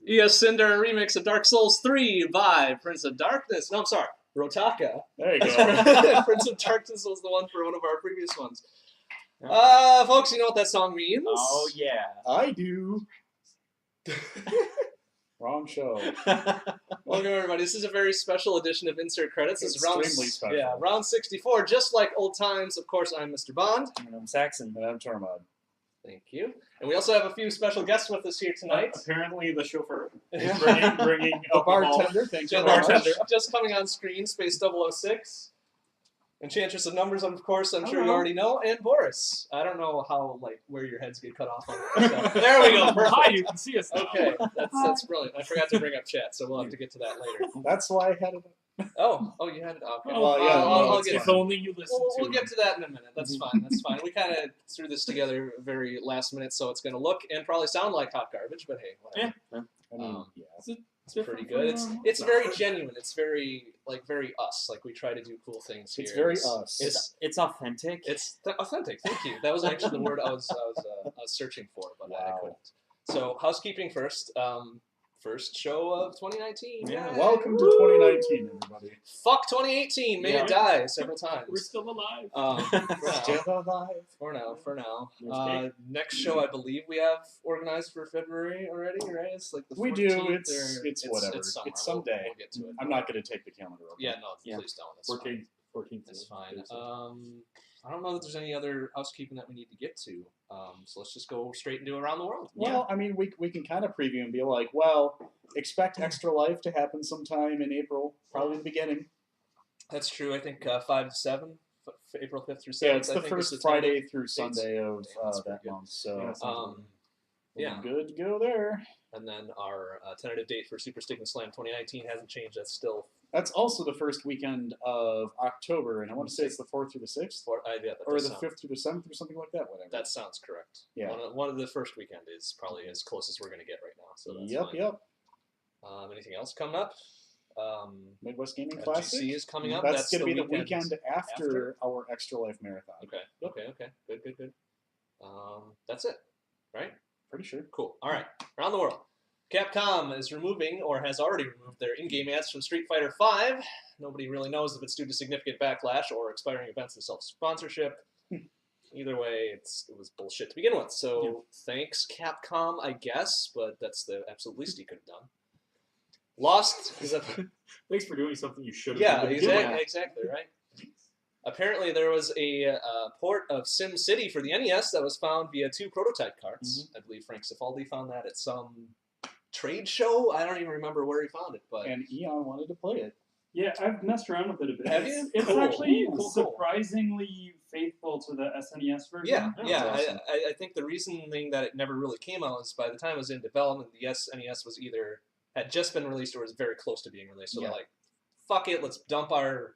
Yes, Cinder, a remix of Dark Souls 3 by Prince of Darkness. No, I'm sorry, Rotaka. There you go. Prince of Darkness was the one for one of our previous ones. Folks, you know what that song means? Oh, yeah. I do. Wrong show. Welcome, everybody. This is a very special edition of Insert Credits. This is Extremely special. Yeah, round 64. Just like old times, of course, I'm MrBond. And I'm Saxxon. And I'm Tormod. Thank you. And we also have a few special guests with us here tonight. Apparently the chauffeur is Yeah. bringing The bartender, thank you very much. Just coming on screen, Space 006. Enchantress of Numbers, of course, I'm sure you Hello. already know. And Boris. I don't know how, where your heads get cut off on that. There we go. Perfect. Hi, you can see us now. Okay, that's brilliant. I forgot to bring up chat, so we'll have to get to that later. That's why I had it. Oh, you had it. Okay. Well, yeah, I'll get if only you listened We'll to get to that in a minute. That's fine. That's fine. We kind of threw this together very last minute, so it's going to look and probably sound like hot garbage, but hey, whatever. Yeah. I mean, yeah. It's pretty good. It's very genuine. It's very us. Like we try to do cool things here. It's very us. It's authentic. It's authentic. Thank you. That was actually the word I was searching for, but I couldn't. So housekeeping first. First show of 2019. Yeah. Welcome to 2019, everybody. Fuck 2018. May it die several times. We're still alive. Still alive. For now. Next show, I believe we have organized for February already, right? It's like the 14th. We do. It's whatever. It's summer. It's someday. We'll get to it. I'm not going to take the calendar over. Yeah, no, please don't. That's 14th. That's fine. I don't know that there's any other housekeeping that we need to get to. So let's just go straight into Around the World. Well, I mean, we can kind of preview and be like, well, expect Extra Life to happen sometime in April, probably the beginning. That's true. I think 5 to 7, April 5th through 7th. Yeah, it's the I think first is Friday through Sunday of that's that pretty month. So, yeah. Good to go there. And then our tentative date for Super Stigma Slam 2019 hasn't changed. That's still... That's also the first weekend of October, and I want to say it's the 4th through the 6th? Yeah, Or the 5th through the 7th or something like that, whatever. That sounds correct. Yeah. One of the first weekend is probably as close as we're going to get right now. So that's Yep. Anything else coming up? Midwest Gaming Classic GC is coming up. That's going to be the weekend weekend after our Extra Life Marathon. Okay. Good. That's it, right? Pretty sure. Cool. All right. Around the world. Capcom is removing, or has already removed, their in-game ads from Street Fighter V. Nobody really knows if it's due to significant backlash or expiring events and self-sponsorship. Either way, it was bullshit to begin with. So thanks, Capcom, I guess, but that's the absolute least he could have done. Lost. Thanks for doing something you should have Yeah, done. exactly, right? Apparently, there was a port of Sim City for the NES that was found via 2 prototype carts. I believe Frank Cifaldi found that at some trade show. I don't even remember where he found it, but And Eon wanted to play it. Yeah, I've messed around with it a bit. Have you? It's Cool. actually Cool. surprisingly faithful to the SNES version. Yeah. awesome. I think the reasoning that it never really came out is by the time it was in development, the SNES was either had just been released or was very close to being released. So they're like, fuck it, let's dump our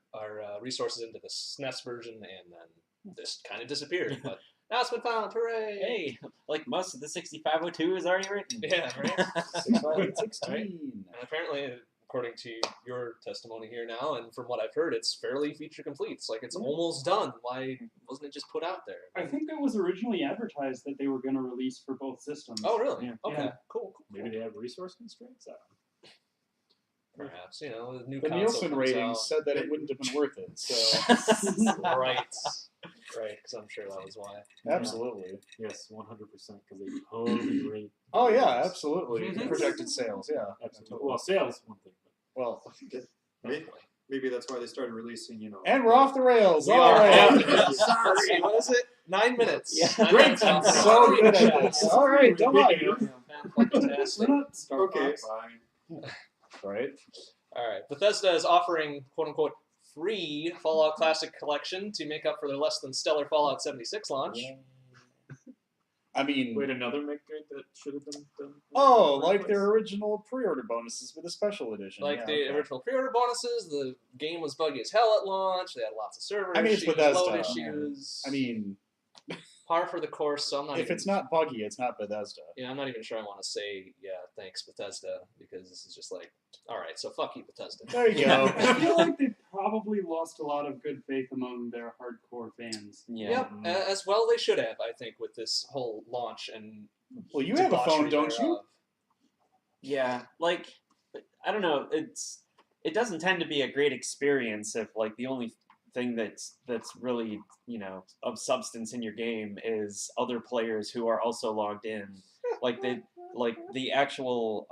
resources into the SNES version, and then this kind of disappeared. But now it's been found, hooray! Hey, like most of the 6502 is already written. Yeah, right? 16. And apparently, according to your testimony here now, and from what I've heard, it's fairly feature complete. It's like it's almost done. Why wasn't it just put out there? I think it was originally advertised that they were going to release for both systems. Oh, really? Yeah. Okay, Yeah. Cool. Maybe they have resource constraints? Perhaps, the new The console Nielsen comes ratings out. said that it wouldn't have been worth it, so Right, because I'm sure that was why. absolutely. Yes, 100%, because they totally rate. Oh, yeah, absolutely. Mhm. Projected sales, yeah. Absolutely. Well, sales, one thing. Well, Maybe that's why they started releasing, and we're off the rails. We All are right. off. Sorry, what is it? 9 minutes. Yeah. 9 Great. minutes off the So rails. good at this. All right, don't mind. Fantastic. Okay. Right. All right. Bethesda is offering quote-unquote free Fallout Classic Collection to make up for their less than stellar Fallout 76 launch. I mean, Wait, another make good that should have been done? like their original pre-order bonuses with a special edition. Like yeah, the okay. original pre-order bonuses, the game was buggy as hell at launch. They had lots of server I mean, it's issues, Bethesda. load issues. I mean, par for the course. So I'm not. if even, it's not buggy, it's not Bethesda. I'm not even sure I want to say thanks Bethesda, because this is just like, all right, so fuck you Bethesda. There you go. I feel like they probably lost a lot of good faith among their hardcore fans. Yeah. Yep, as well they should have, I think, with this whole launch and Well, you have a phone, debauchery don't you? thereof. Yeah, like I don't know. It doesn't tend to be a great experience if like the only thing that's really of substance in your game is other players who are also logged in. Like the actual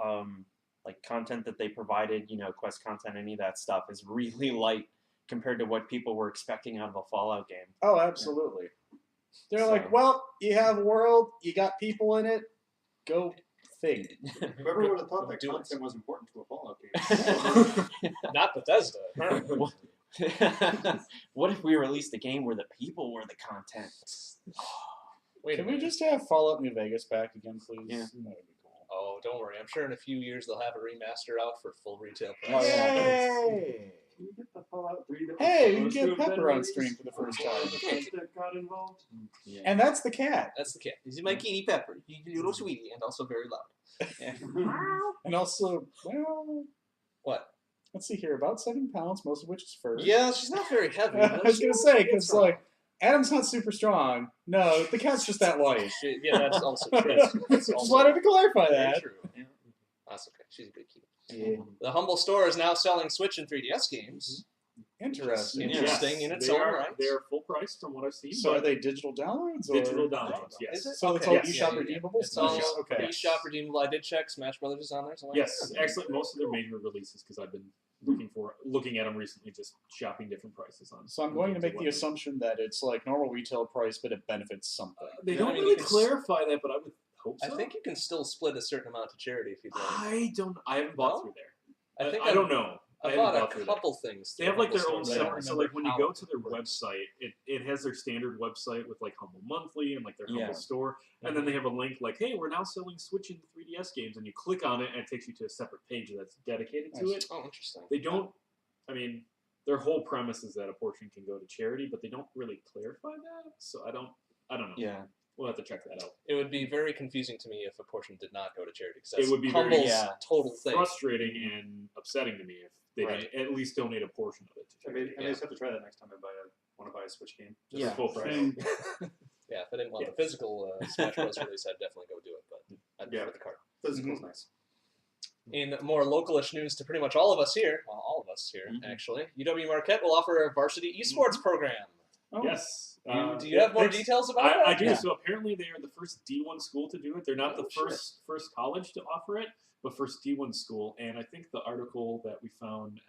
like content that they provided, quest content, any of that stuff is really light compared to what people were expecting out of a Fallout game. Oh, absolutely. They're So- like, well, you have a world, you got people in it, go thing. Whoever would have thought that Do it. content was important to a Fallout game? Not Bethesda. What if we released a game where the people were the content? Wait a Can we minute. just have Fallout New Vegas back again, please? Yeah. That would be cool. Oh, don't worry. I'm sure in a few years they'll have a remaster out for full retail Oh, price. yeah. Yay! Can we get the Fallout 3 that was Hey, we can supposed to get have been Pepper on released stream for the first before time. Bethesda got involved? Yeah. And that's the cat. That's the cat. He's my kitty Pepper. He's a little sweetie and also very loud. And also, well, What? let's see here, about 7 pounds, most of which is fur. Yeah, she's not very heavy. I was going to say, because, like, Adam's not super strong. No, the cat's just that light. Yeah, that's also true. That's Just also wanted to clarify very that. true. That's okay. She's a good kitty. Yeah. The Humble Store is now selling Switch and 3DS games. Interesting. Interesting in its they own are, right. They are full price from what I've seen. So are but they digital downloads? Or? digital downloads? Yes. Is it? So it's Okay. all Yes. eShop Yeah. redeemable It's stuff? all Okay. eShop redeemable. I did check. Smash Brothers is on there. So Yes, actually, most of their major releases because I've been looking at them recently, just shopping different prices on. So I'm going to games make and the whatnot. assumption that it's like normal retail price, but it benefits something. They Yeah, don't I mean, really you can clarify that, but I would hope so. I think you can still split a certain amount to charity if you'd like. I don't. I haven't bought No? through there. I think I don't know. I haven't bought bought a through there. couple things. They have like their own Humble Store, but I separate. don't So like when you remember go how to their it works. website, it has their standard website with like Humble Monthly and like their Yeah. Humble Store, and then they have a link like, hey, we're now selling Switch and 3DS games, and you click on it and it takes you to a separate page that's dedicated to it. Oh, interesting. They don't. I mean, their whole premise is that a portion can go to charity, but they don't really clarify that. So I don't know. Yeah. We'll have to check that out. It would be very confusing to me if a portion did not go to charity. Because It that's would be very- Humble's yeah. total thing. Frustrating and upsetting to me if they Right. didn't at least donate a portion of it to I charity. mean, I just have to try that next time I want to buy a Switch game. Just Yeah. full price. Same. Yeah, if I didn't want Yeah. the physical Smash Bros. Release, I'd definitely go do it. But I'd Yeah. prefer the card. Physical's nice. In more localish news to pretty much all of us here, well, all of us here, Mhm. actually, UW Marquette will offer a varsity esports program. Oh, Yes. Do you have more thanks. details about that? I do. Yeah. So apparently they are the first D1 school to do it. They're not Oh, the shit. first college to offer it, but first D1 school. And I think the article that we found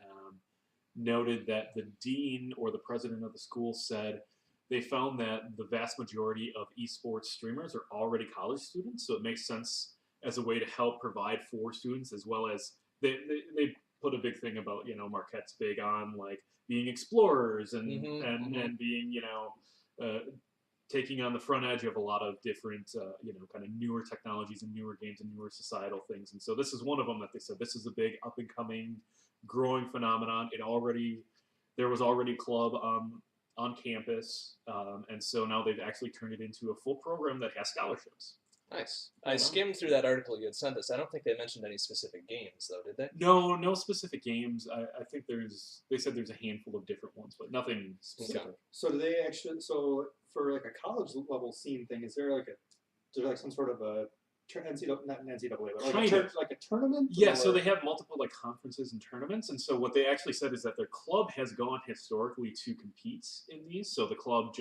noted that the dean or the president of the school said they found that the vast majority of esports streamers are already college students. So it makes sense as a way to help provide for students, as well as they put a big thing about, Marquette's big on like being explorers and Mhm, and mhm. and being taking on the front edge of a lot of different kind of newer technologies and newer games and newer societal things. And so this is one of them that they said this is a big up and coming growing phenomenon. There was already a club on campus, and so now they've actually turned it into a full program that has scholarships. Nice. I skimmed through that article you had sent us. I don't think they mentioned any specific games, though, did they? No specific games. I think they said there's a handful of different ones, but nothing specific. So do they actually? So for like a college level scene thing, is there like some sort of a NCAA, not an NCAA, but like a tournament? Yeah, so or- they have multiple like conferences and tournaments, and so what they actually said is that their club has gone historically to compete in these. So the club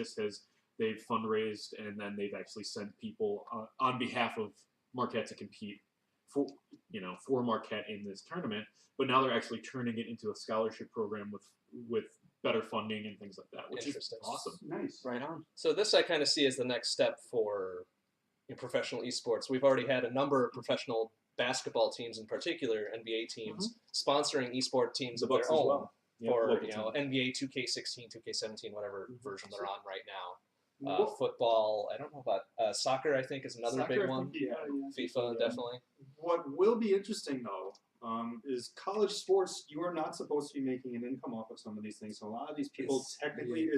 they've fundraised and then they've actually sent people on behalf of Marquette to compete for Marquette in this tournament. But now they're actually turning it into a scholarship program with better funding and things like that, which is Interesting. awesome. nice. Right on. So this I kind of see as the next step for professional esports. We've already had a number of professional basketball teams, in particular NBA teams, sponsoring esport teams The of their Bucks as own well. Yeah, for local team. NBA 2K16, 2K17, whatever version they're on right now. What- Football, I don't know about soccer. I think is another Soccer, big I one. think, yeah. FIFA, definitely. What will be interesting though is college sports. You are not supposed to be making an income off of some of these things. So a lot of these people It's- technically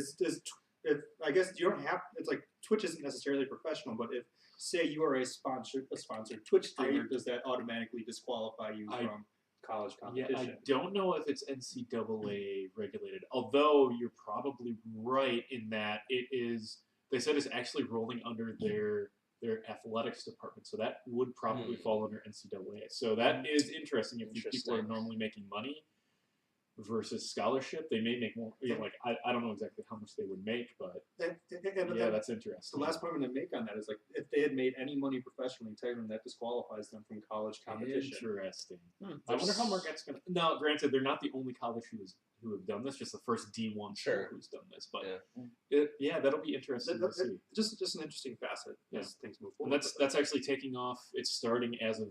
if I guess you don't have. It's like Twitch isn't necessarily professional, but if say you are a sponsored Twitch streamer, does that automatically disqualify you from college Yeah, competition? I don't know if it's NCAA regulated, although you're probably right in that it is. They said it's actually rolling under their their athletics department. So that would probably fall under NCAA. So that is interesting. If these people are normally making money versus scholarship, they may make more. You know, like I don't know exactly how much they would make, but yeah, that's interesting. The last point I'm going to make on that is like if they had made any money professionally, technically that disqualifies them from college competition. Interesting. I wonder how Marquette's going to. Now, granted, they're not the only college who have done this. Just the first D1 school who's done this, but that'll be interesting to see. Just an interesting facet as things move forward. And that's actually taking off. It's starting as of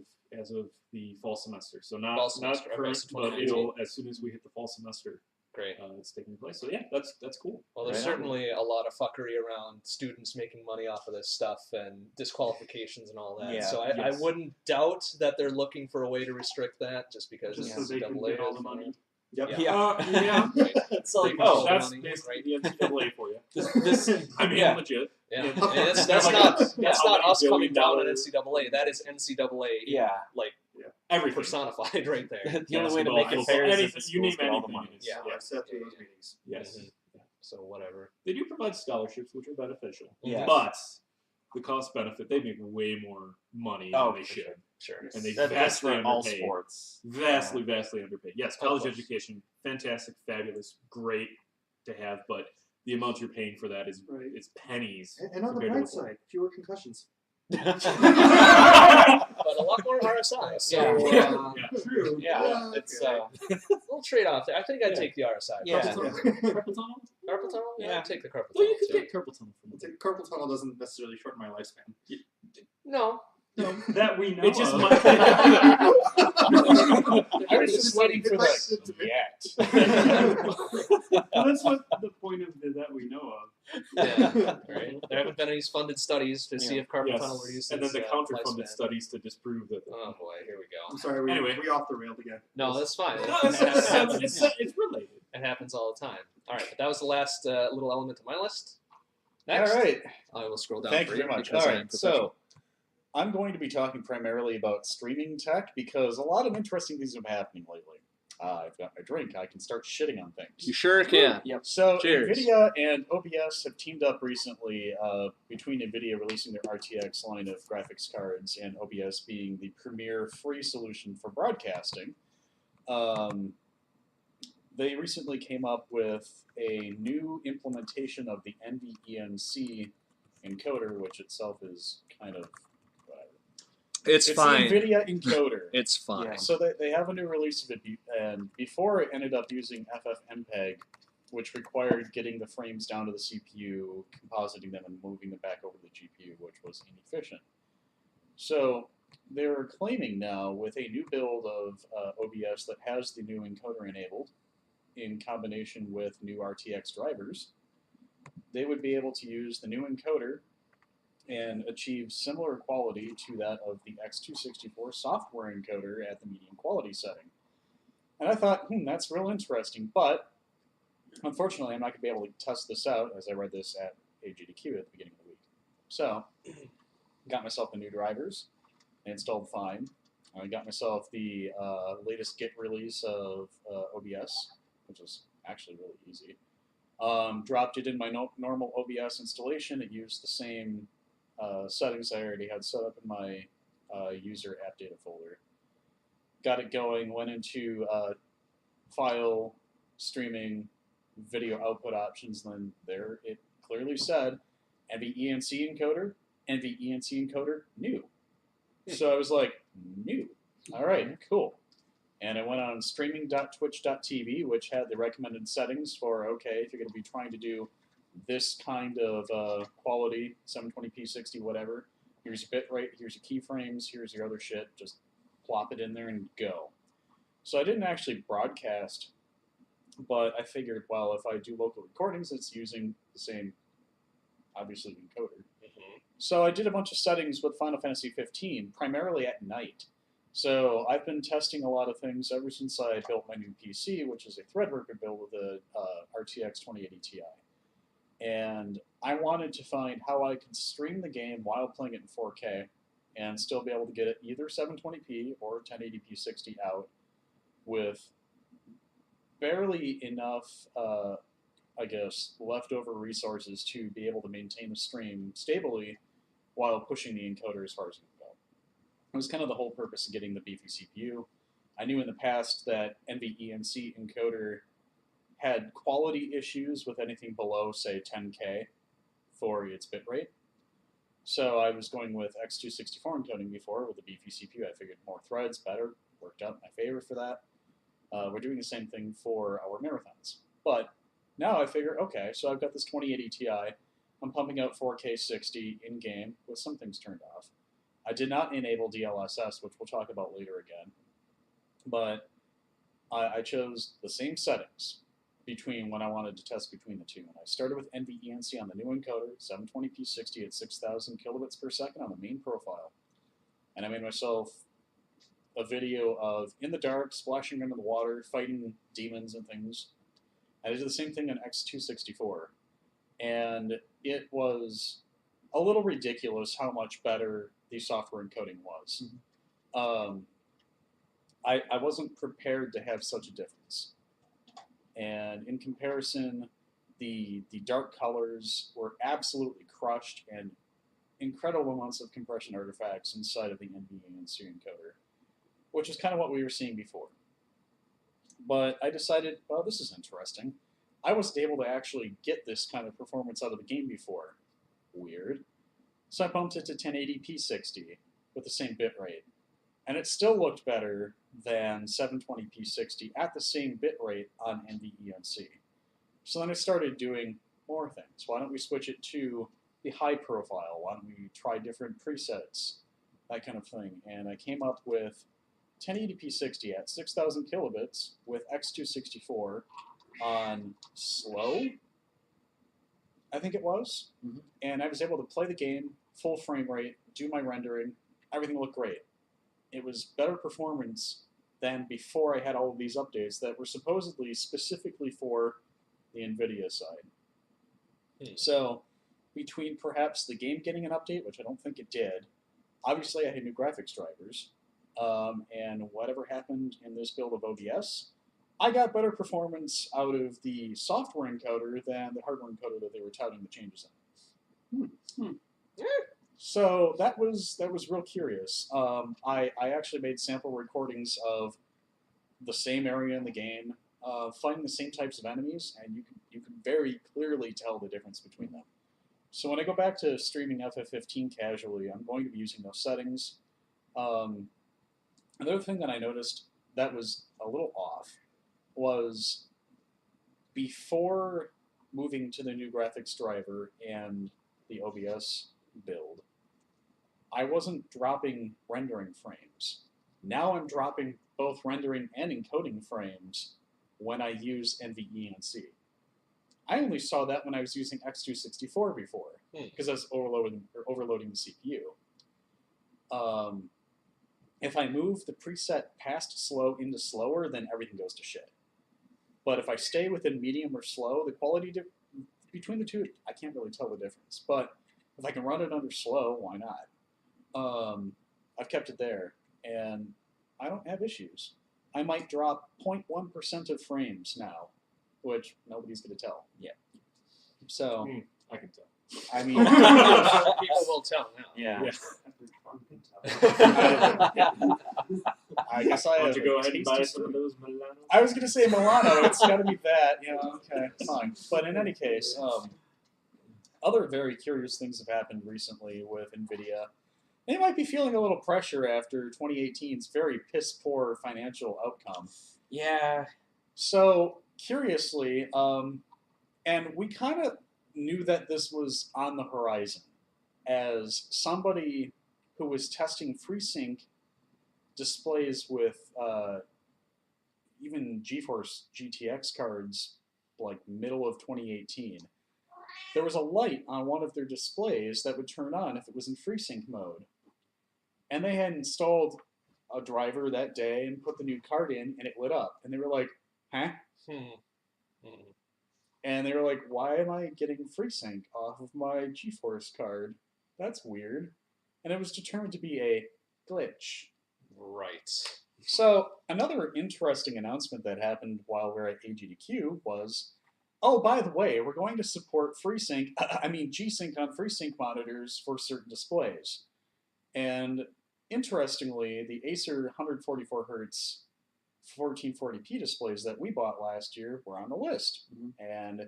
the fall semester. So not current, but it'll as soon as we hit the fall semester. Great. It's taking place. So yeah, that's cool. Well, there's certainly a lot of fuckery around students making money off of this stuff and disqualifications and all that. Yeah. So I wouldn't doubt that they're looking for a way to restrict that, just because Just so they can NCAA get all is the money. Yep. Yeah. Right. It's like, Oh, that's money, basically right? the NCAA for you. this I mean, legit. Yeah, Yeah. and that's Like not how us many coming down on billion-dollar- NCAA. That is NCAA, like Everything. personified right there. the only way to make it Basketball, fair is if anything, the you name schools get all the anything. money. Yeah. I've sat through those meetings. Yes. So whatever. They do provide scholarships, which are beneficial. Yes. But the cost benefit, they make way more money than they should. Sure. And they That's vastly for all underpaid. sports. Vastly underpaid. Yes, college course. education, fantastic, fabulous, great to have, but the amount you're paying for that is Right. it's pennies. And on the compared to bright what's- side, fewer concussions. But a lot more RSI. So Yeah. True. Yeah, it's a little trade-off there. I think I'd take the RSI. Yeah. Carpal tunnel? Carpal tunnel? Yeah, Yeah. I'd take the carpal tunnel. Well, you could too. get carpal tunnel from it. Carpal tunnel doesn't necessarily shorten my lifespan. No. That we know It just of. might. They're already just waiting for this. Well, that's what the point of that we know of. Yeah, right. There haven't been any funded studies to see if carpal tunnel reduces. And then the counter-funded lifespan. studies to disprove that. Oh boy, here we I'm go. sorry, Anyway. we off the railed again. No, that's fine. No, It happens. it's related. It happens all the time. All right, but that was the last little element of my list. Next, All right. I will scroll down. Thank for you very much. because All I am right, professional. so I'm going to be talking primarily about streaming tech because a lot of interesting things have been happening lately. I've got my drink. I can start shitting on things. You sure can. So Cheers. NVIDIA and OBS have teamed up recently between NVIDIA releasing their RTX line of graphics cards and OBS being the premier free solution for broadcasting. They recently came up with a new implementation of the NVENC encoder, which itself is kind of whatever. It's the NVIDIA encoder. It's fine. Yeah. So they have a new release of it, and before it ended up using FFmpeg, which required getting the frames down to the CPU, compositing them, and moving them back over to the GPU, which was inefficient. So they were claiming now, with a new build of OBS that has the new encoder enabled, in combination with new RTX drivers, they would be able to use the new encoder and achieve similar quality to that of the X264 software encoder at the medium quality setting. And I thought, that's real interesting, but unfortunately I'm not going to be able to test this out as I read this at AGDQ at the beginning of the week. So, got myself the new drivers, they installed fine. I got myself the latest Git release of OBS, which is actually really easy. Dropped it in my normal OBS installation. It used the same settings I already had set up in my user app data folder. Got it going, went into file, streaming, video output options, and then there it clearly said NVENC encoder, new. So I was like, new. All right, cool. And I went on streaming.twitch.tv, which had the recommended settings for, okay, if you're going to be trying to do this kind of quality, 720p, 60, whatever, here's your bitrate, here's your keyframes, here's your other shit, just plop it in there and go. So I didn't actually broadcast, but I figured, well, if I do local recordings, it's using the same, obviously, encoder. So I did a bunch of settings with Final Fantasy 15, primarily at night. So I've been testing a lot of things ever since I built my new PC, which is a Threadripper build with a RTX 2080 Ti. And I wanted to find how I could stream the game while playing it in 4K and still be able to get it either 720p or 1080p 60 out with barely enough, I guess, leftover resources to be able to maintain the stream stably while pushing the encoder as far as it can go. It was kind of the whole purpose of getting the beefy CPU. I knew in the past that NVENC encoder had quality issues with anything below, say, 10K for its bitrate. So I was going with X264 encoding before with a beefy CPU. I figured more threads, better, worked out in my favor for that. We're doing the same thing for our marathons. But now I figure, okay, so I've got this 2080 Ti. I'm pumping out 4K 60 in-game with some things turned off. I did not enable DLSS, which we'll talk about later again. But I chose the same settings between when I wanted to test between the two. And I started with NVENC on the new encoder, 720p 60 at 6,000 kilobits per second on the main profile. And I made myself a video of in the dark, splashing into the water, fighting demons and things. I did the same thing on X264. And it was a little ridiculous how much better the software encoding was. I wasn't prepared to have such a difference. And in comparison, the dark colors were absolutely crushed and incredible amounts of compression artifacts inside of the NVENC encoder, which is kind of what we were seeing before. But I decided, well, this is interesting. I wasn't able to actually get this kind of performance out of the game before. Weird. So I bumped it to 1080p 60 with the same bitrate. And it still looked better than 720p 60 at the same bitrate on NVENC. So then I started doing more things. Why don't we switch it to the high profile? Why don't we try different presets? That kind of thing. And I came up with 1080p 60 at 6,000 kilobits with X264 on slow, I think it was. And I was able to play the game, full frame rate, do my rendering. Everything looked great. It was better performance than before I had all of these updates that were supposedly specifically for the NVIDIA side. So between perhaps the game getting an update, which I don't think it did, obviously I had new graphics drivers, and whatever happened in this build of OBS, I got better performance out of the software encoder than the hardware encoder that they were touting the changes in. So that was real curious. I actually made sample recordings of the same area in the game, fighting the same types of enemies, and you can very clearly tell the difference between them. So when I go back to streaming FF15 casually, I'm going to be using those settings. Another thing that I noticed that was a little off was before moving to the new graphics driver and the OBS build, I wasn't dropping rendering frames. Now I'm dropping both rendering and encoding frames when I use NVENC. I only saw that when I was using X264 before, because I was overloading the CPU. If I move the preset past slow into slower, then everything goes to shit. But if I stay within medium or slow, the quality between the two, I can't really tell the difference. But if I can run it under slow, why not? I've kept it there, and I don't have issues. I might drop 0.1% of frames now, which nobody's going to tell yet. So I can tell. I mean, people will tell now. Yeah. I guess I Why have don't you go a ahead and buy tasty some of sweet. those Milano? I was going to say Milano. It's got to be that. You know, okay, fine. But in any case, other very curious things have happened recently with NVIDIA. They might be feeling a little pressure after 2018's very piss-poor financial outcome. Yeah. So, curiously, and we kind of knew that this was on the horizon, as somebody who was testing FreeSync displays with even GeForce GTX cards like middle of 2018. There was a light on one of their displays that would turn on if it was in FreeSync mode. And they had installed a driver that day and put the new card in, and it lit up. And they were like, huh? And they were like, why am I getting FreeSync off of my GeForce card? That's weird. And it was determined to be a glitch. Right. So another interesting announcement that happened while we were at AGDQ was oh, by the way, we're going to support FreeSync, G-Sync on FreeSync monitors for certain displays. And interestingly, the Acer 144 hertz 1440p displays that we bought last year were on the list. And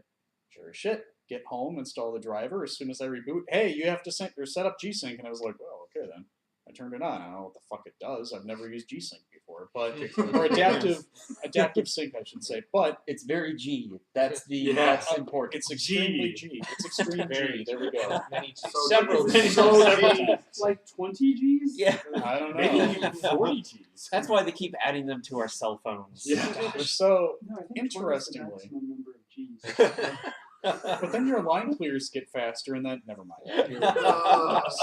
sure as shit, get home, install the driver. As soon as I reboot, hey, you have to set up G-Sync. And I was like, well, okay then. I turned it on. I don't know what the fuck it does. I've never used G-Sync before, but or adaptive sync, I should say. But It's very G. That's important. it's extremely G. It's extreme G. There we go. Many Gs. So Several Gs. Gs. Several Gs. Like 20 Gs? Yeah. I don't Maybe know. even 40 Gs. That's why they keep adding them to our cell phones. Yeah. So No, I think 20 is the interestingly, maximum number of Gs. but then your line clears get faster, and then never mind.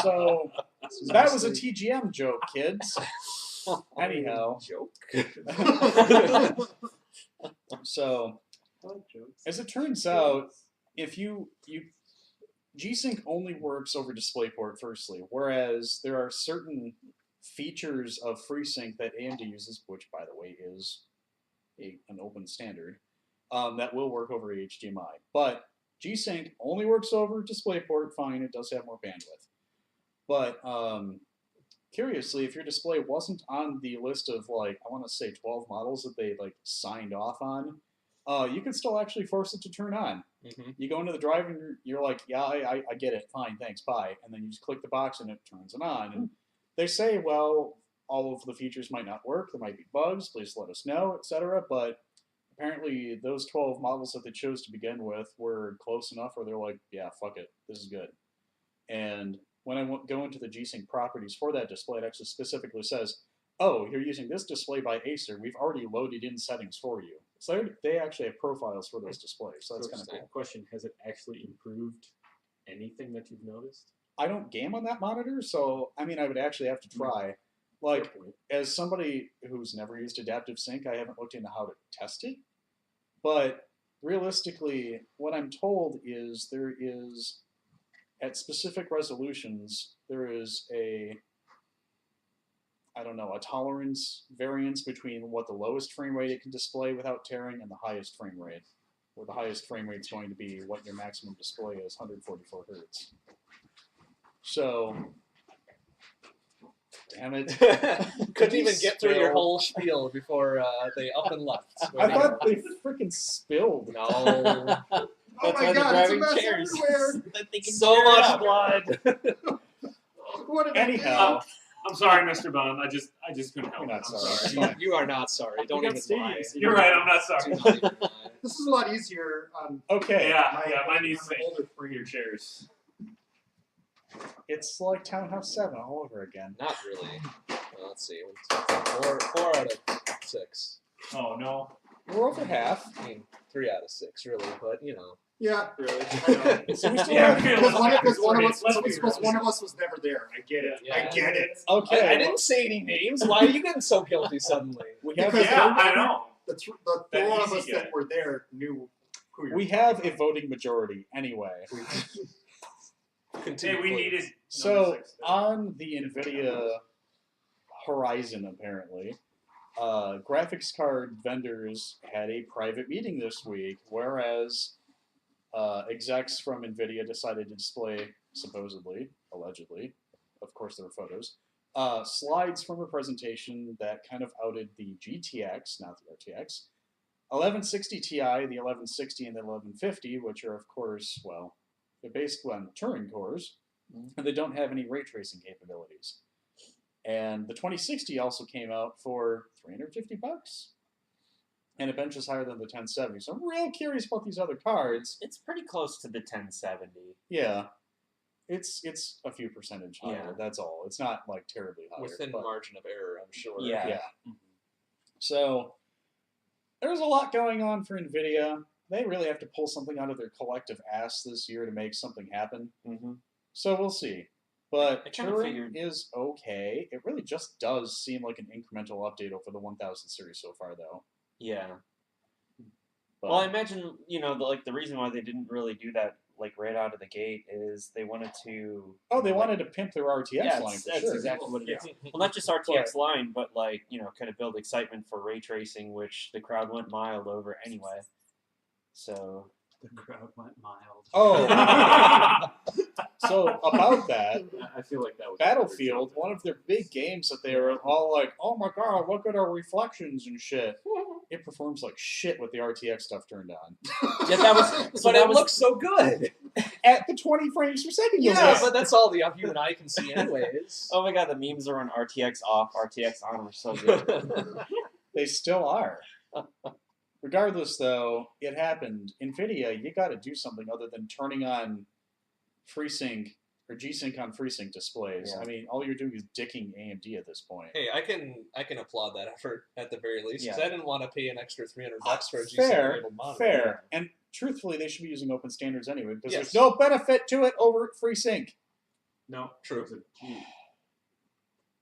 So This that was a TGM joke, kids. Anyhow, Joke. so I like jokes. as it turns out, if you G-Sync only works over DisplayPort, firstly, whereas there are certain features of FreeSync that AMD uses, which, by the way, is an open standard, that will work over HDMI. But G-Sync only works over DisplayPort, fine, it does have more bandwidth. But curiously, if your display wasn't on the list of, like, I want to say 12 models that they, like, signed off on, you can still actually force it to turn on. You go into the drive and you're like, yeah, I get it, fine, thanks, bye. And then you just click the box and it turns it on. And they say, well, all of the features might not work, there might be bugs, please let us know, etc. But apparently those 12 models that they chose to begin with were close enough where they're like, yeah, fuck it, this is good. And when I go into the G-Sync properties for that display, it actually specifically says, oh, you're using this display by Acer, we've already loaded in settings for you. So they actually have profiles for those displays, so that's kind of cool. Question, has it actually improved anything that you've noticed? I don't game on that monitor, so, I mean, I would actually have to try. Like, as somebody who's never used adaptive sync, I haven't looked into how to test it. But realistically, what I'm told is there is, at specific resolutions, there is a tolerance variance between what the lowest frame rate it can display without tearing and the highest frame rate. Where the highest frame rate is going to be what your maximum display is, 144 hertz. So, damn it. Couldn't even get through your whole spiel before they up and left. I thought they freaking spilled. No. Oh That's my why they're god, it's a driving mess chairs. everywhere. That they can So tear much up. blood. What did I do? Anyhow, I'm sorry, Mr. Bond. I just couldn't help You're it. not I'm sorry. sorry. You are not sorry. Don't even lie. You're right. I'm not Do sorry. not even lie. This is a lot easier on okay, Yeah, mine needs on older frames. your chairs. it's like Townhouse 7 all over again. Not really. Well, let's see. 4 out of 6. Oh no. We're over half. I mean, 3 out of 6, really. But you know. Yeah, really. I know. So we still Yeah, have, really. Because one of us, Let's be because real. one of us was never there. I get it. Yeah. I get it. okay. I didn't say any names. Why are you getting so guilty suddenly? We have Because Yeah, I know. The That four of easy us guy. that were there knew who you were. we have a voting majority anyway. Continue, Hey, we please. needed. So number 6 there. on the NVIDIA horizon, apparently, graphics card vendors had a private meeting this week, whereas execs from NVIDIA decided to display, supposedly, allegedly, of course there were photos, slides from a presentation that kind of outed the GTX, not the RTX, 1160 Ti, the 1160, and the 1150, which are, of course, well, they're based on Turing cores, and they don't have any ray tracing capabilities. And the 2060 also came out for $350, and it benches higher than the 1070. So I'm real curious about these other cards. It's pretty close to the 1070. Yeah, it's a few percentage higher. Yeah. That's all. It's not like terribly higher. Within but- margin of error, I'm sure. Yeah. Yeah. So there's a lot going on for NVIDIA. They really have to pull something out of their collective ass this year to make something happen. Mm-hmm. So we'll see. But I kinda Turing figured- is okay. It really just does seem like an incremental update over the 1000 series so far, though. Yeah. But, Well, I imagine, the reason why they didn't really do that, right out of the gate is they wanted to... they wanted to pimp their RTX Yeah, line for that's sure. exactly what it is. Well, not just RTX line, but, kind of build excitement for ray tracing, which the crowd went mild over anyway. So... The crowd went mild. Oh, so about that, I feel like that was Battlefield, one of their big games that they were all like, oh my god, look at our reflections and shit. It performs like shit with the RTX stuff turned on. Yeah, that was. But it looks so good. At the 20 frames per second. Yeah, but that's all the human eye can see anyways. Oh my god, the memes are on RTX off, RTX on are so good. They still are. Regardless, though, it happened. NVIDIA, you got to do something other than turning on FreeSync or G-Sync on FreeSync displays. Yeah. I mean, all you're doing is dicking AMD at this point. Hey, I can applaud that effort at the very least because Yeah. I didn't want to pay an extra $300 for a Fair, G-Sync enabled monitor. fair. And truthfully, they should be using open standards anyway because Yes. there's no benefit to it over FreeSync. No, True. it's a G.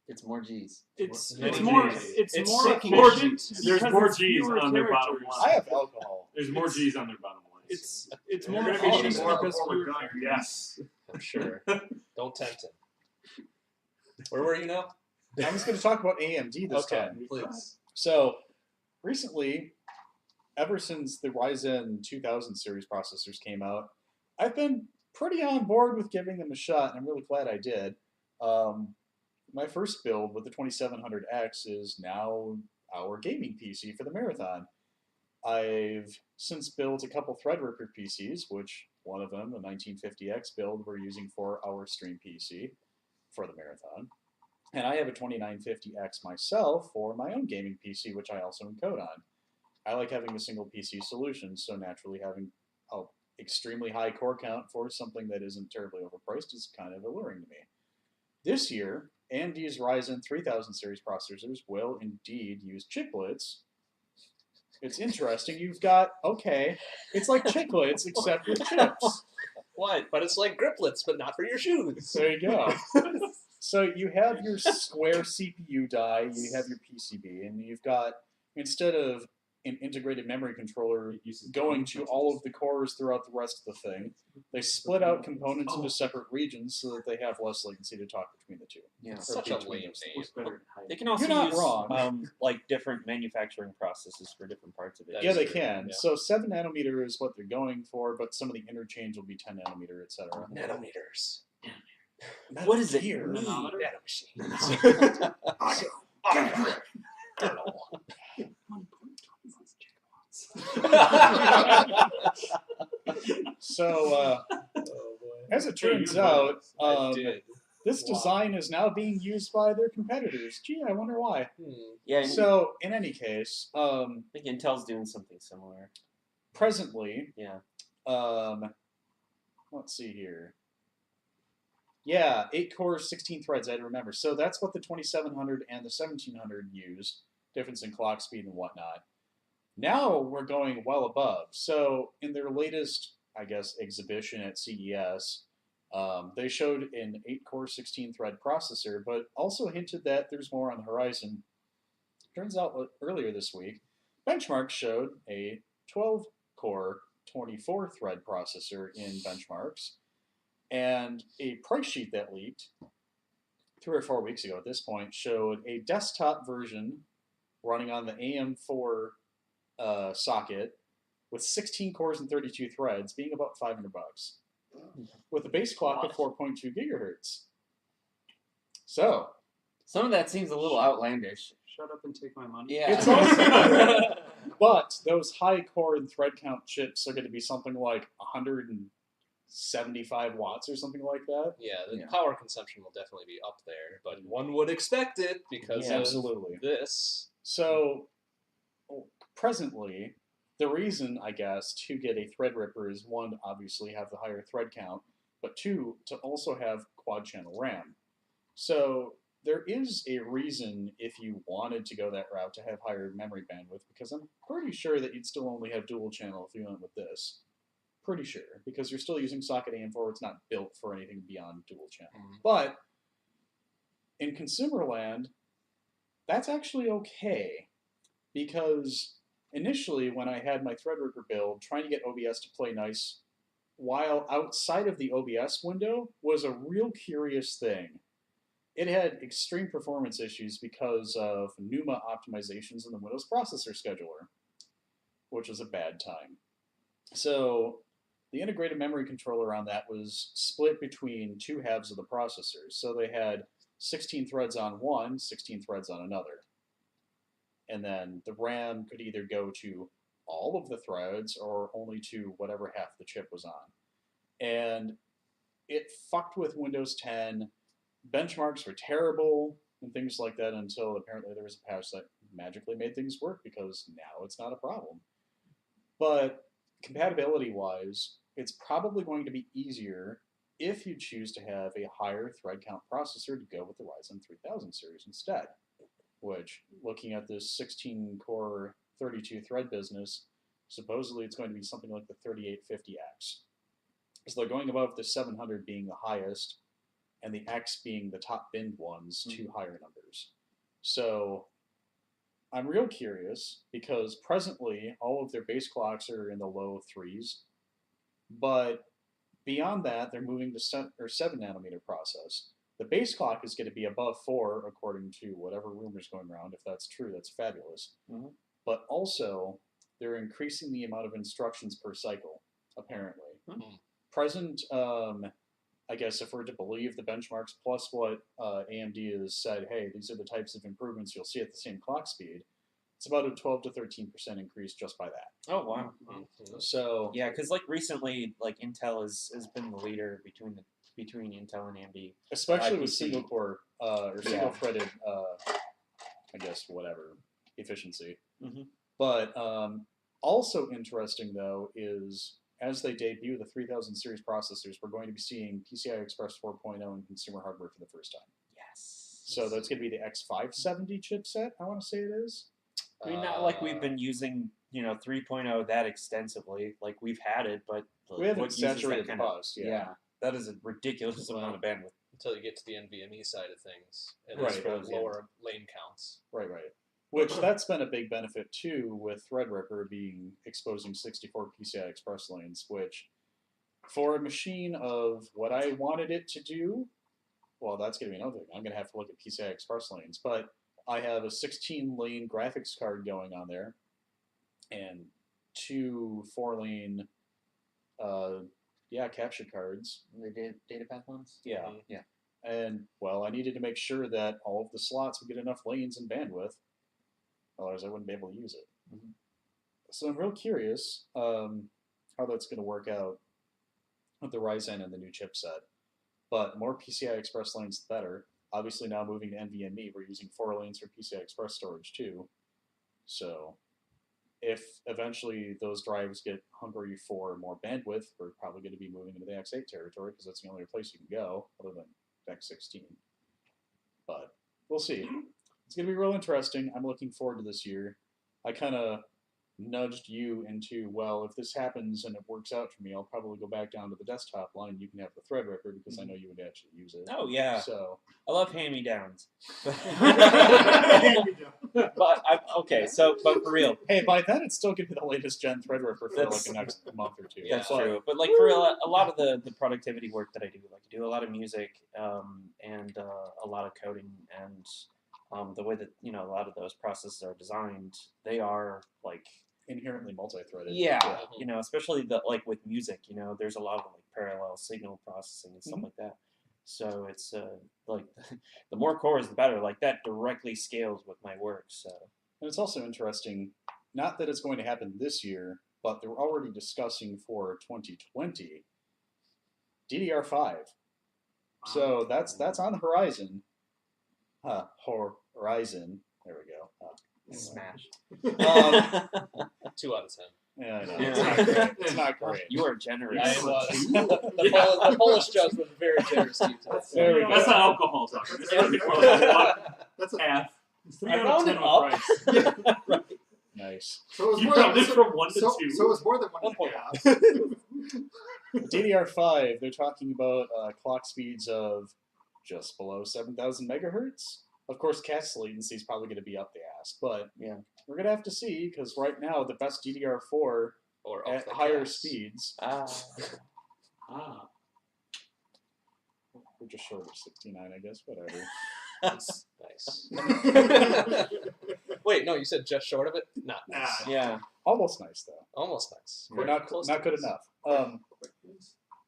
It's more G's. It's Many more Gs. it's It's more sinking efficient. Gs. There's because more it's G's fewer on their bottom characters. line. I have alcohol. There's more G's on their bottom lines. It's And more they're gonna be efficient using more because before fewer we're done. characters. Yes. I'm sure. Don't tempt him. Where were you now? I'm just going to talk about AMD this Okay, time. please. So, recently, ever since the Ryzen 2000 series processors came out, I've been pretty on board with giving them a shot, and I'm really glad I did. My first build with the 2700X is now our gaming PC for the Marathon. I've since built a couple Threadripper PCs, which one of them, the 1950X build, we're using for our stream PC for the Marathon. And I have a 2950X myself for my own gaming PC, which I also encode on. I like having a single PC solution, so naturally having an extremely high core count for something that isn't terribly overpriced is kind of alluring to me. This year, AMD's Ryzen 3000 series processors will indeed use chiplets. It's interesting. You've got, okay, it's like chiclets except with chips. What? But it's like griplets, but not for your shoes. There you go. So you have your square CPU die, you have your PCB, and you've got, instead of an integrated memory controller It uses going down to switches. all of the cores throughout the rest of the thing, they split out components into separate regions so that they have less latency to talk between the two. Yeah. Or Such a between lame those name. Works better in high. They can also You're not use wrong. like different manufacturing processes for different parts of it. That Yeah, is they true, can. yeah. So 7 nanometer is what they're going for, but some of the interchange will be 10 nanometer, etc. Nanometers. What does it Here. mean? Nanomachines. So, Oh boy. as it Hey, turns you out, I did. this Wow. design is now being used by their competitors. Gee, I wonder why. Yeah, and So, in any case, I think Intel's doing something similar. presently, Yeah. let's see here. Yeah, 8 cores, 16 threads, I had to remember. So that's what the 2700 and the 1700 use, difference in clock speed and whatnot. Now we're going well above. So in their latest, I guess, exhibition at CES, they showed an 8-core, 16-thread processor, but also hinted that there's more on the horizon. Turns out earlier this week, Benchmark showed a 12-core, 24-thread processor in benchmarks, and a price sheet that leaked 3 or 4 weeks ago at this point showed a desktop version running on the AM4 socket with 16 cores and 32 threads being about $500 with a base clock of 4.2 gigahertz. So, Some of that seems a little outlandish. Shut up and take my money. Yeah. It's also, but those high core and thread count chips are going to be something like 175 watts or something like that. Yeah, the Yeah. power consumption will definitely be up there, but one would expect it because Yeah, of absolutely. this. So, presently, the reason, I guess, to get a Threadripper is, one, to obviously have the higher thread count, but two, to also have quad-channel RAM. So, there is a reason, if you wanted to go that route, to have higher memory bandwidth, because I'm pretty sure that you'd still only have dual-channel if you went with this. Pretty sure, because you're still using socket AM4, it's not built for anything beyond dual-channel. Mhm. But, in consumer land, that's actually okay, because initially when I had my Threadripper build, trying to get OBS to play nice while outside of the OBS window was a real curious thing. It had extreme performance issues because of NUMA optimizations in the Windows processor scheduler, which was a bad time. So the integrated memory controller on that was split between two halves of the processor. So they had 16 threads on one, 16 threads on another. And then the RAM could either go to all of the threads or only to whatever half the chip was on. And it fucked with Windows 10. Benchmarks were terrible and things like that until apparently there was a patch that magically made things work because now it's not a problem. But compatibility-wise, it's probably going to be easier if you choose to have a higher thread count processor to go with the Ryzen 3000 series instead. Which, looking at this 16-core, 32-thread business, supposedly it's going to be something like the 3850X. So they're going above the 700 being the highest, and the X being the top binned ones, two higher numbers. So I'm real curious, because presently all of their base clocks are in the low 3s, but beyond that, they're moving to 7 nanometer process. The base clock is going to be above 4, according to whatever rumors going around. If that's true, that's fabulous. Mm-hmm. But also, they're increasing the amount of instructions per cycle, apparently. Mm-hmm. Present, I guess if we're to believe the benchmarks plus what AMD has said, hey, these are the types of improvements you'll see at the same clock speed, it's about a 12 to 13% increase just by that. Oh, wow. So Yeah, because like recently, like Intel has been the leader between Intel and AMD. especially with IPC. single core or single threaded, I guess whatever efficiency. Mm-hmm. But also interesting though is as they debut the 3000 series processors, we're going to be seeing PCI Express 4.0 in consumer hardware for the first time. Yes. So that's going to be the X570 chipset, I want to say it is. I mean, not like we've been using, 3.0 that extensively. Like, we've had it, but We haven't what uses that saturated the kind of- bus, Yeah, that is a ridiculous amount of bandwidth. Until you get to the NVMe side of things, and Right. it's for lower lane counts. Right. Which that's been a big benefit too with Threadripper being exposing 64 PCI Express lanes, which for a machine of what I wanted it to do, well, that's going to be another thing. I'm going to have to look at PCI Express lanes, but I have a 16-lane graphics card going on there and 2 4-lane capture cards. The data path ones? Yeah. Mhm. Yeah. And, well, I needed to make sure that all of the slots would get enough lanes and bandwidth. Otherwise, I wouldn't be able to use it. Mhm. So I'm real curious how that's going to work out with the Ryzen and the new chipset. But more PCI Express lanes, the better. Obviously, now moving to NVMe, we're using 4 lanes for PCI Express storage too. So if eventually those drives get hungry for more bandwidth, we're probably going to be moving into the X8 territory because that's the only place you can go other than X16. But we'll see. It's going to be real interesting. I'm looking forward to this year. I kind of nudged you into, well, if this happens and it works out for me, I'll probably go back down to the desktop line. You can have the Threadripper because I know you would actually use it. Oh, yeah. So I love hand-me-downs. Hand-me-down. But for real, hey, by then it's still going to be the latest gen Threadripper for like That's- the next month or two. that's But true. But like for real, a lot of the productivity work that I do, like I do a lot of music and a lot of coding, and the way that a lot of those processes are designed, they are like inherently multi-threaded. especially with music, there's a lot of like parallel signal processing and stuff like that. So it's like the more cores, the better. Like that directly scales with my work. So And it's also interesting, not that it's going to happen this year, but they're already discussing for 2020 DDR5. So that's on the horizon. Horizon. There we go. smash. 2 out of 10. Yeah, I know. Yeah. It's not great. It's not great. You are generous. I was. The Polish judge was very generous to you today. There we go. That's not alcohol talking. This is more like That's a, half. It's 3 I out of rounded 10 up. with rice. Nice. so it's You more rounded than, from 1 to so, 2. So it's more than 1.5. DDR5, they're talking about clock speeds of just below 7,000 megahertz. Of course, cache latency is probably going to be up the ass, but Yeah. we're going to have to see, because right now, the best DDR4 Or up at the higher gas. speeds, we're just short of 69, I guess, whatever. That's nice. Wait, no, you said just short of it? Not nice. Yeah. Almost nice, though. Almost nice. We're not Close good to nice. enough.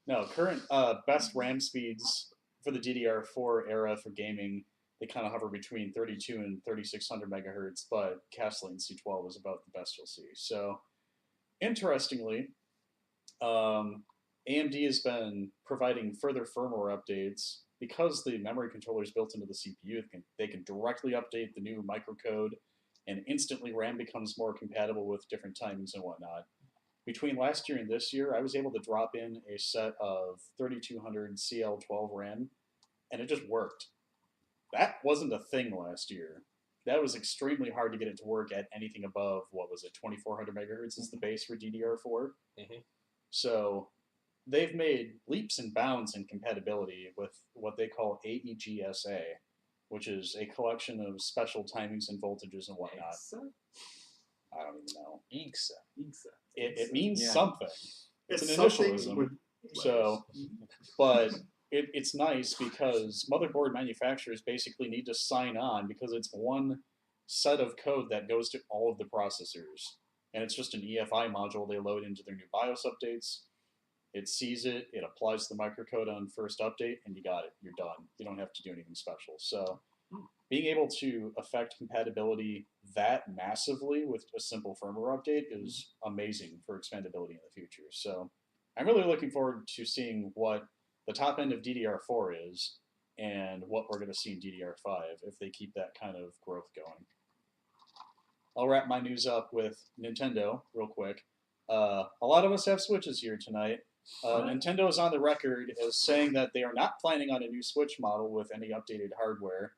No, current best RAM speeds for the DDR4 era for gaming, they kind of hover between 32 and 3600 megahertz, but cache latency 12 is about the best you'll see. So, interestingly, AMD has been providing further firmware updates because the memory controller is built into the CPU. They can directly update the new microcode, and instantly RAM becomes more compatible with different timings and whatnot. Between last year and this year, I was able to drop in a set of 3200 CL12 RAM, and it just worked. That wasn't a thing last year. That was extremely hard to get it to work at anything above, what was it, 2400 megahertz is the base for DDR4. Mhm. So they've made leaps and bounds in compatibility with what they call AEGSA, which is a collection of special timings and voltages and whatnot. I don't even know. It means something. It's an initialism. So, but it's nice because motherboard manufacturers basically need to sign on because it's one set of code that goes to all of the processors. And it's just an EFI module they load into their new BIOS updates. It sees it, it applies the microcode on first update, and you got it. You're done. You don't have to do anything special. So being able to affect compatibility that massively with a simple firmware update is amazing for expandability in the future. So I'm really looking forward to seeing what the top end of DDR4 is and what we're going to see in DDR5 if they keep that kind of growth going. I'll wrap my news up with Nintendo real quick. A lot of us have Switches here tonight. Nintendo is on the record as saying that they are not planning on a new Switch model with any updated hardware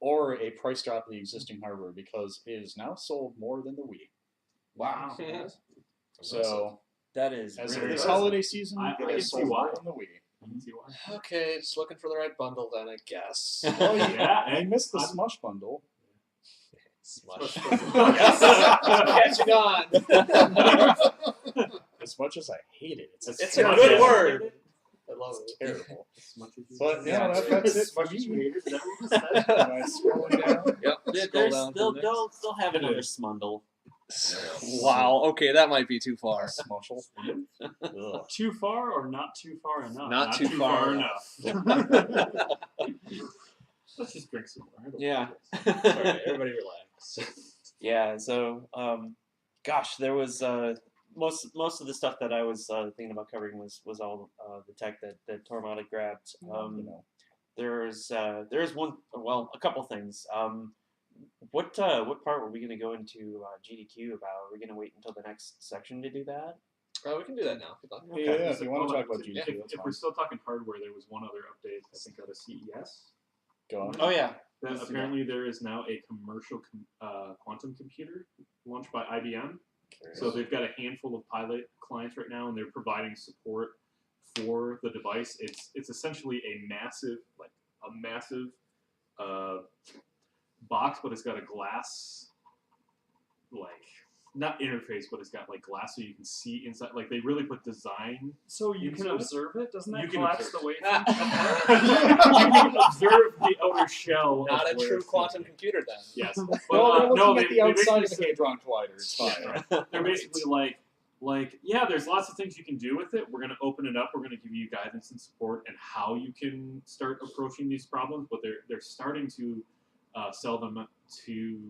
or a price drop of the existing hardware because it is now sold more than the Wii. Wow. So That is as of really this impressive. holiday season, I it can is see sold why. more than the Wii. Okay, just looking for the right bundle then, I guess. Well, Yeah, I and missed the I'm- Smush bundle. Smush. Yes. Catching on. As much as I hate it, It's a good word. I love It's it. terrible. But But yeah, that's it for me. Am I scrolling down? Yep. Scroll down to the next. They'll have another Smundle. Wow. Okay, that might be too far. Smushel. Ugh. Too far or not too far enough? Not too far enough. Let's just drink some more. Yeah. All right, everybody relax. Yeah. So, gosh, there was most of the stuff that I was thinking about covering was all the tech that Tormod had grabbed. There's a couple things. What part were we going to go into GDQ about? Are we going to wait until the next section to do that? We can do that now. If you'd like. Yeah, if you want to talk about GDQ, that's If fine. we're still talking hardware, there was one other update, I think, out of CES. Go on. Oh yeah. That apparently there is now a commercial quantum computer launched by IBM. So they've got a handful of pilot clients right now, and they're providing support for the device. It's essentially a massive box, but it's got a glass, not interface, but it's got glass so you can see inside. They really put design. So you can Inside it? observe it? Doesn't that You can collapse observe the way? you can observe the outer shell. Not of a where true it's quantum going. computer then. Yes. Well, But, they're no, looking at they the outside of basically the Hadron Collider. It's fine. Yeah, they're basically yeah, there's lots of things you can do with it. We're going to open it up. We're going to give you guidance and support and how you can start approaching these problems. But they're starting to sell them to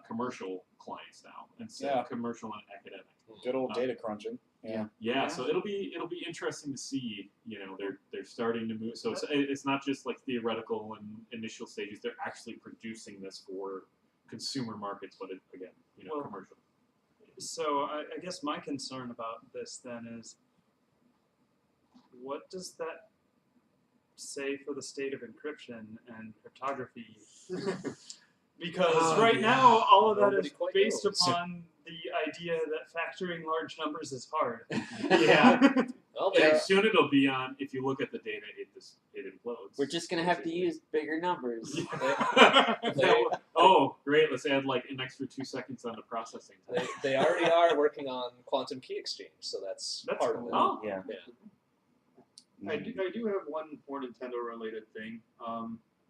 commercial clients now instead of commercial and academic. Good old data crunching. Yeah. Yeah, so it'll be interesting to see. They're starting to move. So it's not just theoretical and initial stages. They're actually producing this for consumer markets, but commercial. So I guess my concern about this then is, what does that say for the state of encryption and cryptography? Because right now, all of that Nobody is quite based knows. upon the idea that factoring large numbers is hard. Yeah. Well, And soon it'll be on. If you look at the data, it implodes. We're just gonna have to use bigger numbers. Oh, great! Let's add an extra 2 seconds on the processing time. they already are working on quantum key exchange, so that's part cool. of it. Oh, Yeah. I do have one more Nintendo related thing.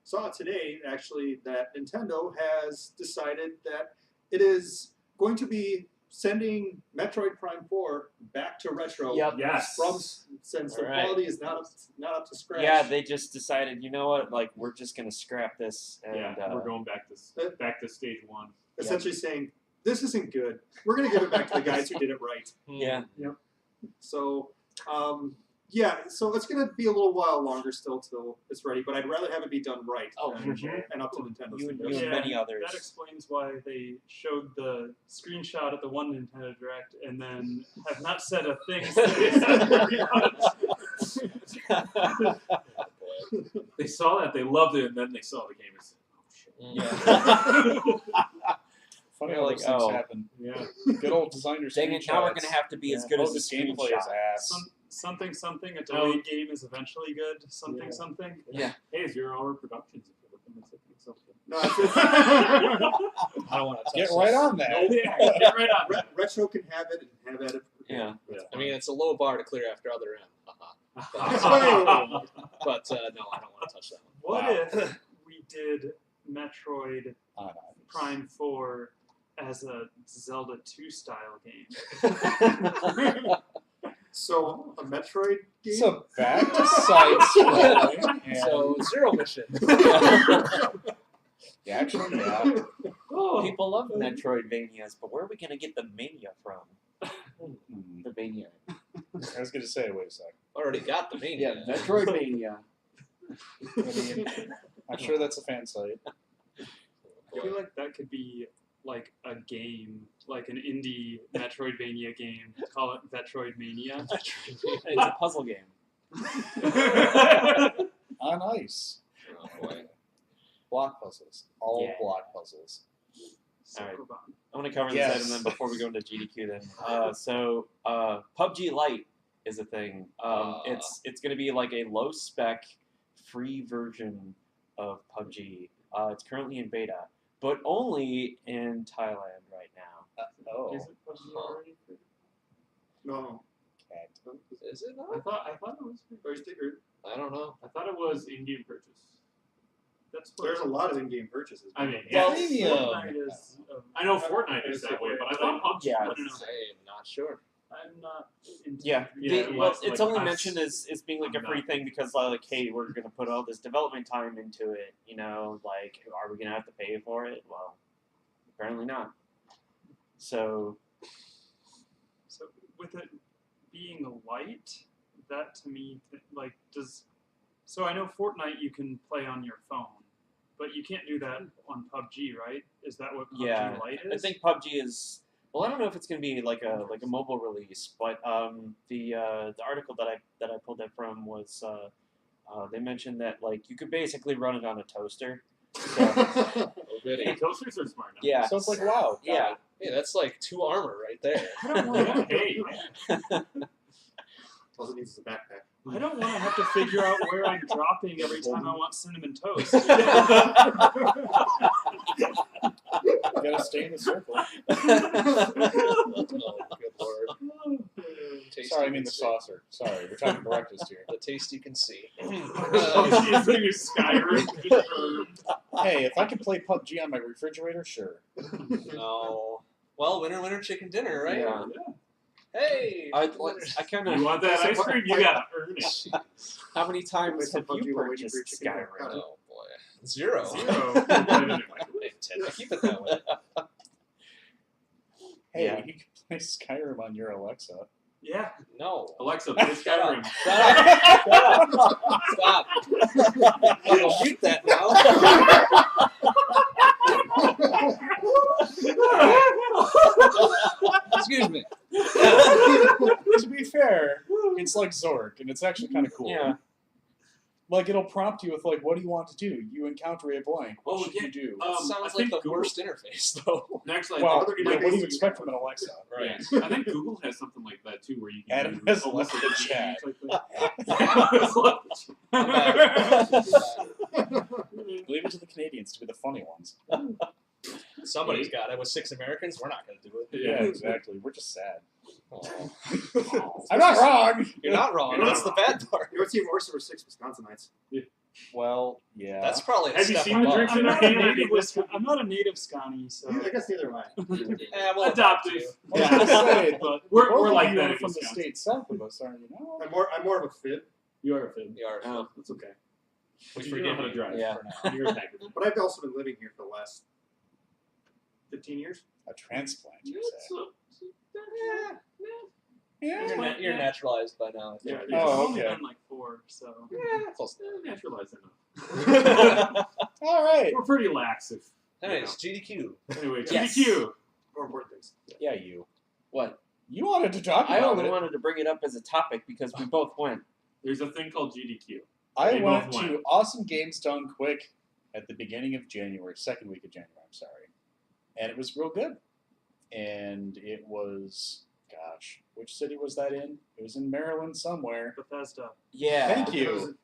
Saw today actually that Nintendo has decided that it is going to be sending Metroid Prime 4 back to retro. Yep. Yes. Since the Alright. quality is not up to scratch. Yeah, they just decided, you know what, like, we're just going to scrap this. And, Yeah, we're going back to stage one. essentially saying this isn't good. We're going to give it back to the guys who did it right. Yeah. So, yeah, so it's going to be a little while longer still till it's ready, but I'd rather have it be done right and up to Nintendo's You and standards. many others. That explains why they showed the screenshot at the one Nintendo Direct and then have not said a thing since. They saw that, they loved it, and then they saw the game and said, Funny You're how like, those things oh. happen. yeah. Good old designer Dang it, now we're screenshots. going to have to be as good as the this gameplay is screenshot. ass. Something, a delayed game is eventually good. Yeah. Something. Yeah. Hey, 0 Hour Productions. If you're looking at something. No, it's I don't want to touch Get this. right on that. Get right on that. retro can have it and have at it. Yeah. I mean, it's a low bar to clear after other M. Wow. But no, I don't want to touch that What Wow. if we did Metroid Oh, no. Prime 4 as a Zelda 2 style game? So, a Metroid game? So back to side scrolling. one. And So, Zero Mission. yeah, actually, yeah. People love Metroidvanias, but where are we going to get the mania from? Hmm. The mania. I was going to say, wait a sec. Already got the main. Yeah, Metroidvania. I mean, I'm sure that's a fan site. I feel like that could be like a game, like an indie Metroidvania game. Call it Metroidmania. It's a puzzle game. On ice. Oh, boy. Block puzzles. All Yeah. block puzzles. Alright. Sokoban. I want to cover Yes. this item then before we go into GDQ then. So PUBG Lite is a thing. It's going to be like a low spec free version of PUBG. It's currently in beta, but only in Thailand right now. Oh. Is it PUBG already? No. Cat. Is it I not? thought it was. Or sticker. I don't know. I thought it was in-game purchase. That's what There's a lot of in-game purchases. I mean, Well, yes. Fortnite is. I know Fortnite is that way, but I thought PUBG. Yeah. I don't know. I'm not sure. I'm not. Into Yeah, Yeah, well, it's it's like only us. mentioned as being like a I'm free not. thing because like, hey, we're gonna put all this development time into it. You know, like, are we gonna have to pay for it? Well, apparently not. So So with it being a light, that to me like does. So I know Fortnite you can play on your phone, but you can't do that on PUBG, right? Is that what PUBG Yeah, Lite is? I think PUBG is. Well, I don't know if it's gonna be like a mobile release, but the article that I pulled that from was they mentioned that like you could basically run it on a toaster. So, Oh, goody. Hey, toasters are smart now. yeah. So it's like, wow. Yeah. Hey, that's like 2 armor right there. I don't want. Hey, All it needs is a backpack. I don't want to have to figure out where I'm dropping every time I want cinnamon toast. You gotta stay in the circle. Oh, good lord. Taste Sorry, I you mean can the see. saucer. Sorry, we're trying to correct us here. The taste you can see. it's like your Skyrim. Just burned. Hey, if I could play PUBG on my refrigerator, sure. No. Well, winner, chicken dinner, right? Yeah. Hey. I chicken dinner. kind You of. want that ice cream? You gotta earn it. How many times have PUBG you while waiting purchased for your chicken dinner. Skyrim? Oh boy. 0. Zero. Hey, Ted, keep it that way. Hey, Yeah. you can play Skyrim on your Alexa. Yeah. No. Alexa, play Skyrim. Stop. I'll mute that now. Excuse me. To be fair, it's like Zork, and it's actually kind of cool. Yeah. Like, it'll prompt you with, like, what do you want to do? You encounter a blank. What Oh, should yeah. you do? I Sounds like think the Google- worst interface, though. Actually, Well, other yeah, what do you interfaces expect you from an Alexa? yeah. I think Google has something like that too, where you can Adam do has Alexa left the chat. Leave it to the Canadians to be the funny ones. Somebody's got it. With 6 Americans, we're not going to do it. Yeah, exactly. We're just sad. Oh. I'm not wrong! You're not wrong. You're not That's the bad part. You ever see Horse over 6 Wisconsinites? Well, yeah. That's probably a Have you step seen the above. drinks I'm in not, their a hand? I native mean, this I'm not a native Scotty, so I guess neither am I. We'll adopt adoptive. you. I was gonna say, But both we're of like you that are in from the Wisconsin. state south of us, aren't you? No. I'm more of a fib, You are a fib. You are. Oh. That's okay. We You know forgive how to you. drive. Yeah. For now. You're a tiger. but I've also been living here for the last 15 years. A transplant, you say? You're, Yeah. you're naturalized by now. I Yeah, think. yeah. Oh, I've only okay. done like 4, so Close Naturalized enough. All right. We're pretty lax if. Anyways, GDQ. Anyway, Yes. GDQ. More important things. Yeah, you. What? You wanted to talk I about only it. wanted to bring it up as a topic because we both went. There's a thing called GDQ. I They went both to went. Awesome Games Done Quick at the beginning of January, second week of January, I'm sorry. And it was real good. And it was, gosh, which city was that in? It was in Maryland somewhere. Bethesda. Yeah. Thank you.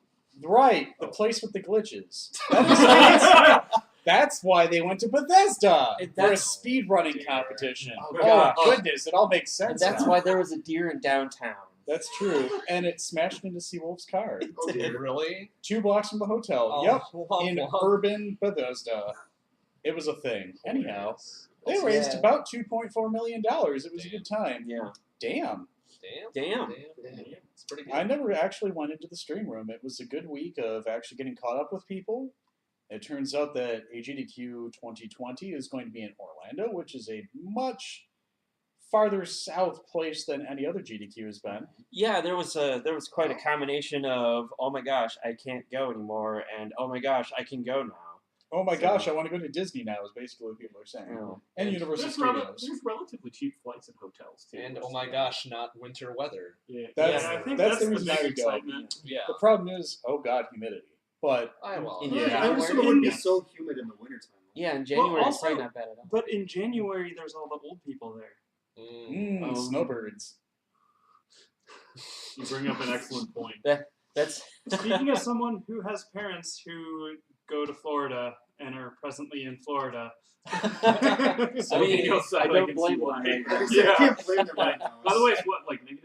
Right, the place with the glitches. That explains- That's why they went to Bethesda for a That's- speedrunning competition. Oh, Oh, gosh. goodness, it all makes And sense that's now. why there was a deer in downtown. That's true. And it smashed into Seawolf's car. Oh, dear. Really? 2 blocks from the hotel. Oh, Yep. wow, In wow. urban Bethesda. It was a thing. Anyhow, they Hilarious. raised Yeah. about $2.4 million. It was a good time. Yeah. Damn. Damn. It's pretty good. I never actually went into the stream room. It was a good week of actually getting caught up with people. It turns out that AGDQ 2020 is going to be in Orlando, which is a much farther south place than any other GDQ has been. Yeah, there was quite a combination of oh my gosh, I can't go anymore, and oh my gosh, I can go now. Oh my So- gosh, I want to go to Disney now, is basically what people are saying. Oh. And Universal There's, Studios. there's relatively cheap flights and hotels too. And which oh is my nice. gosh, not winter weather. Yeah. That's- yeah, I think that's that's, the reason I big would go. excitement. Yeah. The problem is, oh god, humidity. But Well, In Yeah, I January? assume it wouldn't be Yes. so humid in the wintertime. Yeah, in January it's also- probably not bad at all. But in January, there's all the old people there. Oh. snowbirds. You bring up an excellent point. That's Speaking of someone who has parents who go to Florida and are presently in Florida, I mean, I don't blame them. Right now. I can't blame them right now. By the way, it's what, like -4?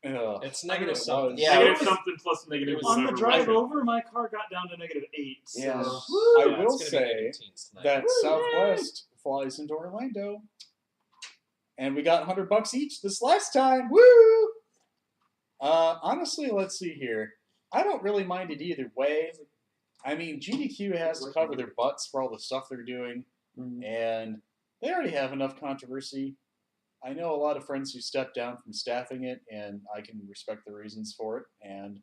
Ugh. It's I negative know it something. was. Yeah. Negative it was- something plus negative it was on the whatever. drive Right. over, my car got down to -8. So. Yeah. I Yeah, will it's gonna be say negative teens tonight. that Southwest flies into Orlando, and we got $100 each this last time. Woo! Honestly, let's see here. I don't really mind it either way. I mean, GDQ has to cover their butts for all the stuff they're doing, Mhm. and they already have enough controversy. I know a lot of friends who stepped down from staffing it, and I can respect the reasons for it, and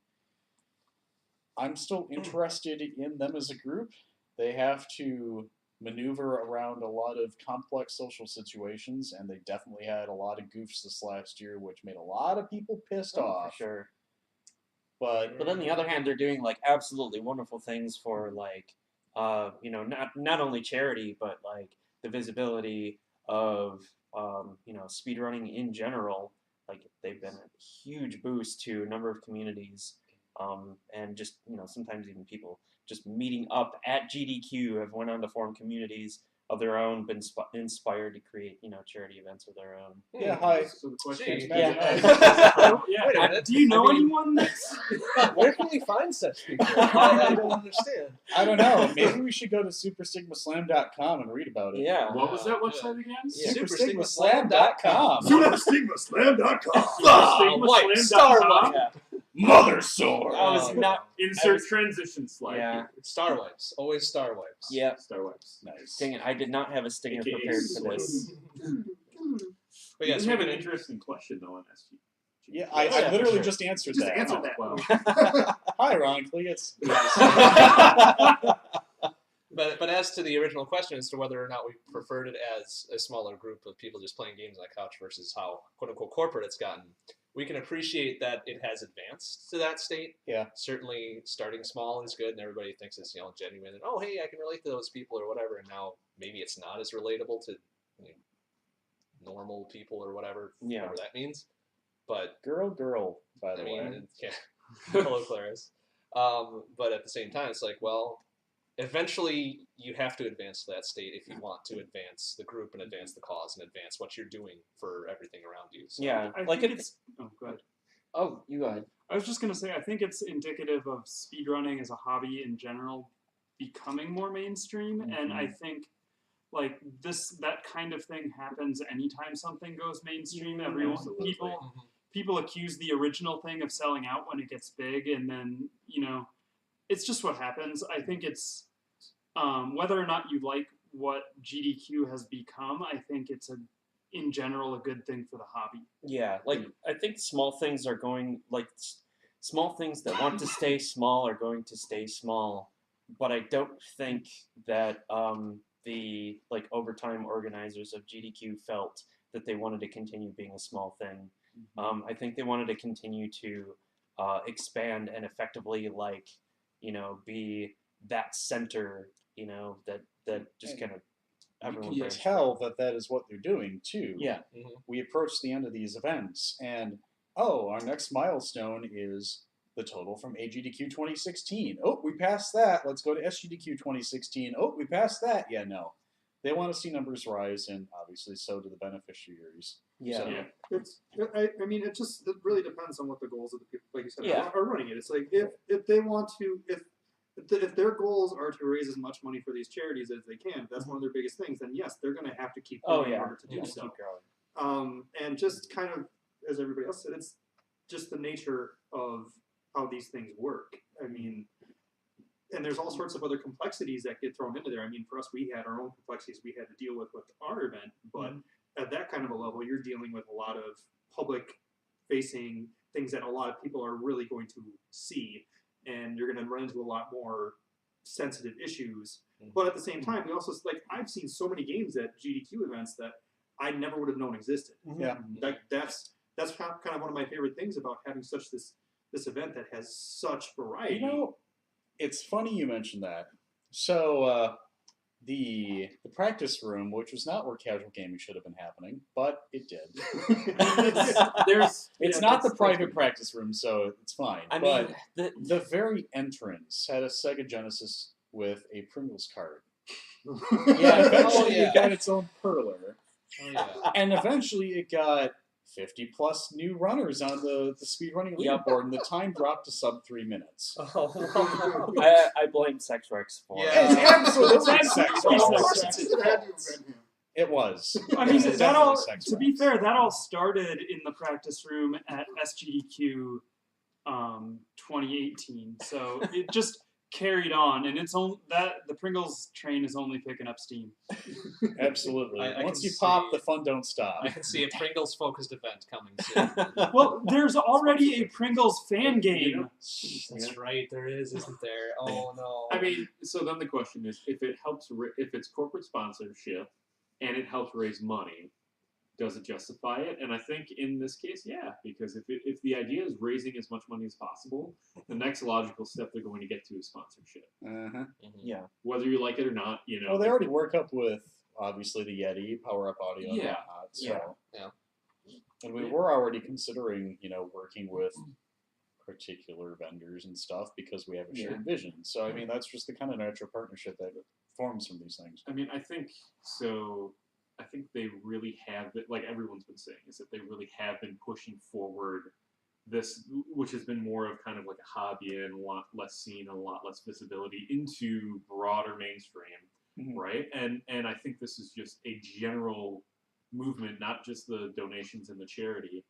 I'm still interested in them as a group. They have to maneuver around a lot of complex social situations, and they definitely had a lot of goofs this last year, which made a lot of people pissed Oh, for off. sure. But on the other hand, they're doing like absolutely wonderful things for like, not only charity but like the visibility of speedrunning in general. Like they've been a huge boost to a number of communities, and just sometimes even people just meeting up at GDQ have went on to form communities of their own, been inspired to create charity events of their own. yeah, hi. So the question is, Gee, Yeah. yeah. Wait a minute. Do you know I mean- anyone that's Where can we find such people? I don't understand. I don't know. Maybe we should go to superstigmaslam.com and read about it. Yeah. What was that Good. website again? Yeah. Superstigmaslam.com. SuperStigmaSlam.com. Oh, white Star Stigmaslam.com. Wipe. Mother sword. I was Oh, not. Insert was- transition slide. Yeah. Star Wipes. Always Star Wipes. Yeah. Star Wipes. Nice. Dang it! I did not have a stinger AKA prepared for sweet. this. But You yes, have we an can- interesting question though on SG. Yeah, Yeah, I for literally sure. just answered Just that. answer Oh, that. wow. Ironically, it's. But as to the original question as to whether or not we preferred it as a smaller group of people just playing games on a couch versus how quote unquote corporate it's gotten, we can appreciate that it has advanced to that state. Yeah. Certainly starting small is good and everybody thinks it's genuine and oh hey I can relate to those people or whatever, and now maybe it's not as relatable to normal people or whatever that means. But Girl, by the I mean way. yeah. Hello Clarice. But at the same time it's like, well, eventually you have to advance to that state if you want to advance the group and advance the cause and advance what you're doing for everything around you. So, Yeah, I like think it's. Oh, go ahead. Oh, you go ahead. I was just gonna say, I think it's indicative of speedrunning as a hobby in general becoming more mainstream, and I think like that kind of thing happens anytime something goes mainstream. Everyone, people accuse the original thing of selling out when it gets big, and then it's just what happens. I think it's whether or not you like what GDQ has become, I think it's in general a good thing for the hobby. Yeah, like I think small things are going small things that want to stay small are going to stay small, but I don't think that the overtime organizers of GDQ felt that they wanted to continue being a small thing. I think they wanted to continue to expand and effectively be that center, that just kind of everyone. You can tell that is what they're doing too. Yeah. We approach the end of these events, and our next milestone is the total from AGDQ 2016. Oh, we passed that. Let's go to SGDQ 2016. Oh, we passed that. Yeah, no. They want to see numbers rise, and obviously so do the beneficiaries. Yeah. So, I mean, it really depends on what the goals of the people, like you said, Yeah. are running it. It's like if they want to, if their goals are to raise as much money for these charities as they can, if that's one of their biggest things, then yes, they're going to have to keep going in order to do so. Keep growing. And just kind of, as everybody else said, it's just the nature of how these things work. I mean, and there's all sorts of other complexities that get thrown into there. I mean, for us, we had our own complexities we had to deal with our event, but at that kind of a level, you're dealing with a lot of public-facing things that a lot of people are really going to see, and you're going to run into a lot more sensitive issues. But at the same time, we also, I've seen so many games at GDQ events that I never would have known existed. Yeah. That's kind of one of my favorite things about having this event that has such variety. It's funny you mentioned that. So the practice room, which was not where casual gaming should have been happening, but it did. It's not the private practice room, so it's fine. I mean, the very entrance had a Sega Genesis with a Pringles cart. Yeah, Eventually it got its own perler. Oh, yeah. And eventually it got 50 plus new runners on the speedrunning leaderboard, and the time dropped to sub 3 minutes. I blame Sexworks for Yeah. It's absolutely Sex. It was. I mean, It was that all, definitely to be Sexworks. fair, that all started in the practice room at SGDQ 2018. So it just carried on, and the Pringles train is only picking up steam. Absolutely. I Once can you pop, see- the fun don't stop. I can see a Pringles-focused event coming soon. Well, there's already a Pringles fan game. That's right, there is, isn't there? Oh, no. I mean, so then the question is, if it's corporate sponsorship and it helps raise money, does it justify it? And I think in this case, yeah, because if the idea is raising as much money as possible, the next logical step they're going to get to is sponsorship. Uh-huh. Yeah. Whether you like it or not, Well, they already work up with, obviously, the Yeti, Power Up Audio, and Yeah. whatnot. So. Yeah. And we were already considering, working with particular vendors and stuff because we have a shared vision. So, I mean, that's just the kind of natural partnership that forms from these things. I mean, I think they really have, like everyone's been saying, is that they really have been pushing forward this, which has been more of kind of like a hobby and a lot less seen and a lot less visibility, into broader mainstream, right? And I think this is just a general movement, not just the donations and the charity,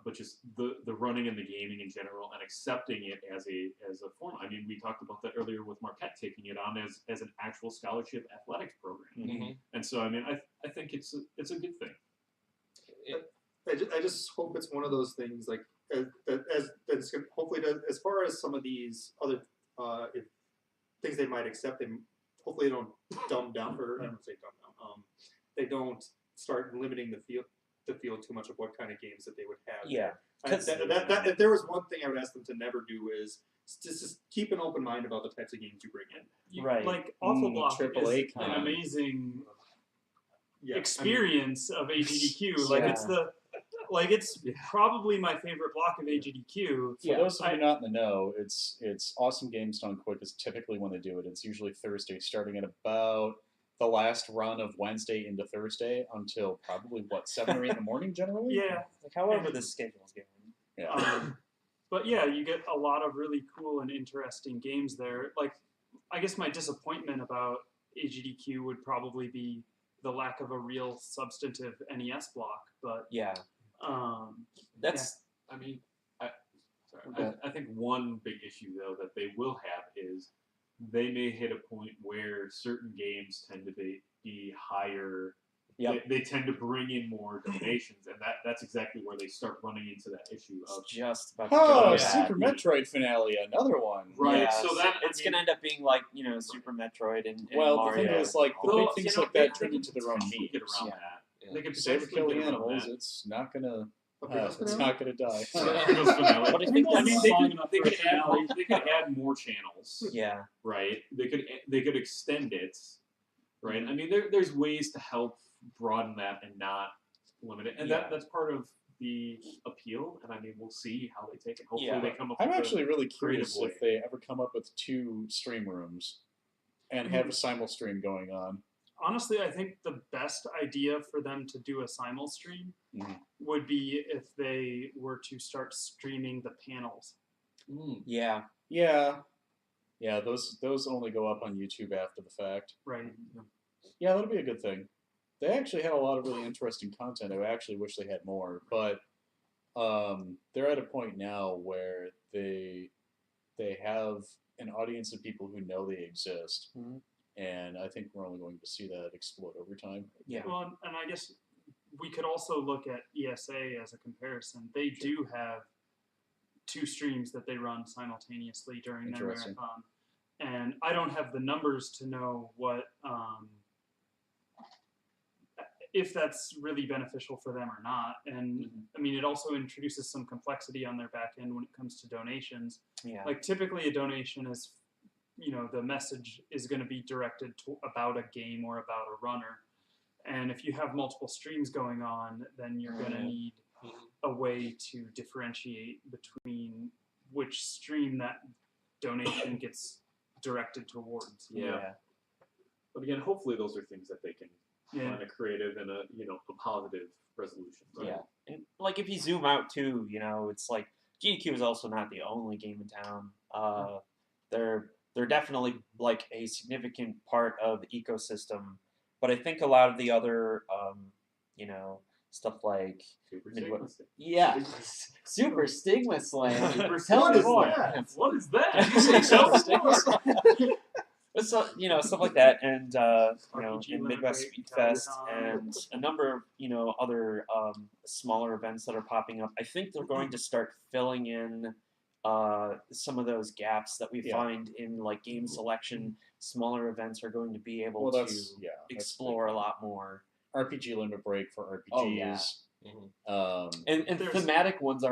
but just the running and the gaming in general, and accepting it as a form. I mean, we talked about that earlier with Marquette taking it on as an actual scholarship athletics program. And so, I mean, I think it's a good thing. I just hope it's one of those things, like as hopefully as far as some of these other things they might accept, hopefully they don't dumb down, or I don't say dumb down. They don't start limiting the field too much of what kind of games that they would have. Yeah. That if there was one thing I would ask them to never do is just keep an open mind about the types of games you bring in. Right. Like Awful Block AAA is an amazing Yeah, experience of AGDQ. Like Yeah. it's probably my favorite block of AGDQ. For those of you not in the know, it's Awesome Games Done Quick is typically when they do it. It's usually Thursday, starting at about the last run of Wednesday into Thursday until probably 7 or 8 in the morning generally. Yeah. Like however the schedule's going. Yeah. But yeah, you get a lot of really cool and interesting games there. Like, I guess my disappointment about AGDQ would probably be the lack of a real substantive NES block. But Yeah, that's I mean, I think one big issue though that they will have is they may hit a point where certain games tend to be higher. Yep. They tend to bring in more donations, and that's exactly where they start running into that issue of just about to Oh, go to Super that. Metroid finale, another one. Right, Yeah, so that- it's gonna end up being like Super Metroid and Well, Mario. the thing is, like, the Though, big things you know, like that they turn into their own potentially get memes. around Yeah. that. Yeah. They could Save or potentially kill get the around animals. that. It's not gonna. Pringles It's finale? not gonna die. Pringles finale. But I think I mean, they long could enough they for a could add finale. they could add more channels, Yeah, right? They could extend it, right? I mean, there's ways to help broaden that and not limit it, and Yeah. that's part of the appeal. And I mean, we'll see how they take it. Hopefully, Yeah. they come up. I'm with actually really creative curious way. if they ever come up with 2 stream rooms and have a simul stream going on. honestly, I think the best idea for them to do a simul stream Mhm. would be if they were to start streaming the panels. yeah. Yeah, those only go up on YouTube after the fact. Right. Yeah, that'll be a good thing. They actually had a lot of really interesting content. I actually wish they had more, but they're at a point now where they have an audience of people who know they exist, Mhm. and I think we're only going to see that explode over time. Yeah. Well, and I guess we could also look at ESA as a comparison. They do have 2 streams that they run simultaneously during their Interesting. marathon. And I don't have the numbers to know what if that's really beneficial for them or not. And I mean, it also introduces some complexity on their back end when it comes to donations. Yeah. Like typically a donation is, the message is going to be directed to about a game or about a runner. And if you have multiple streams going on, then you're going to need a way to differentiate between which stream that donation gets directed towards. Yeah. But again, hopefully those are things that they can Yeah. find a creative and a positive resolution. Right? Yeah. And like if you zoom out too, it's like GDQ is also not the only game in town. They're definitely like a significant part of the ecosystem. But I think a lot of the other stuff like Super Midwest- Sigma. yeah, Super Stigma Slam. Super Tell What me is more. that? What is that? Did you say Super Stigma Slam? So, stuff like that, and RPG and Limit Midwest Break, Speed Fest, Calcon. and a number of other smaller events that are popping up. I think they're going to start filling in some of those gaps that we Yeah. find in like game selection. Smaller events are going to be able Well, to that's explore a lot more. RPG Limit Break for RPGs. Oh, yeah. And There's- thematic ones I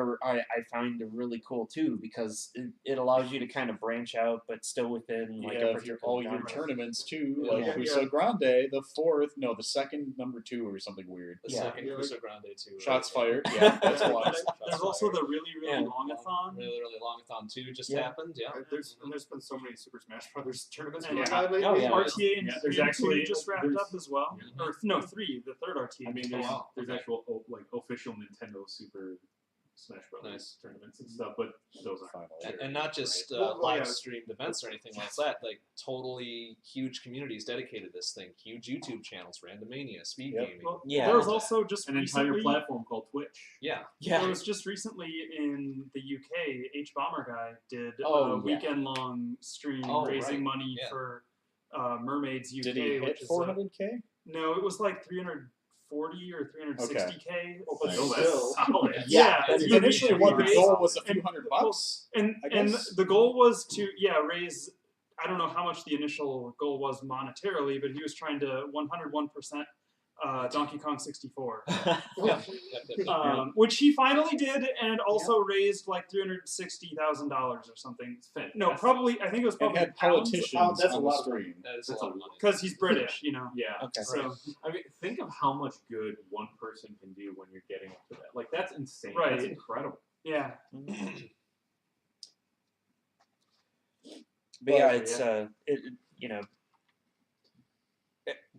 find are really cool too, because it allows you to kind of branch out, but still within You like a have particular all your genre. tournaments too, Yeah. like Yeah. Crusoe Grande, the second number 2 or something weird. The Yeah. second Yeah, Crusoe Grande too. Shots right? fired. Yeah, that's Yeah, one. but there's also the really, really Yeah. longathon. Really, really longathon too just Yeah. happened. Yeah. There's been so many Super Smash Brothers tournaments And going yeah. on lately. Oh, yeah. RTA and Yeah, there's and actually- 2 just wrapped there's- up as well. Mhm. Or no, 3, the third RTA. I mean, Oh, wow. there's Okay. actual official Nintendo Super Smash Brothers Nice. tournaments and stuff, but those aren't. Final. And not just Right. Well, live yeah. streamed events or anything like that. Like totally huge communities dedicated to this thing. Huge YouTube channels, Randomania, Speed Yep. Gaming. Well, Yeah. there was also just An entire recently. platform called Twitch. Yeah. There was just recently in the UK, H Bomber Guy did Oh, a yeah. weekend-long stream Oh, raising right. money Yeah. for Mermaids UK. Did he hit which is 400K? no, it was like 340 or 360K. Oh, but Nice. Oh, still. that's solid. Yeah, that's you Initially, raised- what the you goal raised- was a few and- $100. And I and guess. the goal was to raise. I don't know how much the initial goal was monetarily, but he was trying to 101% Donkey Kong 64, which he finally did, and also raised like $360,000 or something. Fantastic. No, probably I think it was And probably had pounds, politicians That's a on the lot of stream. That is a That's lot a of money. because he's British, Yeah. Okay. So I mean, think of how much good one person can do when you're getting up to that. Like, that's insane. Right. That's incredible. yeah, But yeah, But, it's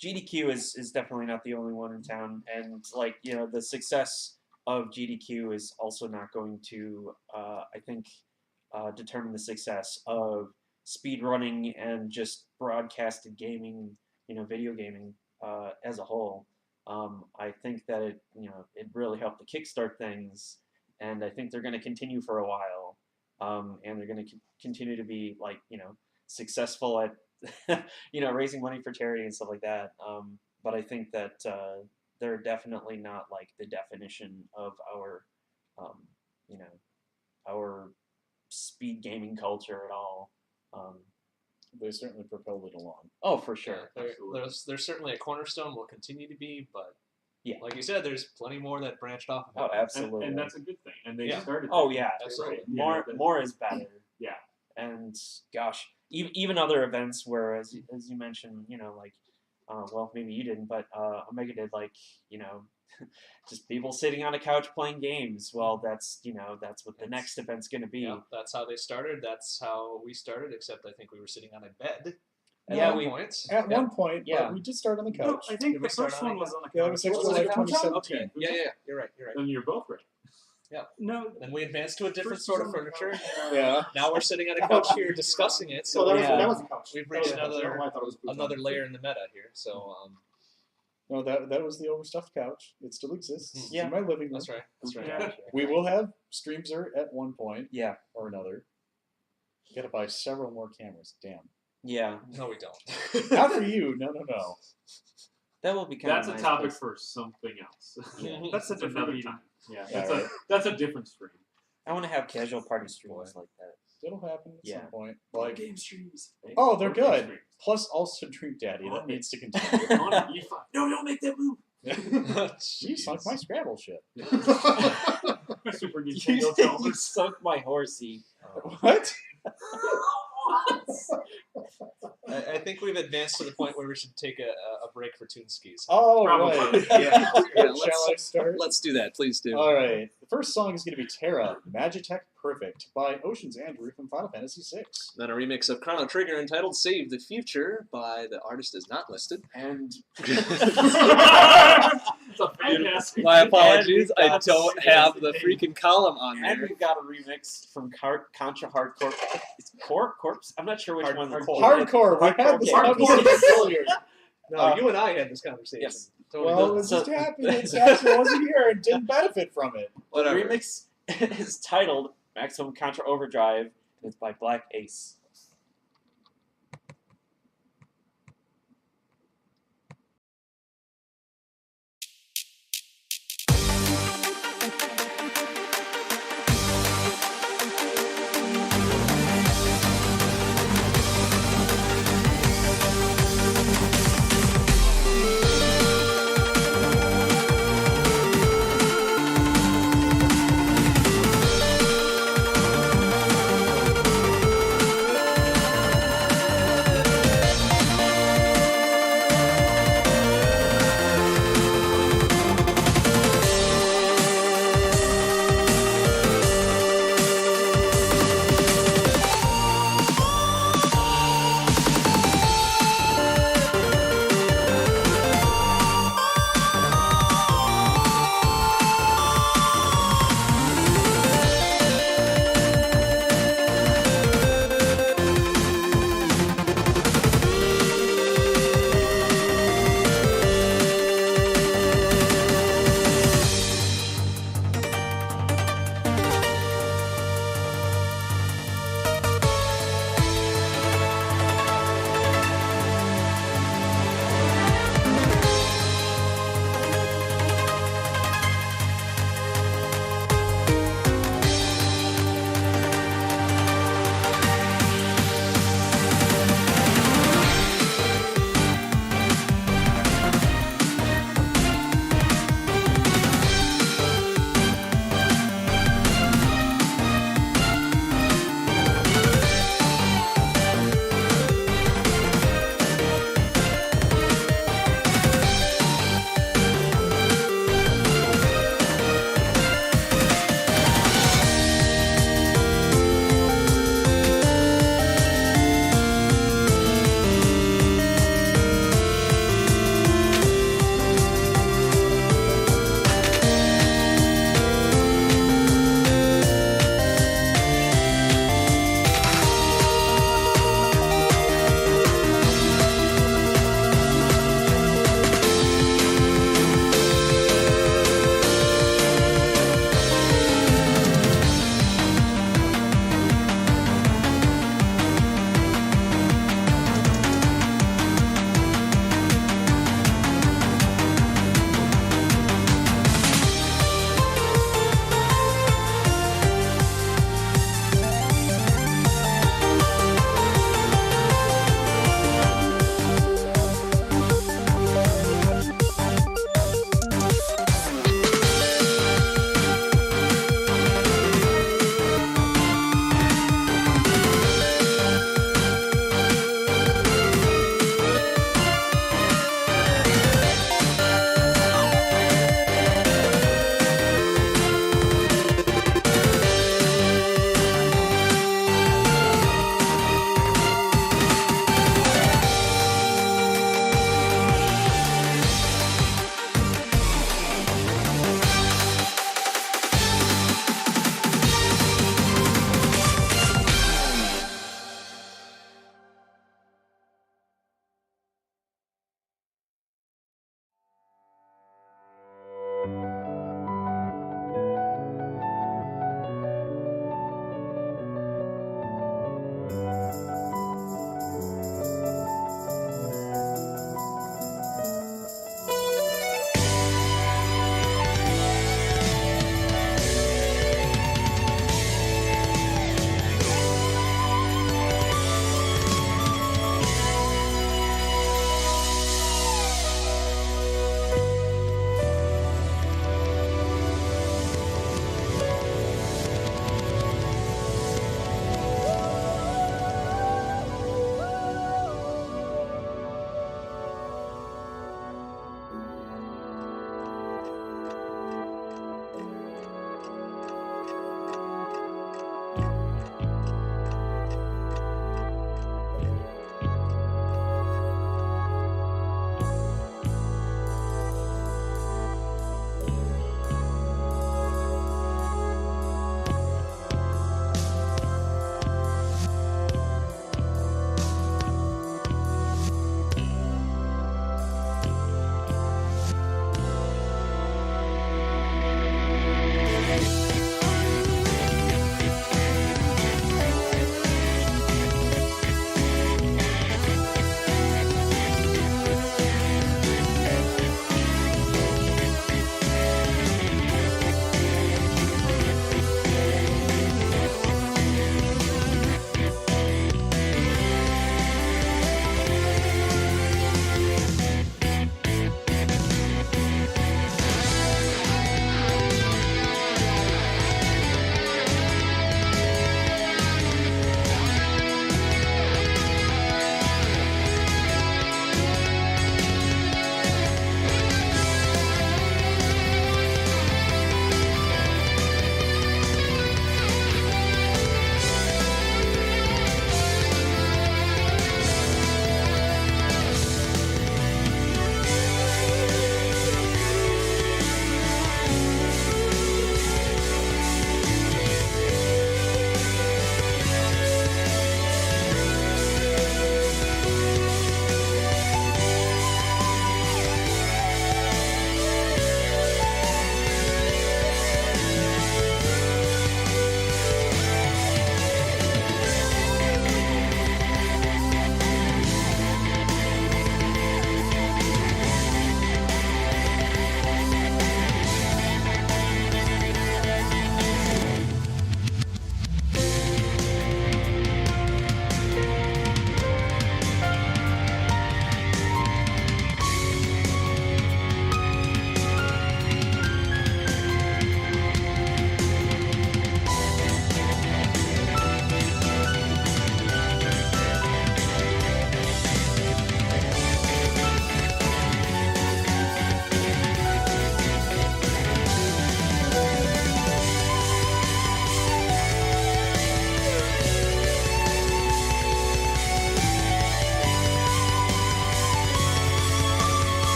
GDQ is definitely not the only one in town, and like the success of GDQ is also not going to, I think, determine the success of speedrunning and just broadcasted gaming, video gaming as a whole. I think that it really helped to kickstart things, and I think they're going to continue for a while, and they're going to continue to be successful at raising money for charity and stuff like that. But I think that they're definitely not like the definition of our our speed gaming culture at all. They certainly propelled it along. Oh, for sure. There's certainly a cornerstone, will continue to be, but yeah, like you said, there's plenty more that branched off of it. Oh, absolutely. And that's a good thing. And they started. Oh, that, yeah, absolutely. Right? More is better. Yeah. And gosh, even other events where, as you mentioned, well, maybe you didn't, but Omega did, just people sitting on a couch playing games. Well, that's what the next event's going to be. Yeah, that's how they started. That's how we started, except I think we were sitting on a bed. Yeah, one point. At one point, Yeah. but we did start on the No, couch. I think Did the we start first on one it? was on the couch. Yeah, it was Was it like a couch? 2017. Okay. Yeah, you're right. Then you're both right. No, Then we advanced to a different first sort was of on the furniture. couch. Yeah. Now we're sitting on a couch here discussing it. So So Yeah. that was a couch. we've That reached was a couch. I don't know why I thought it was a futon. another layer in the meta here. So No, that was the overstuffed couch. It still exists. It's Yeah. in my living room. that's right. That's right. Yeah. We will have Streamzer at one point Yeah, or another. You gotta buy several more cameras. Damn. yeah. No, we don't. Not for you. No. That will be kind That's of a nice. topic for something else. Yeah. That's a different Another meeting. time. Yeah, All right. that's a different stream. I want to have casual party streams like that. It'll happen at Yeah. some point. Board Like, game streams. oh, they're Or game good. streams. Plus, also Dream Daddy. That On needs to it. continue. On it, E5. No, don't make that move. You sunk my Scrabble ship. Super You, Nintendo you Television. sunk my horsey. What? I think we've advanced to the point where we should take a break for Toon Skis. Oh, Probably. right. Yeah. Shall I start? Let's do that. Please do. All right. The first song is going to be Terra, Magitech Perfect by Ocean's Andrew from Final Fantasy VI. Then a remix of Chrono Trigger entitled Save the Future by the artist is not listed. And It's a fantastic. My apologies, And I we've don't got- have the freaking column on And there. we've got a remix from Contra Hardcore. It's Corpse? I'm not sure which one. Hardcore. We had this Hardcore. conversation earlier. No, you and I had this conversation. Yes. Totally Well, did. it just happened that Saxxon wasn't here and didn't benefit from it. The Whatever. remix is titled Maximum Contra Overdrive, and it's by Black Ace.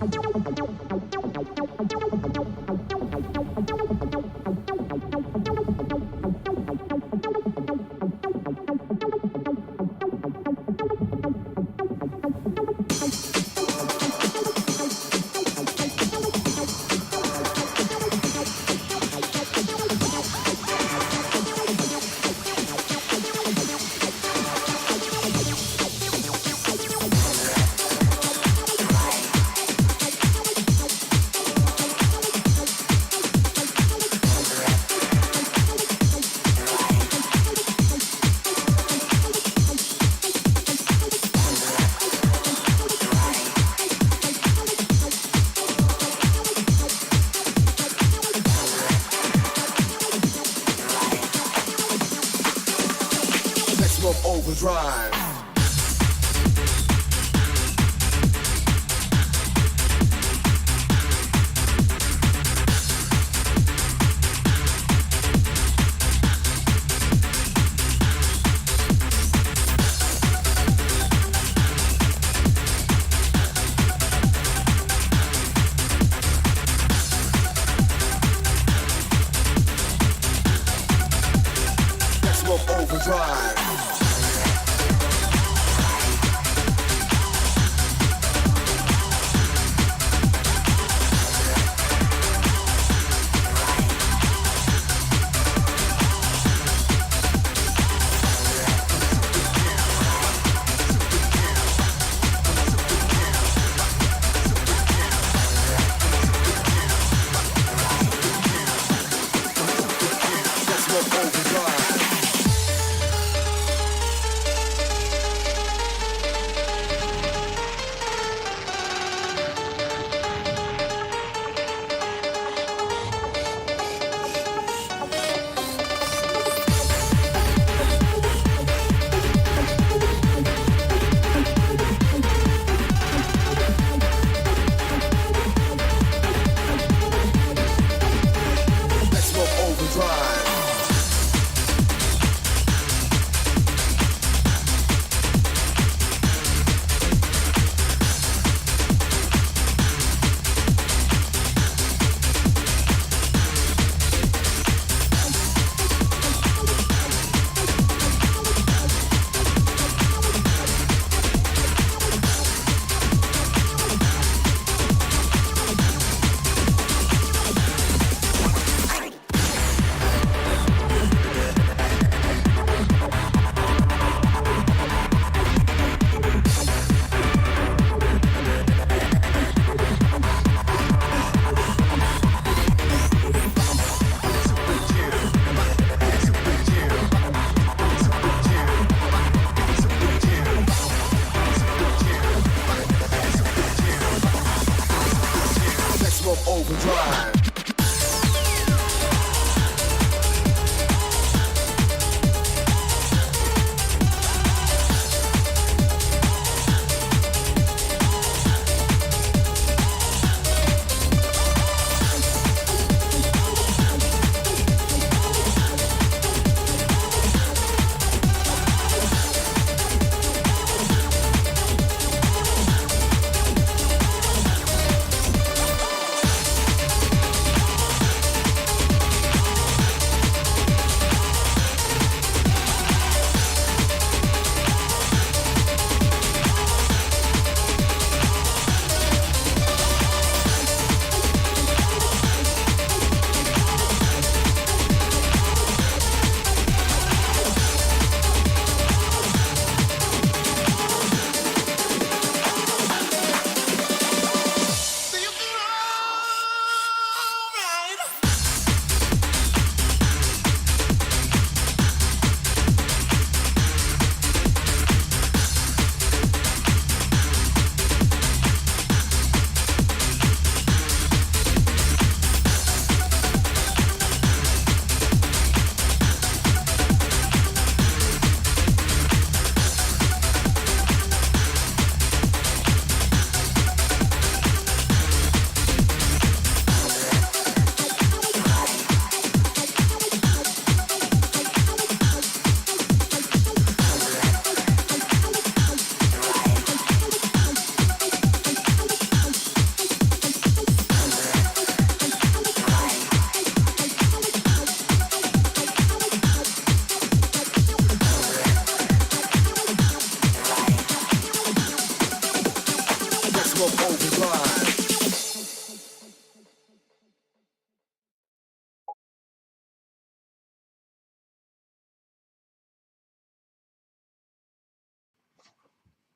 Overdrive. Overdrive.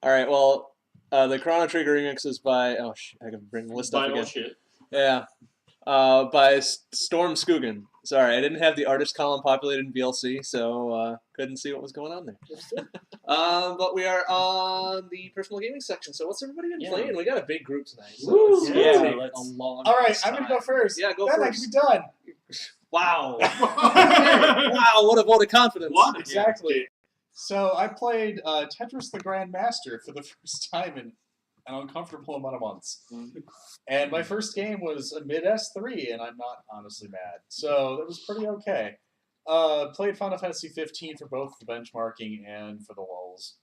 All right. Well, the Chrono Trigger remix is by I can bring the list up By again. all shit. Yeah. By Storm Skugan. Sorry, I didn't have the artist column populated in VLC, so couldn't see what was going on there. But we are on the personal gaming section. So what's everybody been playing? We got a big group tonight. So Woo! it's Yeah, gonna take let's- a long All right, time. I'm gonna go first. Yeah, go then first. I can be done. Wow. Wow, what a vote of confidence. What? Exactly. So I played Tetris the Grandmaster for the first time in an uncomfortable amount of months. And my first game was a mid S3, and I'm not honestly mad. So that was pretty okay. Played Final Fantasy 15 for both the benchmarking and for the lulls.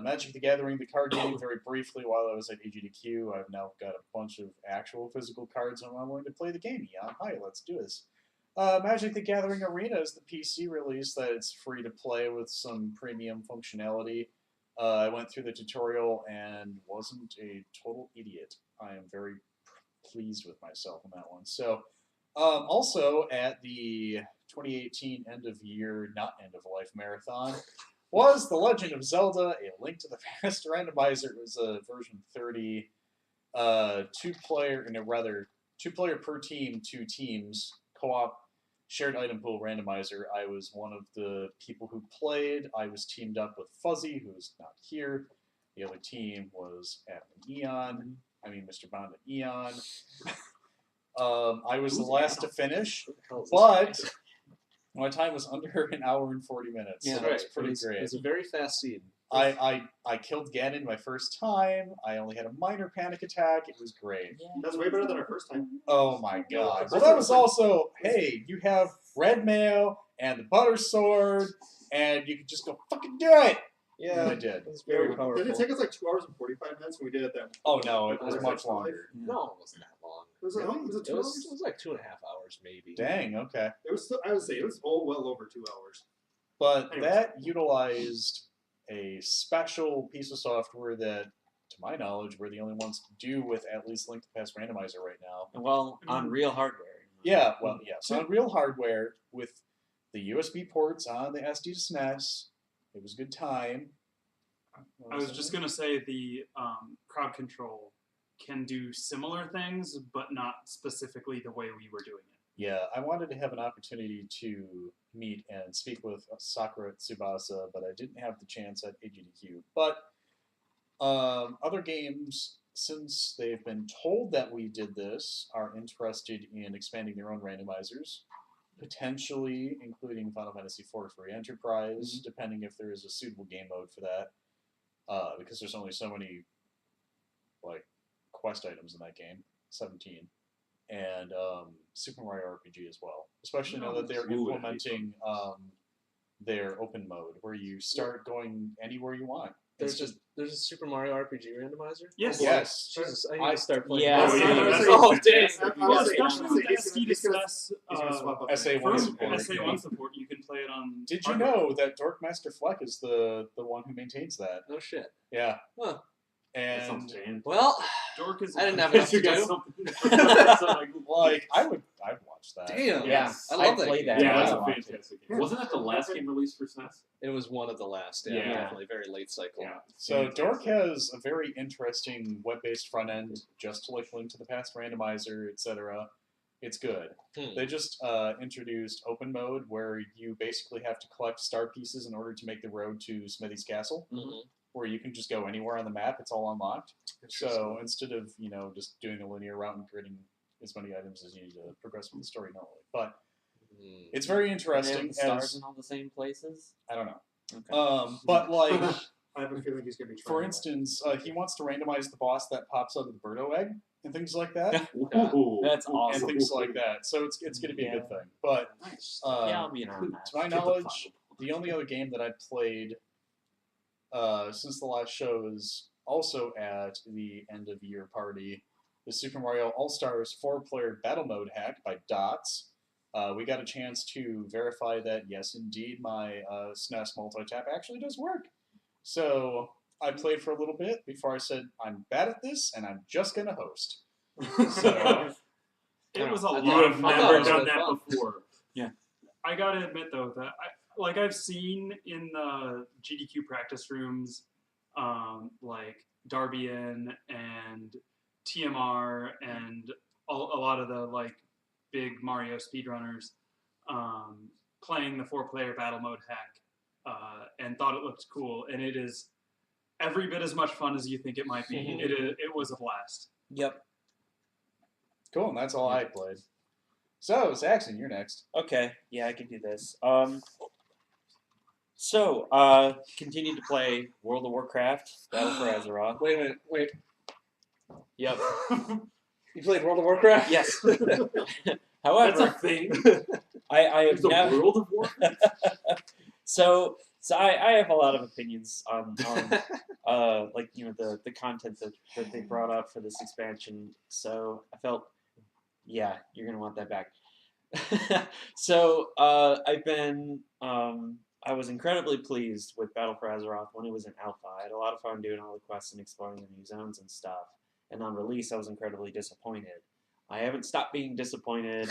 Magic the Gathering, the card game, very briefly while I was at AGDQ. I've now got a bunch of actual physical cards, and I'm willing to play the game. Yeah, hi, let's do this. Magic the Gathering Arena is the PC release that it's free to play with some premium functionality. I went through the tutorial and wasn't a total idiot. I am very pleased with myself on that one. So, also at the 2018 end of year, not end of life marathon, was The Legend of Zelda: A Link to the Past randomizer. It was a version 30, two-player per team, 2 teams, co-op, shared item pool randomizer. I was one of the people who played. I was teamed up with Fuzzy, who's not here. The other team was at Eon. I mean, MrBond and Eon. I was the last to finish, but my time was under an hour and 40 minutes. Yeah, so that's pretty It great. was a very fast seed. I killed Ganon my first time. I only had a minor panic attack. It was great. That's way better than our first time. Oh my god. Well, that was also, hey, you have red mail and the butter sword, and you could just go fucking do it. And I did. It was very powerful. Did it take us like 2 hours and 45 minutes when we did it that? Oh no, it was much longer. No, it wasn't that long. Was it, was it It 2 was, hours? it was like 2.5 hours, maybe. Dang, okay. It was. I would say it was well over 2 hours. But Anyways. that utilized a special piece of software that, to my knowledge, we're the only ones to do with at least Link to the Past randomizer right now. Well, on real hardware. Yeah, well, yes, on real hardware with the USB ports on the SD to SNES. It was a good time. I was just gonna say the crowd control can do similar things, but not specifically the way we were doing it. Yeah, I wanted to have an opportunity to meet and speak with Sakura Tsubasa, but I didn't have the chance at AGDQ. But other games, since they've been told that we did this, are interested in expanding their own randomizers, potentially including Final Fantasy IV Free Enterprise, depending if there is a suitable game mode for that, because there's only so many like quest items in that game, 17. And Super Mario RPG as well. Especially now that they're implementing their open mode, where you start going anywhere you want. There's a Super Mario RPG randomizer? Yes. Yes. Jesus, I need to start playing. Yeah. that. Oh, Oh, dang. Well, especially with the SD to SNES SA1 support. SA1 support, you can play it on. Did you hardware. know that Dorkmaster Fleck is the one who maintains that? No shit. Yeah. Huh. And Well, Dork is. I didn't have enough to do. like I'd watch that. Damn. Yeah, I love I'd that play game. that. Yeah, that's I a watched it. fantastic game. Wasn't that the last game released for SNES? It was one of the last. Yeah, Yeah. definitely. Very late cycle. Yeah. So Dork has a very interesting web-based front end, just to like Link to the Past randomizer, etc. It's good. They just introduced open mode, where you basically have to collect star pieces in order to make the road to Smithy's castle, where you can just go anywhere on the map. It's all unlocked. So instead of just doing a linear route and creating as many items as you need to progress with the story normally, but it's very They interesting. have the stars As in all the same places. I don't know, Okay. but like. I have a feeling he's gonna be. For instance, he wants to randomize the boss that pops out of the Birdo egg and things like that, Ooh. That's and awesome. things like that. So it's going to be a good thing. But Nice. Yeah, I'll be in on that. to my knowledge, the only other game that I played since the last show is also at the end of year party, the Super Mario All-Stars 4-player battle mode hack by Dots. We got a chance to verify that yes, indeed, my SNES multi-tap actually does work. So I played for a little bit before I said, I'm bad at this, and I'm just going to host. So, It was a You lot. You of have fun. never done that before. I gotta admit though that I've seen in the GDQ practice rooms like Darbian and TMR and a lot of the like big Mario speedrunners playing the 4-player battle mode hack and thought it looked cool, and it is every bit as much fun as you think it might be. It was a blast. Yep. Cool, and that's all I played. So, Saxxon, you're next. Okay, yeah, I can do this. Continued to play World of Warcraft, Battle for Azeroth. Wait a minute. Wait. Yep. You played World of Warcraft? Yes. That's However, a thing. I have The never. World of Warcraft. So I have a lot of opinions on like the content that they brought up for this expansion. So I felt, yeah, you're gonna want that back. So I was incredibly pleased with Battle for Azeroth when it was in alpha. I had a lot of fun doing all the quests and exploring the new zones and stuff. And on release, I was incredibly disappointed. I haven't stopped being disappointed,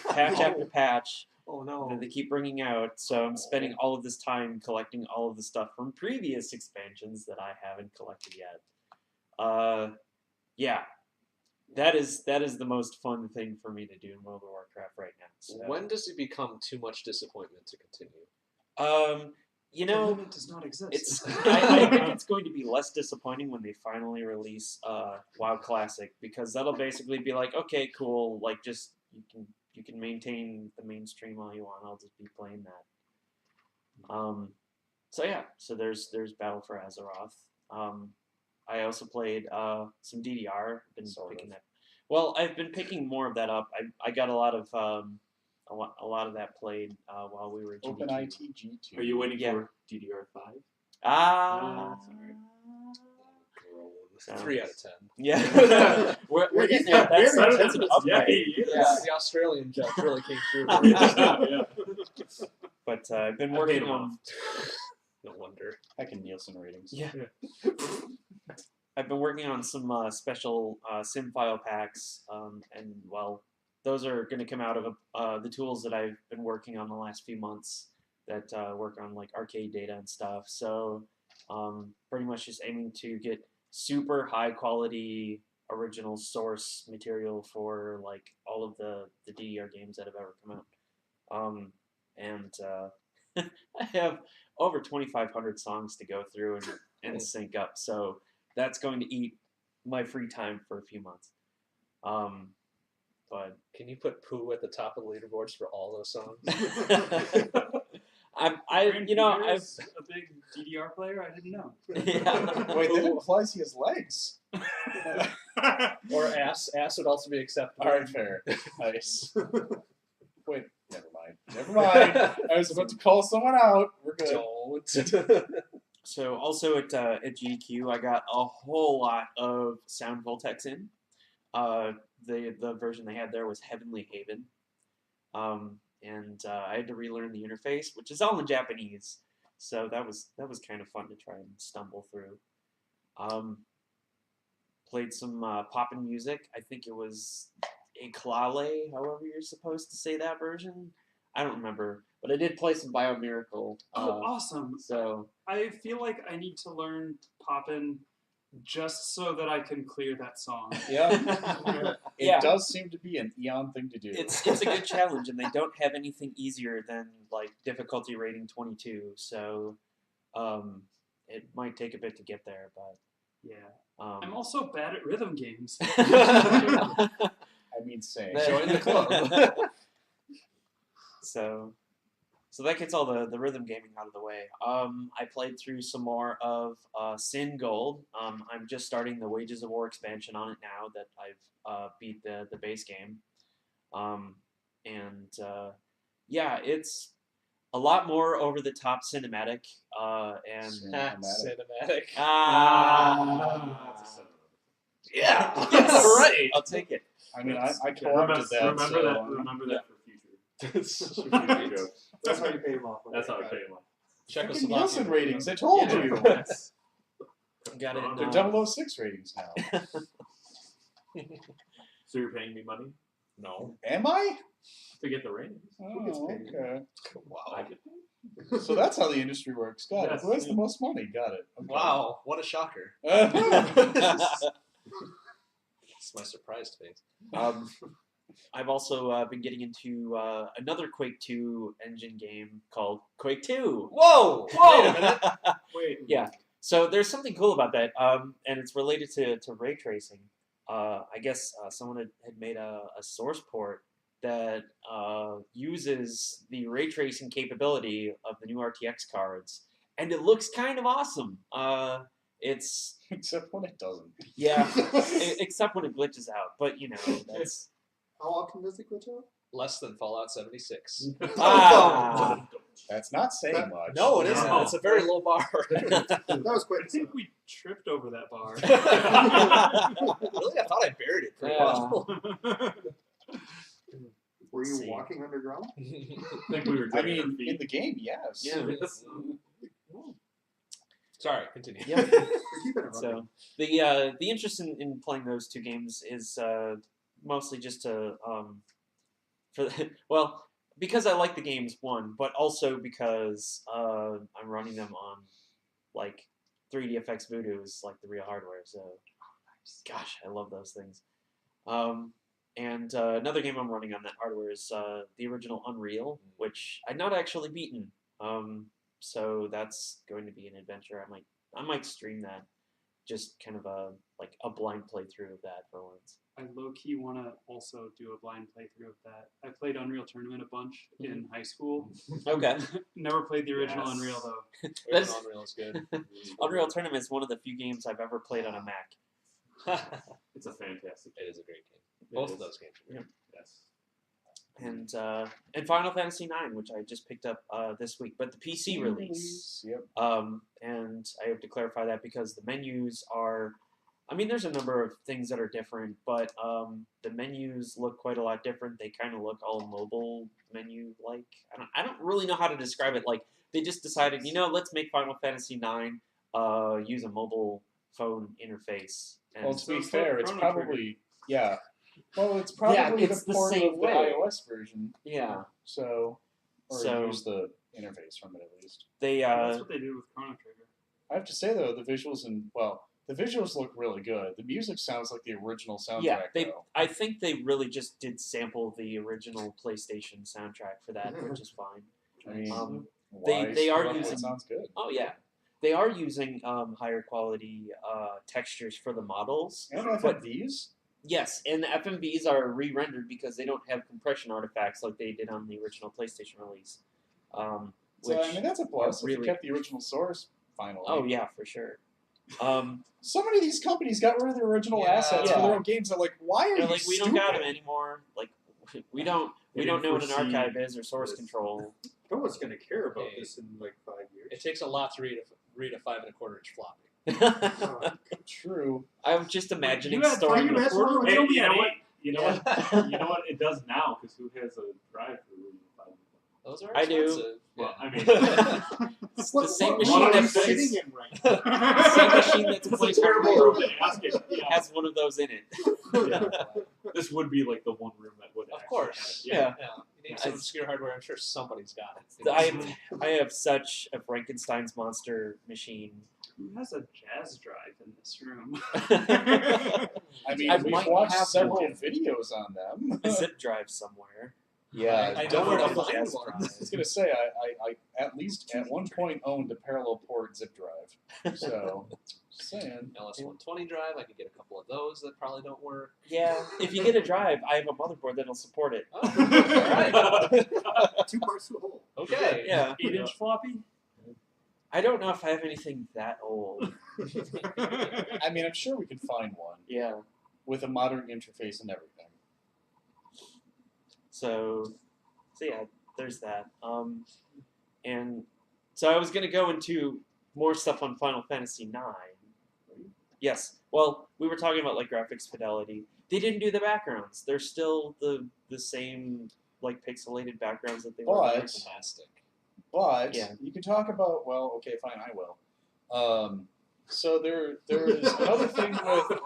patch after patch. Oh no. That they keep bringing out, so I'm spending all of this time collecting all of the stuff from previous expansions that I haven't collected yet. Yeah, that is the most fun thing for me to do in World of Warcraft right now. So. When does it become too much disappointment to continue? You The know, limit does not exist. it's I think it's going to be less disappointing when they finally release WoW Classic, because that'll basically be like, okay, cool, like just you can maintain the mainstream all you want. I'll just be playing that. So yeah, so there's Battle for Azeroth. I also played some DDR. Been picking that. Well, I've been picking more of that up. I got a lot of that played while we were at Open GDQ. ITG2. Are you waiting Yeah. for DDR5? Sorry. So, 3 out of 10. Yeah. we're getting there. That's an upgrade. Yeah, the Australian judge really came through. Yeah. But I've been I paid working him on. off. No wonder. Heck in Nielsen ratings. Yeah. I've been working on some special sim file packs, and well, those are going to come out of the tools that I've been working on the last few months that work on like arcade data and stuff. So pretty much just aiming to get super high quality original source material for like all of the DDR games that have ever come out. I have over 2,500 songs to go through and sync up. So that's going to eat my free time for a few months. But Can you put Pooh at the top of the leaderboards for all those songs? Brandon I've is a big DDR player. I didn't know. yeah. Wait, that implies he has legs. Or ass. Ass would also be acceptable. All right, fair. Nice. Wait, never mind. I was about to call someone out. We're good. Don't. So also at GQ, I got a whole lot of Sound Voltex in. The version they had there was Heavenly Haven, and I had to relearn the interface, which is all in Japanese. So that was kind of fun to try and stumble through. Played some poppin' music. I think it was Eklale, however you're supposed to say that version. I don't remember, but I did play some Biomiracle. Oh, awesome. So I feel like I need to learn Poppin' just so that I can clear that song. Yeah. Yeah. It does seem to be an Eon thing to do. it's a good challenge, and they don't have anything easier than like difficulty rating 22. So it might take a bit to get there, but Yeah. um, I'm also bad at rhythm games. I mean, same. Join the club. So that gets all the rhythm gaming out of the way. I played through some more of Sin Gold. I'm just starting the Wages of War expansion on it now that I've beat the base game. Yeah, it's a lot more over the top cinematic. And Cinematic. Yeah, Yes. right. I'll take it. I mean, I Remember, co-opted that. remember so, that. Remember that for future. Future joke. That's how you pay him off. That's how I pay him off. Fucking Nielsen ratings. I told Yeah. you. Got it. They're They're 006 ratings now. So you're paying me money No. Am I? to get the ratings? Oh, okay. Wow. I get paid? So that's how the industry works. Got it. Yes. Who has the most money? Got it. Okay. Wow, what a shocker. It's my surprise face. I've also been getting into another Quake 2 engine game called Quake 2. Whoa! Wait a minute. Wait. Yeah. So there's something cool about that, and it's related to ray tracing. I guess someone had made a source port that uses the ray tracing capability of the new RTX cards, and it looks kind of awesome. It's Except when it doesn't. yeah, except when it glitches out. But you know, that's How often does it glitch out? Less than Fallout 76. That's not saying much. No, it isn't. No. It's a very low bar. That was I quick. think we tripped over that bar. Really? I thought I buried it pretty Yeah. well. Were you See. walking underground? I think we were. I digging our mean, feet. in the game, yes. yeah. Sorry, continue. Yeah. We keep interrupting. So the interest in playing those two games is mostly just to because I like the games, one, but also because I'm running them on like 3DFX Voodoo's like the real hardware. So gosh, I love those things. And another game I'm running on that hardware is the original Unreal, which I'd not actually beaten. So that's going to be an adventure. I might stream that, just kind of a blind playthrough of that for once. I low key want to also do a blind playthrough of that. I played Unreal Tournament a bunch in high school. Okay. Never played the original Yes. Unreal though. That's- Unreal is good. Unreal Tournament is one of the few games I've ever played on a Mac. It's a fantastic. It is a great game. It Both is. of those games. Are great. Yes. And Final Fantasy IX, which I just picked up this week, but the PC release. Yep. And I have to clarify that because the menus are, there's a number of things that are different, but the menus look quite a lot different. They kind of look all mobile menu-like. I don't really know how to describe it. Like, they just decided, let's make Final Fantasy IX use a mobile phone interface. And Well, to So be it's like fair, it's Chrono probably yeah. Well, it's probably it's the the port same of way. the iOS version. yeah, So, or So- use the interface from it at least. they That's what they did with Chrono Trigger. I have to say though, the visuals the visuals look really good. The music sounds like the original soundtrack. Yeah, though. I think they really just did sample the original PlayStation soundtrack for that, which is fine. I mean, they why are screw up what using- sounds good. Oh yeah, they are using higher quality textures for the models. And FFVs. Yes, and the FMVs are re-rendered because they don't have compression artifacts like they did on the original PlayStation release. So Which, I mean, that's a plus. If really- you kept the original source, finally. oh yeah, for sure. So many of these companies got rid of their original Yeah. assets for Yeah. their own games. They're like, why are They're you like, we stupid? don't got them anymore. Like, we don't know what an foresee archive is or source this. control. No one's going to care about Hey. this in like 5 years. It takes a lot to read a 5 1/4 inch floppy. True. I'm just imagining You had storing. you a had quarter? someone- Hey, Tell me you know an what? eight. You know what? You know what? It does now because who has a drive for reading 5? Those are I do. expensive. Well, I mean, It's the same what machine room are that you plays. sitting in right now? The same machine that it's plays a terrible Unreal room to ask it. Yeah. has one of those in it. Yeah. This would be like the one room that would. Of actually course. have it. Yeah. Yeah. You need some obscure hardware. I'm sure somebody's got it. I have such a Frankenstein's monster machine. Who has a jazz drive in this room? I mean, I we've might watched have several one. videos on them. A zip drive somewhere. Yeah, I know don't where to worry. find Jazz one. I was gonna say I at least at one point owned a parallel port zip drive. So, just saying. LS120 drive. I could get a couple of those that probably don't work. Yeah, if you get a drive, I have a motherboard that'll support it. Oh, all right. 2 parts to a whole. Okay. Yeah. 8-inch floppy? I don't know if I have anything that old. I mean, I'm sure we could find one Yeah. with a modern interface and everything. So yeah, there's that. And so I was gonna go into more stuff on Final Fantasy IX. Yes. Well, we were talking about like graphics fidelity. They didn't do the backgrounds. They're still the same like pixelated backgrounds that they were. But- originally. Fantastic. But Yeah. you can talk about okay, fine, I will. So there is another thing with.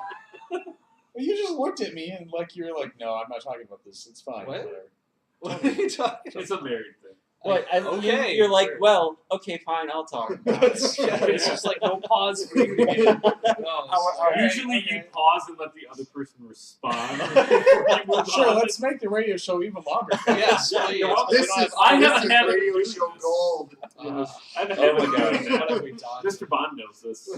Well, you just looked at me and like you were like, no, I'm not talking about this. It's fine. What? Whatever. What are you talking about? It's a married thing. What? Okay, You're like, sure. well, okay, fine, I'll talk. It's just like no pause for you to get. Usually you pause and let the other person respond. Sure, let's make the radio show even longer. Yes, please. I haven't had radio show gold. I haven't Oh my had God. What have we done? Mr. Bond knows this.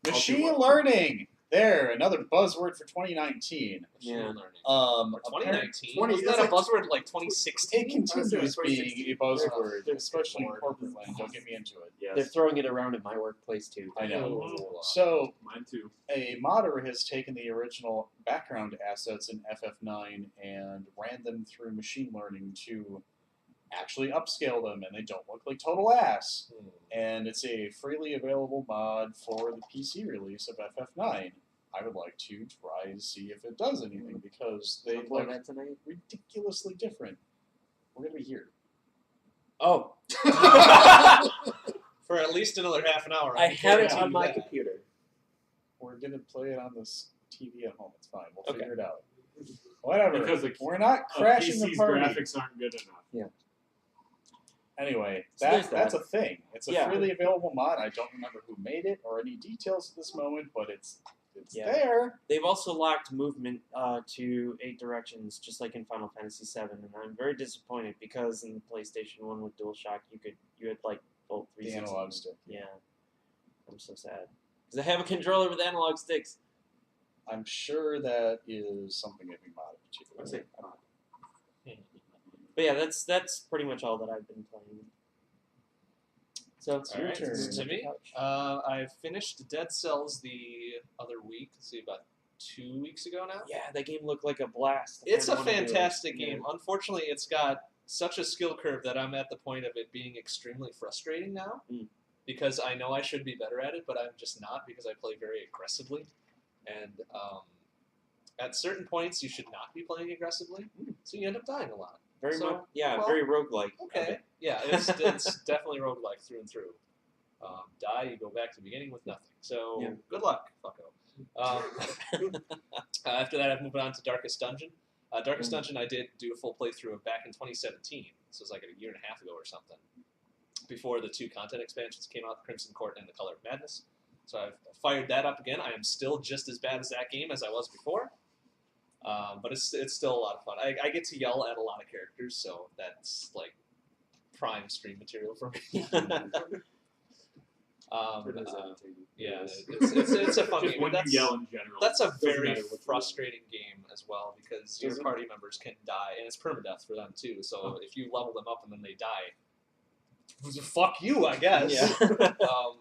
Machine learning. There, another buzzword for 2019. Yeah. Learning. Or 2019? 20 Wasn't that a buzzword like 2016? It continues being a buzzword, Yeah. especially in corporate land. Don't get me into it. Yes. They're throwing it around in my workplace too. I know. Ooh. So, Mine too. a modder has taken the original background assets in FF9 and ran them through machine learning to actually upscale them, and they don't look like total ass. And it's a freely available mod for the PC release of FF9. I would like to try to see if it does anything because they Wanna play look that tonight? ridiculously different. We're gonna be here. Oh, For at least another half an hour. I have it guarantee on you my that. computer. We're gonna play it on this TV at home. It's fine. We'll Okay. figure it out. Whatever. Because we're not crashing the PC's party. graphics aren't good enough. Anyway, So there's that's that. a thing. It's a Yeah. freely available mod. I don't remember who made it or any details at this moment, but it's Yeah. there. They've also locked movement to 8 directions, just like in Final Fantasy VII, and I'm very disappointed because in the PlayStation 1 with DualShock, you had like both The 360. analog stick. Yeah, I'm so sad because I have a controller with analog sticks. I'm sure that is something that we modded too. I'd say But yeah, that's pretty much all that I've been playing. So it's All your right, turn. to me. Couch. I finished Dead Cells the other week. Let's see, about 2 weeks ago now. Yeah, that game looked like a blast. I It's a kinda wanna do it. fantastic Yeah. game. Unfortunately, it's got such a skill curve that I'm at the point of it being extremely frustrating now. Mm. Because I know I should be better at it, but I'm just not because I play very aggressively. And at certain points, you should not be playing aggressively, so you end up dying a lot. Very So, much, yeah, well, very roguelike. Okay, yeah, it's definitely roguelike through and through. Die, you go back to the beginning with nothing. So Yeah. good luck, fucko. After that, I've moved on to Darkest Dungeon. Darkest Dungeon, I did do a full playthrough of back in 2017. So it was like a year and a half ago or something. Before the 2 content expansions came out, Crimson Court and The Color of Madness. So I've fired that up again. I am still just as bad as that game as I was before. But it's still a lot of fun. I get to yell at a lot of characters, so that's like prime stream material for me. Yeah, it's a fun Just game. when That's, you yell in general. that's a Doesn't very matter what you frustrating game as well because your Doesn't- party members can die, and it's permadeath for them too. So if you level them up and then they die, fuck you, I guess. Yeah.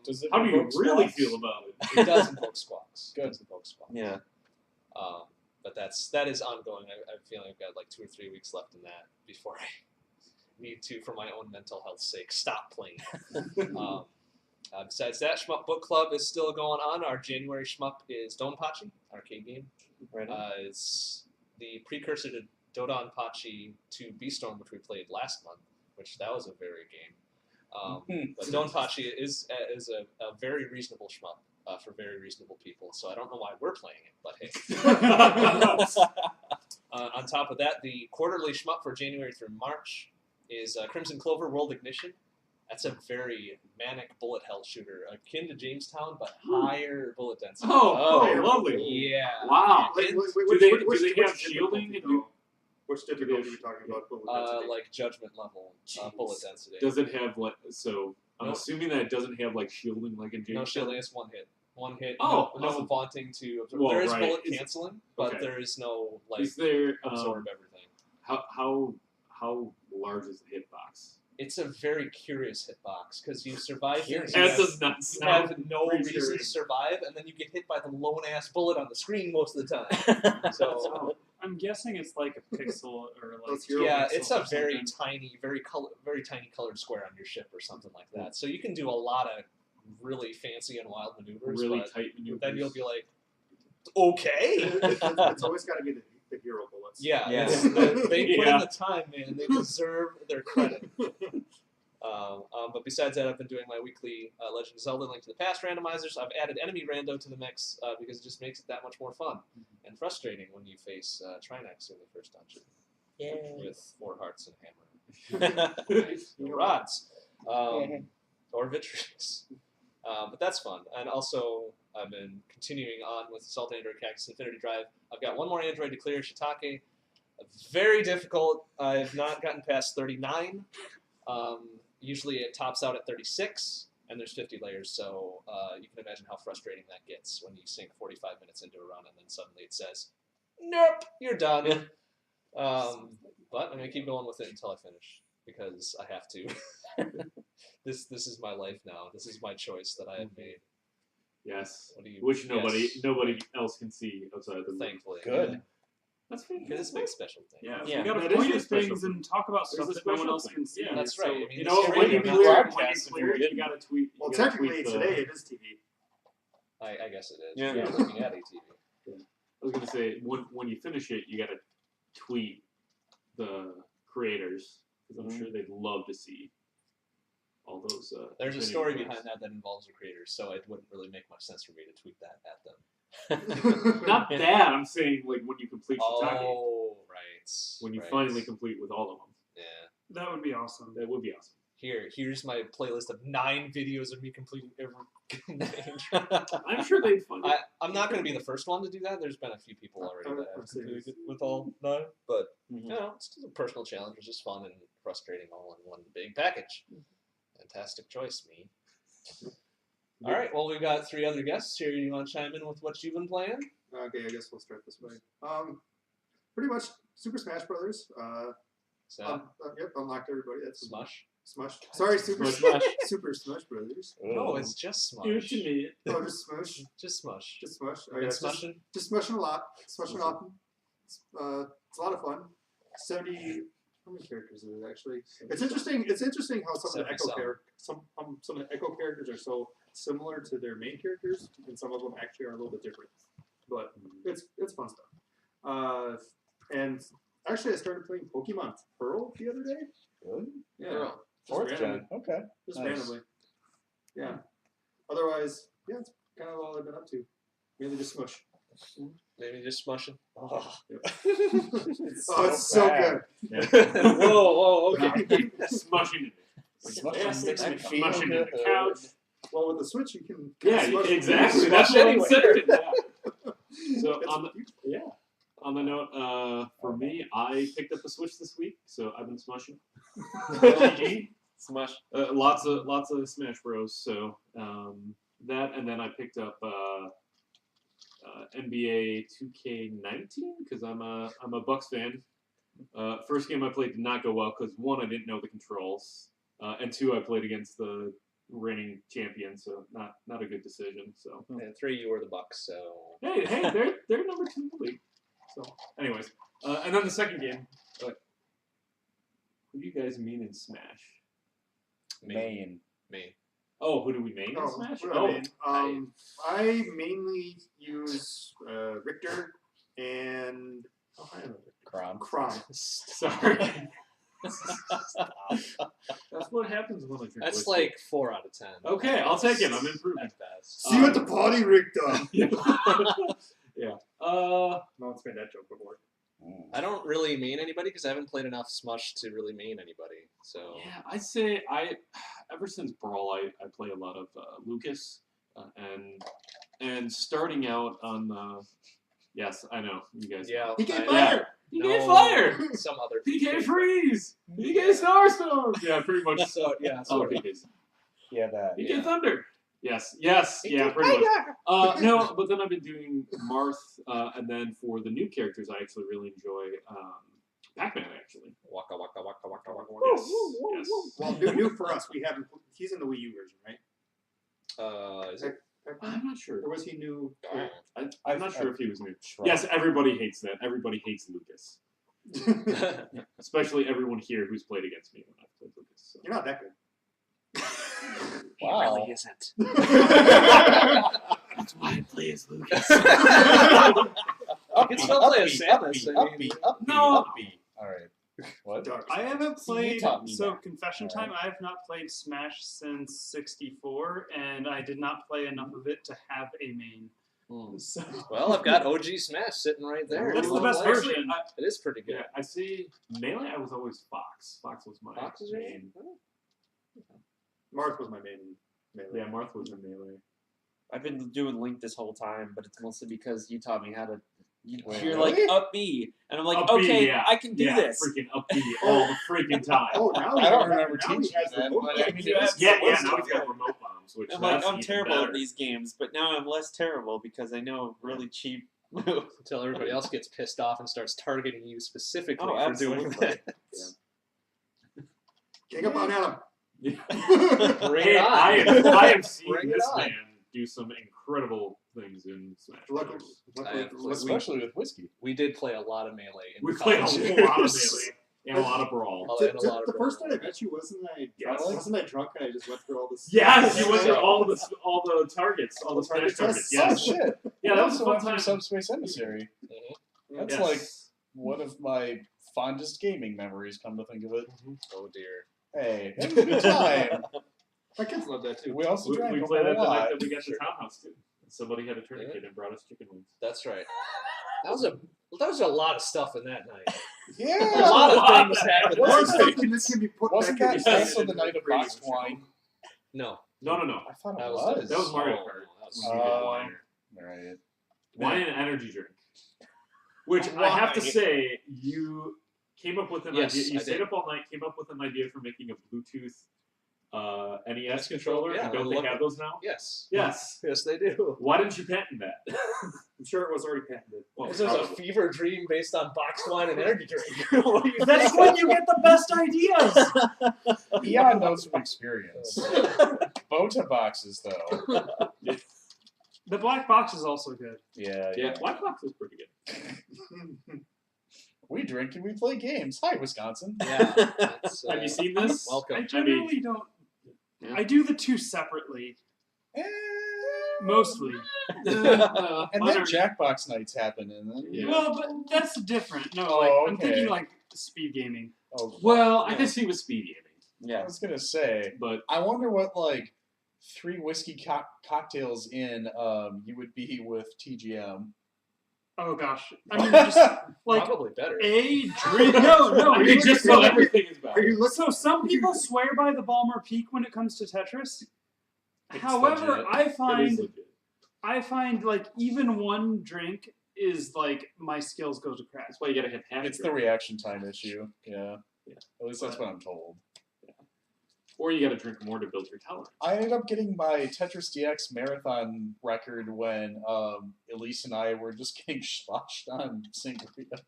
Does it How do you invoke really squats? feel about it? It does invoke squawks. Good. It does invoke squawks. Yeah. But that is ongoing. I'm feeling I've got like 2 or 3 weeks left in that before I need to, for my own mental health's sake, stop playing. Besides that, Shmup Book Club is still going on. Our January Shmup is Donpachi, arcade game. Right. It's the precursor to Dodonpachi 2 Beastorm, which we played last month, which that was a very game. But Donpachi is a very reasonable shmup for very reasonable people, so I don't know why we're playing it, but hey. On top of that, the quarterly shmup for January through March is Crimson Clover World Ignition. That's a very manic bullet hell shooter, akin to Jamestown, but higher bullet density. Oh, lovely. Yeah. Wow. Wait, Do which they difficulty have shielding? though? Which difficulty are we talking about? Bullet density? Like judgment level bullet Jeez. density. Does it have like so? I'm No. assuming that it doesn't have like shielding like in Jamestown. No shielding, it's one hit. One hit. Oh, no awesome. vaunting to absorb. Well, there is right. bullet Is- canceling, but okay. there is no like Is there absorb everything. how large is the hitbox? It's a very curious hitbox because you survive things. That You does not you sound. have no reason reassuring. to survive, and then you get hit by the lone ass bullet on the screen most of the time. So So I'm guessing it's like a pixel or like Those two hero yeah, pixels it's a or very something. tiny, very tiny colored square on your ship or something like that. So you can do a lot of really fancy and wild maneuvers. Really but tight maneuvers. then you'll be like, okay. It's always got to be the hero bullets. Yeah, Yeah. they put in Yeah. the time, man. They deserve their credit. But besides that, I've been doing my weekly Legend of Zelda Link to the Past randomizers. I've added enemy rando to the mix because it just makes it that much more fun and frustrating when you face Trinex in the first dungeon Yeah. with 4 hearts and a hammer. Rods. Or Vitreous. But that's fun. And also, I've been continuing on with Assault Android Cactus Infinity Drive. I've got one more Android to clear, Shiitake. Very difficult. I've not gotten past 39. Usually it tops out at 36, and there's 50 layers, so you can imagine how frustrating that gets when you sink 45 minutes into a run, and then suddenly it says, nope, you're done. But I'm going to keep going with it until I finish, because I have to. This is my life now. This is my choice that I have made. Yes. What do you, Which nobody yes. else can see outside of the room. Thankfully. Good. Yeah. That's Because it's a big special thing. Yeah, Yeah. we gotta That is point a at special things thing. and talk about stuff There's a that no one special else thing. can see. Yeah, that's so, right. I mean, You this know, is when you radio, clear, not when you broadcast, clear it, if you gotta tweet. Well, you gotta technically tweet the- today it is TV. I guess it is. Yeah. You're looking at ATV. I was gonna say when you finish it, you gotta tweet the creators because I'm sure they'd love to see all those. There's a Infinity story Wars. behind that involves the creators, so it wouldn't really make much sense for me to tweet that at them. Not that I'm saying like when you complete Shiitake, Oh, right. when you right. finally complete with all of them, Yeah. that would be awesome. that would be awesome. Here's my playlist of 9 videos of me completing every I'm sure they'd find it. I'm not going to be the first one to do that. There's been a few people already that have completed it with all 9, but you know, it's just a personal challenge, which is fun and frustrating all in one big package. Fantastic choice, me. All right, well, we've got 3 other guests here. You want to chime in with what you've been playing? Okay, I guess we'll start this way. Pretty much Super Smash Brothers. So, Yep, unlocked everybody. That's Smush? Smush. Sorry, Super Smush. Super Smash Brothers. No, it's just Smush. Give it to me. Oh, just Smush. Just Smush. Just Smush. Oh, Been yeah, smushing? just smushing a lot. Smushing often. It's a lot of fun. 70. How many characters is it actually? It's interesting. It's interesting how some of the Echo 70-some. some of the Echo characters are so similar to their main characters, and some of them actually are a little bit different. But it's fun stuff. And actually, I started playing Pokemon Pearl the other day. Good. Yeah, Pearl. just 4th randomly. gen. Okay. Just Nice. randomly. Yeah. Otherwise, yeah, it's kind of all I've been up to. Mainly just Smush. Maybe just Smushing. Oh, It's so bad. good. whoa, okay. Smushing it. Smushing Yes, makes me feel smushing in the good. couch. Well, with the Switch, you can Yeah, smush exactly. smush That's what I'm anyway. saying. Yeah. So It's- on the note, for me, I picked up the Switch this week, so I've been smushing. Smush. Lots of Smash Bros. So that, and then I picked up NBA 2K19 because I'm a Bucks fan. First game I played did not go well because 1, I didn't know the controls, and 2, I played against the reigning champion, so not a good decision. So And 3, you were the Bucks, so... hey, they're number 2 in the league. So, anyways, and then the second game. What do you guys mean in Smash? Main. Me. Oh, who do we main in Oh, Smash? what do I mean? I mainly use Richter and Crom. Crom. Sorry. That's what happens when I drink That's whiskey. like 4 out of 10. Okay, I'll take it. I'm improving. At best. See you at the party, Richter. Yeah. No one's made that joke before. I don't really mean anybody because I haven't played enough Smush to really mean anybody. So Yeah, I'd say ever since Brawl, I play a lot of Lucas, and starting out on yes, I know you guys. yeah, He gave I- fire. PK Fire, Some other PK Freeze, PK Starstorm. Yeah, pretty much. So yeah, All sort of. PKs. Yeah, that. PK Yeah. Thunder. Yes, yeah, pretty much. No, but then I've been doing Marth, and then for the new characters, I actually really enjoy Pac-Man. Actually, Waka waka waka waka waka. yes, yes. Well, new for us. We haven't. He's in the Wii U version, right? Is it? I'm not sure. Or was he new? I'm not sure if he was new. Right. Yes, everybody hates that. Everybody hates Lucas, especially everyone here who's played against me when I've played Lucas. So. You're not that good. He Wow. really isn't. That's why I play as Lucas. You can still play as Samus. I mean, No. Upbeat. All right. What? Dark I haven't See, you played. taught me So that. confession Alright. time. I have not played Smash since '64, and I did not play enough of it to have a main. So, Well, I've got OG Smash sitting right there. that's You the wanna best play it? version. It is pretty good. Yeah, I see. Melee, I was always Fox. Fox was my Fox is your main. Marth was my main melee. Yeah, Marth was in Melee. I've been doing Link this whole time, but it's mostly because you taught me how to. Wait, You're really? like up B, and I'm like, Up B, okay, yeah. I can do Yeah, this. freaking up B all the freaking time. Oh, now I don't remember now teaching he has that, remote but I mean, control. it is- Yeah, What's now the- he's got remote bombs, which I'm like, that's I'm even terrible better. at these games, but now I'm less terrible because I know a really cheap move. Until everybody else gets pissed off and starts targeting you specifically Oh, for doing absolutely. that. Gang up on Adam. Bring Hey, it on. I have seen Bring it this on. man do some incredible things in Smash Luckily, Bros. Especially with whiskey. We did play a lot of Melee. In We played a college whole lot of years. Melee and a lot of Brawl. And a lot of The first Brawl. night I met you, wasn't I drunk? Yes. Wasn't I drunk and I just went through all this? Yes, you went through all the targets, all the Smash targets. Oh Yes. shit! Yeah, that was a also fun went through time. Subspace Emissary. That's Yes. like one of my fondest gaming memories. Come to think of it. Oh dear. Hey, it was a good time. My kids love that too. We also We drank a played that the whole night lot. that we got to Townhouse too. Somebody had a tourniquet and brought us chicken wings. That's right. That was a lot of stuff in that night. Yeah, A lot of things happened. More Wasn't stuff it- than this can be put Wasn't back in that the also season the night of radio boxed show. wine? No. No. I thought That it was was. That was Mario Oh, Kart. that was When we did Oh. wine. Right. Wine and energy drink. Which I have to say, you came up with an Yes, idea. You I stayed did. up all night, came up with an idea for making a Bluetooth NES controller. Yeah, and don't I they love have it. those now? Yes. Yes. Yes, they do. Why didn't you patent that? I'm sure it was already patented. Well, This is a probably. fever dream based on boxed wine and energy drink. What do you That's think? when you get the best ideas. Beyond knows from experience. Bota boxes, though. The black box is also good. Yeah. Yeah, Black Box is pretty good. We drink and we play games. Hi, Wisconsin. Yeah. That's, Have you seen this? welcome. I generally don't. Yeah. I do the two separately, Eh. mostly. And then Jackbox nights happen, and then Yeah. Well, but that's different. No, Oh, like I'm okay. thinking like speed gaming. oh, Well, I can see with speed gaming, I Yeah. was gonna say, but I wonder what like 3 whiskey cocktails in you would be with TGM. Oh gosh, I mean just like Probably better. a drink. No, I mean, just so everything is Are better. you looking? So some people swear by the Balmer Peak when it comes to Tetris. It's However, legit. I find like even one drink is like my skills go to crap. That's why you gotta have half. It's the drink. reaction time issue. Yeah. Yeah. At least that's what I'm told. Or you gotta drink more to build your tolerance. I ended up getting my Tetris DX marathon record when Elise and I were just getting sloshed on sangria.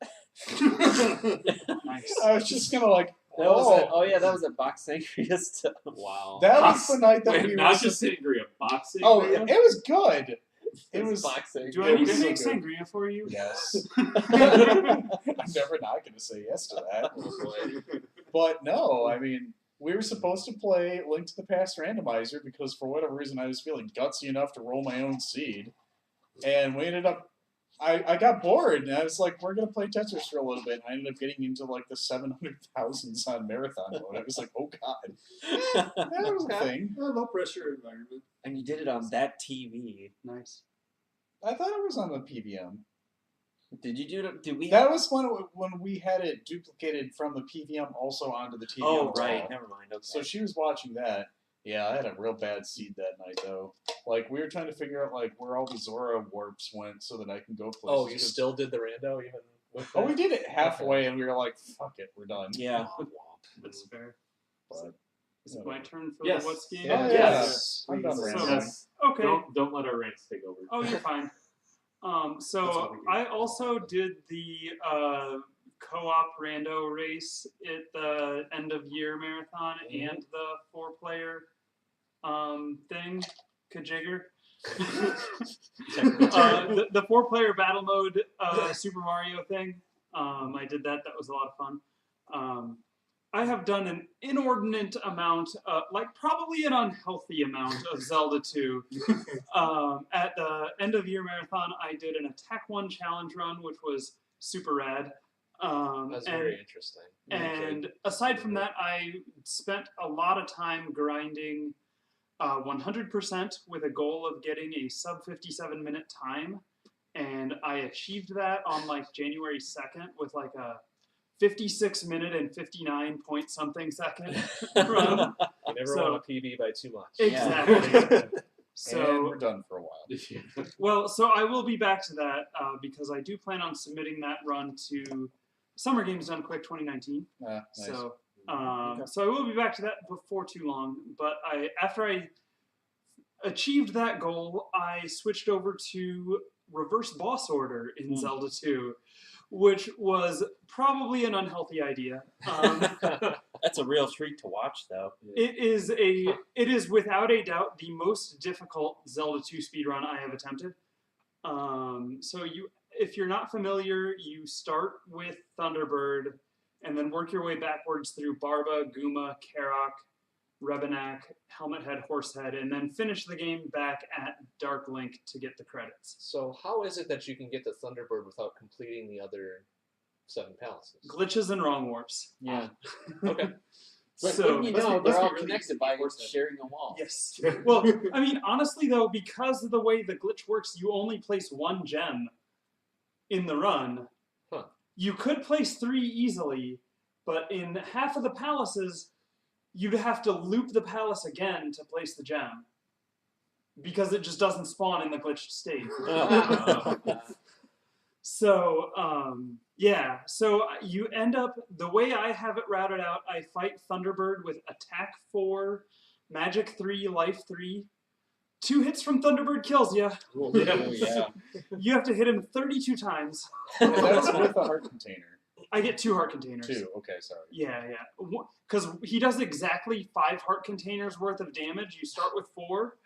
Nice. I was just gonna like, That was it. Oh yeah, that was a box sangria stuff. Wow. that was the night that Wait, we not were just sangria, boxing. Oh, it was good. It was. box sangria. Do I It need to was make so good. sangria for you? Yes. I'm never not going to say yes to that. But no, I mean, we were supposed to play Link to the Past randomizer because for whatever reason I was feeling gutsy enough to roll my own seed. And we ended up, I got bored and I was like, we're going to play Tetris for a little bit. And I ended up getting into like the 700,000s on marathon mode. I was like, oh God. That was a thing. Low pressure environment. And you did it on that TV. Nice. I thought it was on the PVM. Did you do it? Did we? That was when we had it duplicated from the PVM also onto the TV. Oh on the right, wall. never mind. Okay. So she was watching that. Yeah, I had a real bad seed that night though. Like we were trying to figure out like where all the Zora warps went so that I can go places. Oh, you 'cause- still did the rando even with Oh, that? we did it halfway and we were like, fuck it, we're done. yeah. That's fair. But, Is it my turn for Yes. the what's game? Oh, yeah. Yes. I'm done So- rambling. Yes. Okay. Don't let our rants take over. Oh, you're fine. That's So what we do. I also did the co-op rando race at the end of year marathon and the 4-player thing, Kajigger. The 4-player battle mode Super Mario thing. I did that. That was a lot of fun. I have done an inordinate amount, like probably an unhealthy amount of Zelda 2. At the end of year marathon, I did an Attack 1 challenge run, which was super rad. That's very interesting. And aside from that, I spent a lot of time grinding 100% with a goal of getting a sub 57-minute time, and I achieved that on like January 2nd with like a 56-minute and 59 point something second run. You never So- want a PB by too much. Exactly. And So we're done for a while. well, so I will be back to that because I do plan on submitting that run to Summer Games Done Quick 2019. Nice. So, so I will be back to that before too long. But after I achieved that goal, I switched over to Reverse Boss Order in Zelda 2, which was probably an unhealthy idea. That's a real treat to watch, though. It is without a doubt the most difficult Zelda 2 speedrun I have attempted. So if you're not familiar, you start with Thunderbird and then work your way backwards through Barba, Guma, Karak, Rebenak, Helmet Head, Horsehead, and then finish the game back at Dark Link to get the credits. So how is it that you can get the Thunderbird without completing the other 7 palaces? Glitches and wrong warps. Yeah. Okay. But So- wouldn't you Must be- know, must they're be all really connected easy by for them. sharing a wall. Yes. Well, I mean, honestly, though, because of the way the glitch works, you only place 1 gem in the run. Huh. You could place 3 easily, but in half of the palaces, you'd have to loop the palace again to place the gem. Because it just doesn't spawn in the glitched state. So, yeah. So you end up, the way I have it routed out, I fight Thunderbird with attack 4, magic 3, life 3. 2 hits from Thunderbird kills you. Oh, yeah. You have to hit him 32 times. And that's with a heart container. I get 2 heart containers. 2. Okay, sorry. Yeah. Because he does exactly 5 heart containers worth of damage. You start with 4.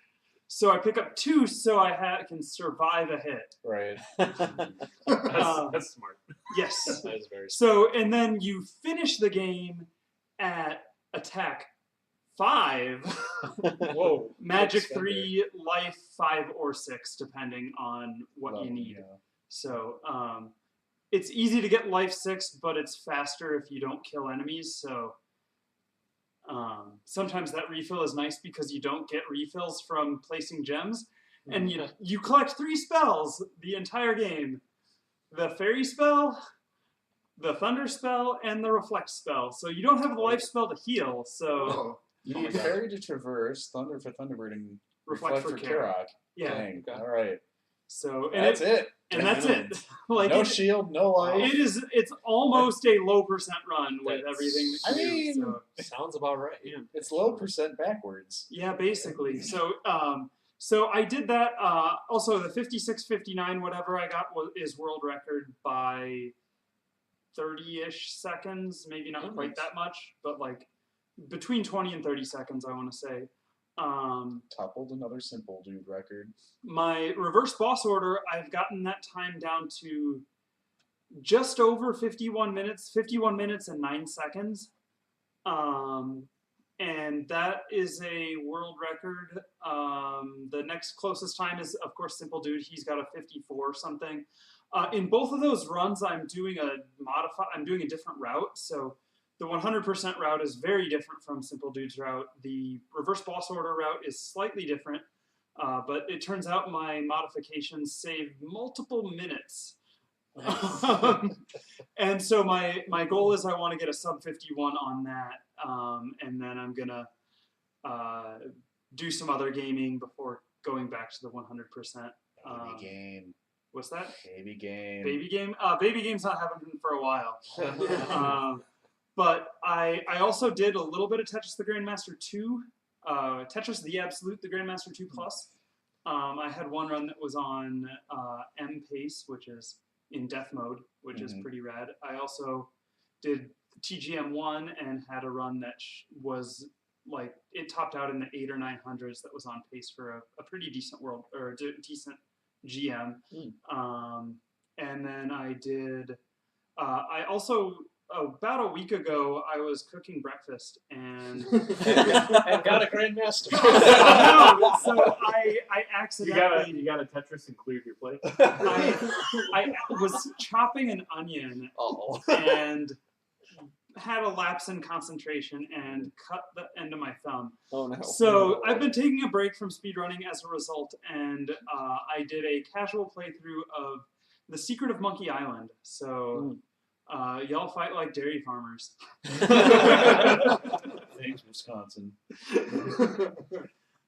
So I pick up 2 so I can survive a hit. Right. That's smart. Yes. That is very So, and then you finish the game at attack 5. Whoa. Magic Extender. 3, life 5 or 6, depending on what Well, you need. yeah. So, it's easy to get life 6, but it's faster if you don't kill enemies. So, sometimes that refill is nice because you don't get refills from placing gems. And you collect 3 spells the entire game. The Fairy spell, the Thunder spell, and the Reflect spell. So you don't have the life spell to heal. So Oh, You Oh my need God. Fairy to traverse, Thunder for Thunderbird, and Reflect for Karak. yeah. Dang. Okay. All right. So and That's it. And that's it. Like No it- shield, no life. it's almost a low percent run with That's- everything that I you mean- do. So. Sounds about right. Yeah. It's low percent backwards. Yeah, basically. So so I did that. Also, the 56:59 whatever I got is world record by 30-ish seconds. Maybe not quite that much, but like between 20 and 30 seconds, I want to say. Toppled another simple dude record. My reverse boss order, I've gotten that time down to just over 51 minutes and 9 seconds. And that is a world record. The next closest time is, of course, Simple Dude. He's got a 54 something. In both of those runs, I'm doing a different route. So the 100% route is very different from Simple Dude's route. The reverse boss order route is slightly different. But it turns out my modifications save multiple minutes. And so my goal is I want to get a sub 51 on that. And then I'm going to do some other gaming before going back to the 100%. Baby game. What's that? Baby game. Baby game? Baby game's not happening for a while. But I also did a little bit of Tetris the Grandmaster 2. Tetris the Absolute, the Grandmaster 2 Plus. I had one run that was on M pace, which is in death mode, which is pretty rad. I also did TGM1 and had a run that was like, it topped out in the 800s or 900s that was on pace for a pretty decent world, or decent GM. And then I did, I also, about a week ago, I was cooking breakfast and And got a Grandmaster. no, so I accidentally You got a Tetris and cleared your plate. I was chopping an onion Oh. and had a lapse in concentration and cut the end of my thumb. Oh no. So I've been taking a break from speedrunning as a result, and I did a casual playthrough of The Secret of Monkey Island. So y'all fight like dairy farmers. Thanks, Wisconsin.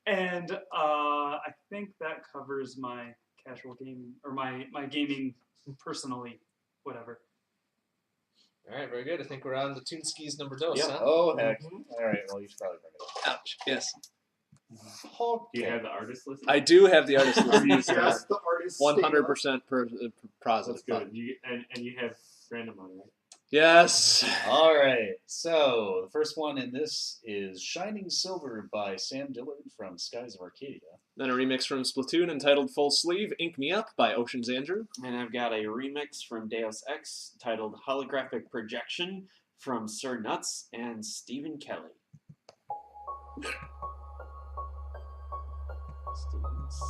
And I think that covers my casual gaming, or my gaming personally, whatever. All right, very good. I think we're on to Toonski's number dos, Yep. huh? Oh, heck. All right, well, you should probably bring it up. Ouch. Yes. Okay. Do you have the artist list? I do have the artist list. Yes, the artist. 100% positive. That's good. And you have random money, right? Yes. All right, so the first one in this is Shining Silver by Sam Dillard from Skies of Arcadia. Then a remix from Splatoon entitled Full Sleeve, Ink Me Up by Ocean's Andrew. And I've got a remix from Deus Ex titled Holographic Projection from Sir Nuts and Stephen Kelly. Stevens.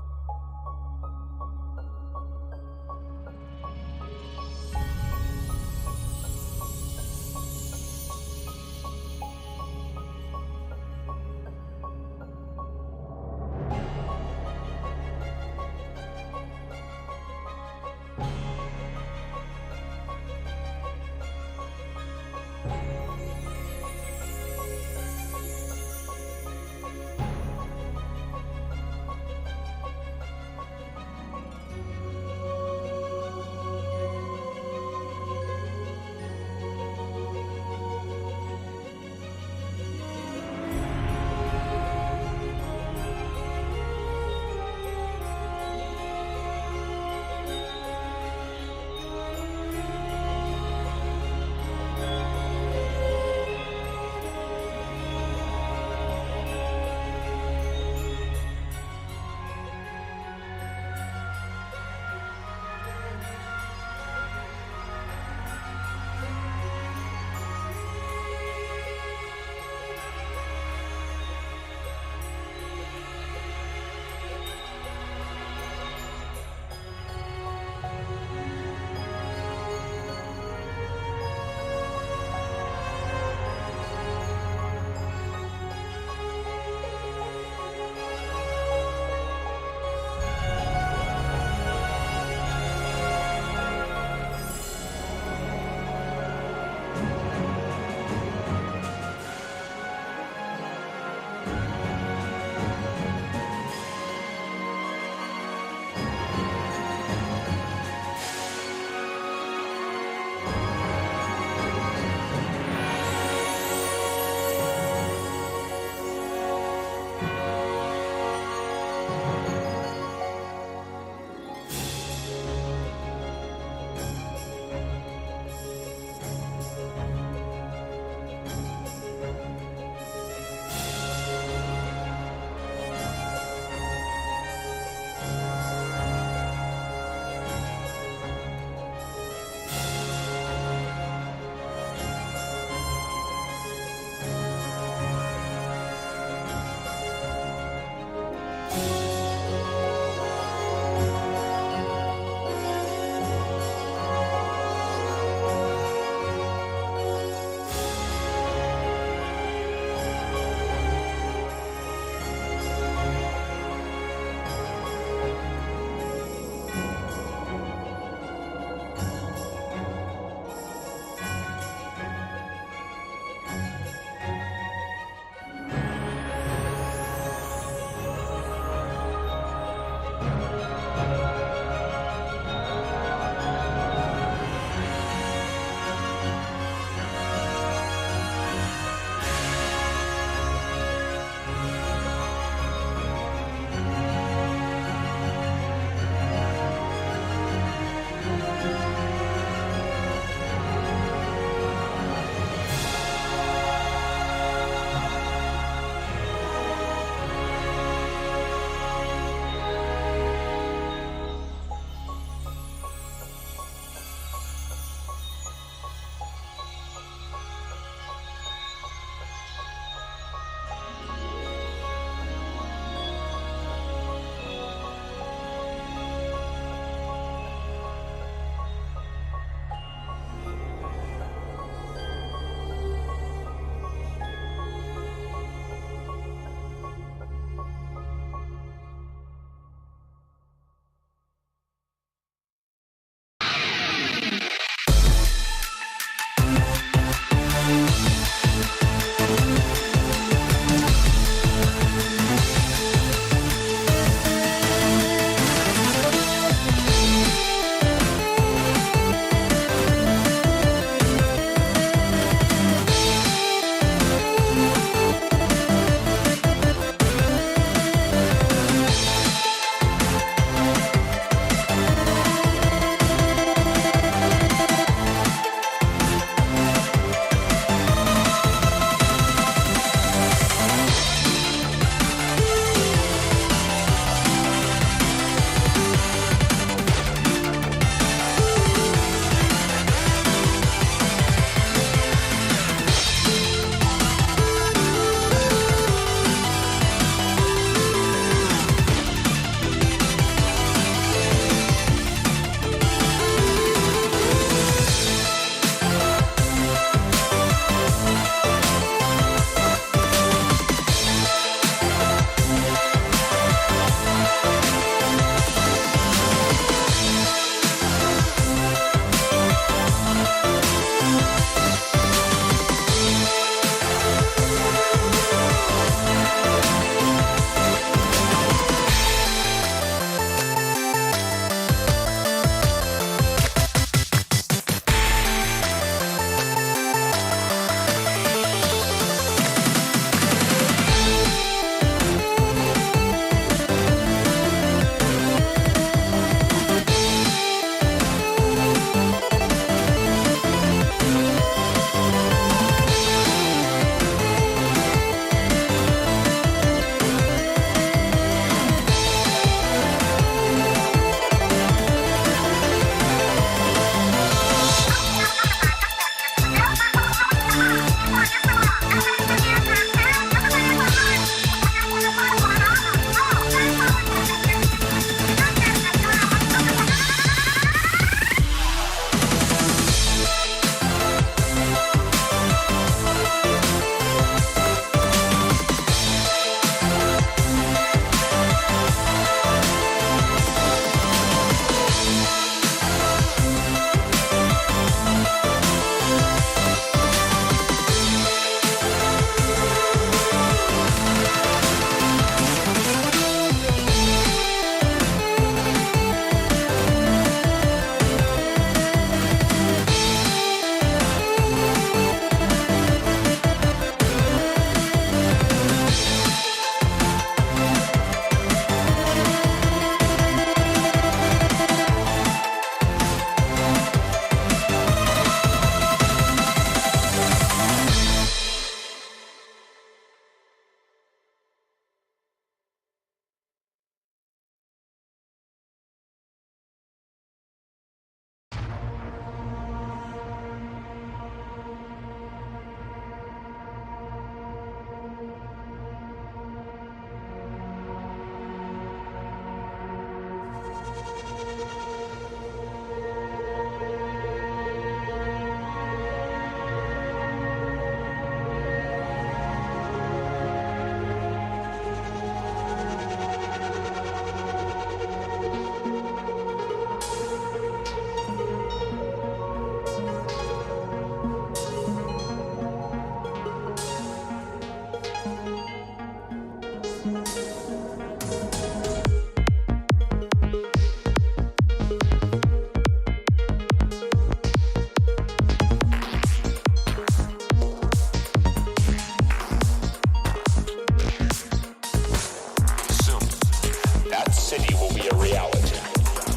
be a reality,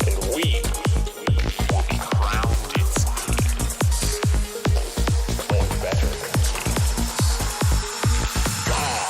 and we will be crowned its kings, or better than kings. God.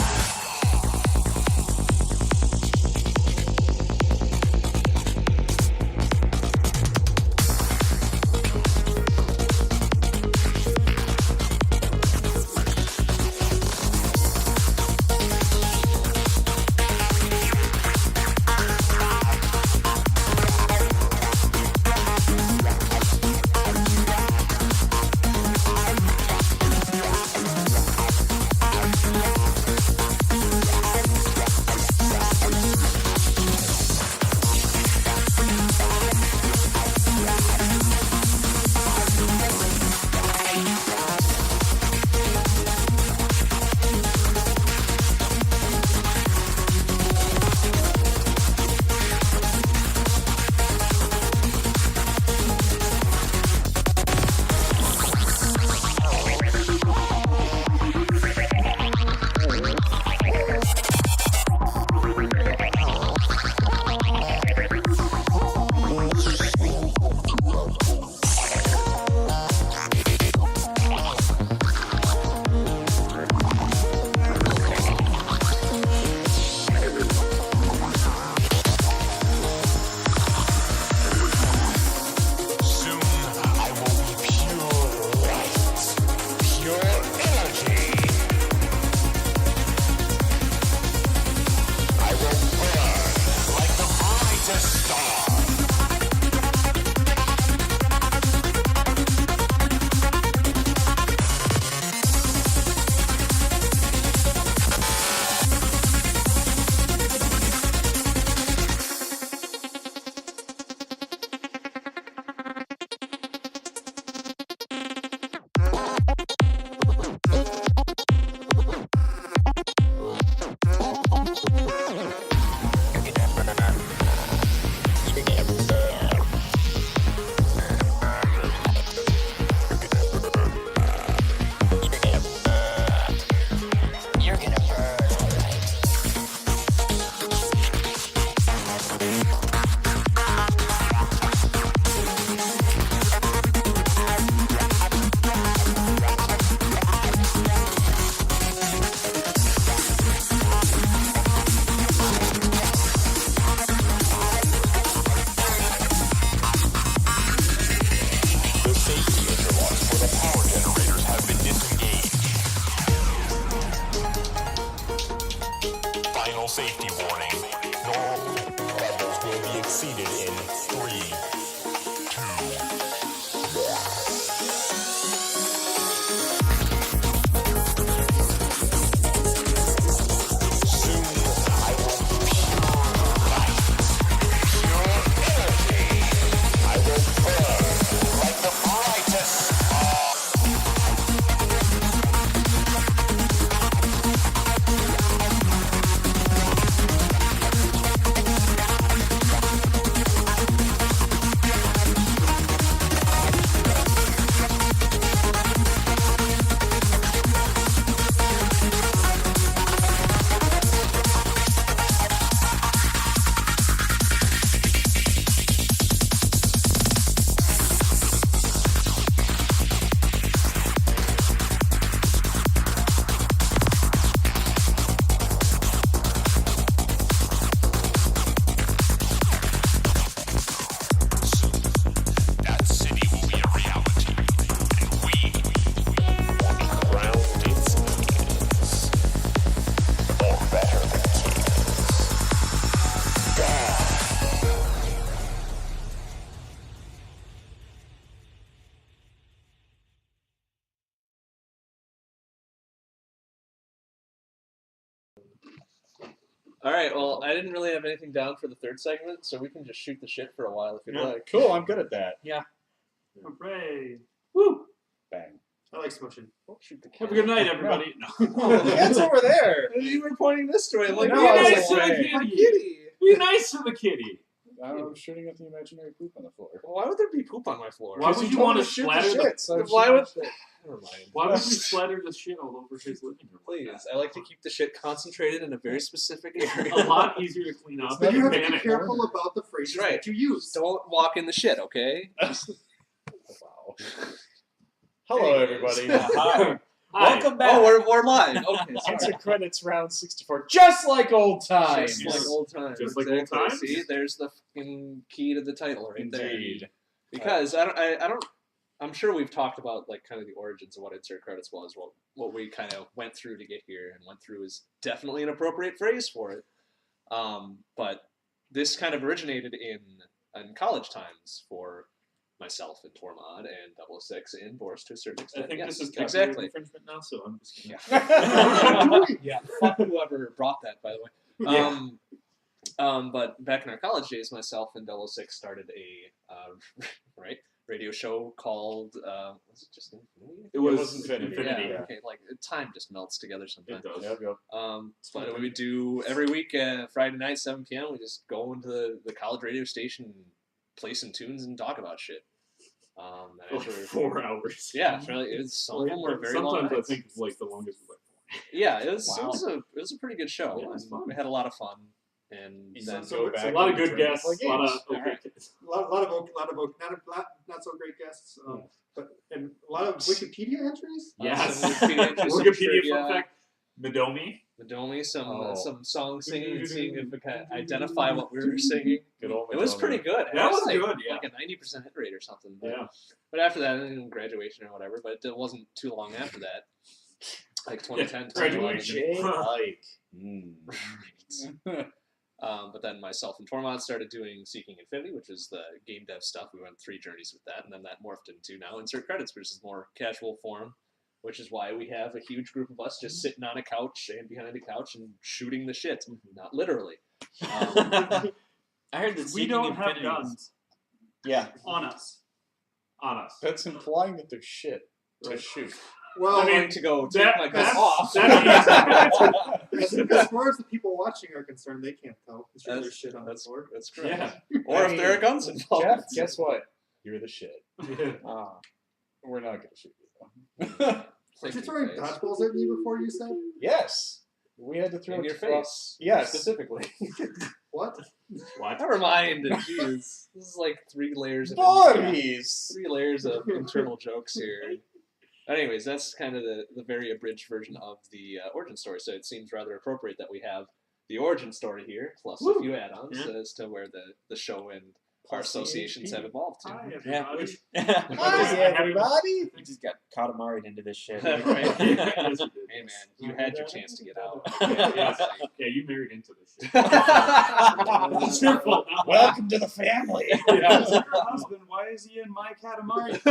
Safety warning. Normal levels will be exceeded in 3, 2. Soon I will pure light, pure energy. I will burn like the brightest star. All right, well, I didn't really have anything down for the third segment, so we can just shoot the shit for a while if you'd like. Cool, I'm good at that. Hooray! Woo! Bang. I like smushing. Don't shoot the Have cat. a good night, everybody. No. Oh, the cat's over there. You were pointing this way. I'm like, No, no, I was it's like, my "Hey." kitty. Be nice to the kitty. I don't know, shooting at the imaginary poop on the floor. Why would there be poop on my floor? Why would you want to shoot splatter the the shit? So Why would? shit. Never mind. Why would you splatter the shit all over his living room? Please, I like to keep the shit concentrated in a very specific area. A lot easier to clean up. But you have to than be a careful corner. about the phrases Right. that you use. Don't walk in the shit, okay? Wow. Hello, everybody. Hi. Hi. Welcome back. Oh, we're live. Okay, Answer sorry. credits round 64, just like old times. Just like old times. Just like old times? See, there's the fucking key to the title right there. Indeed. Because I'm sure we've talked about like kind of the origins of what insert credits was. What we kind of went through to get here, and went through is definitely an appropriate phrase for it. But this kind of originated in college times for myself and Tormod and 006 and Boris to a certain I extent. think Yes, this is copyright exactly. infringement now, so I'm just kidding. Yeah, fuck whoever brought that, by the way. Yeah. But back in our college days, myself and 006 started a radio show called was it just Infinity? It was was Infinity. Infinity. Yeah, okay, like time just melts together sometimes. It does. Yep, yep. But we would do every week, Friday night, 7 p.m. We just go into the college radio station, and play some tunes, and talk about shit. And For after, 4 hours. yeah, some of them were very long Sometimes I nights. think like the longest was like 4. Yeah, it was Wow. it was a pretty good show. Yeah, it was and fun. we had a lot of fun, and You then So go it's A back lot of and good drink guests, play a lot games. of okay. Not so great guests, and a lot of Wikipedia entries. Yes. some Wikipedia, entries, some Wikipedia trivia, fun fact. Madomi. Madoni, Oh. some song singing, and seeing if we can identify what we were singing. Good old It was Madonna. pretty good. That was like, good, yeah. like a 90% hit rate or something. But, Yeah. but after that, graduation or whatever. But it wasn't too long after that, like 2010. Graduation. 2011. Like. But then myself and Tormod started doing Seeking Infinity, which is the game dev stuff. We went 3 journeys with that, and then that morphed into now Insert Credits, which is more casual form, which is why we have a huge group of us just sitting on a couch and behind a couch and shooting the shit. Not literally. I heard that We Seeking don't have Infinity guns Yeah. on us. On us. That's implying that there's shit to Right. shoot. Well, I'm going to go take that- my gun that's- off. that as far as the people watching are concerned, they can't tell. It's really That's- shit on the floor. That's correct. Yeah. Or if there are guns involved. Jeff, guess what? You're the shit. Oh. We're not going to shoot you, though. Did you throw dodgeballs at me before you said? Yes. We had to throw in your it across- face. Yes. Specifically. What? What? Never mind. Jeez. This is like 3 layers of Boris! 3 layers of internal jokes here. Anyways, that's kind of the very abridged version of the origin story. So it seems rather appropriate that we have the origin story here, plus a few add-ons Yeah. as to where the show and our associations have evolved to. Hi, Yeah. everybody. Which, Hi, everybody! we just got Katamari'd into this shit. Right. Yes, you did. Hey man, you had your chance to get out. Yes. Yeah, you married into this shit. It's your fault. not mine. Welcome to the family! That's your husband. Why is he in my Katamari?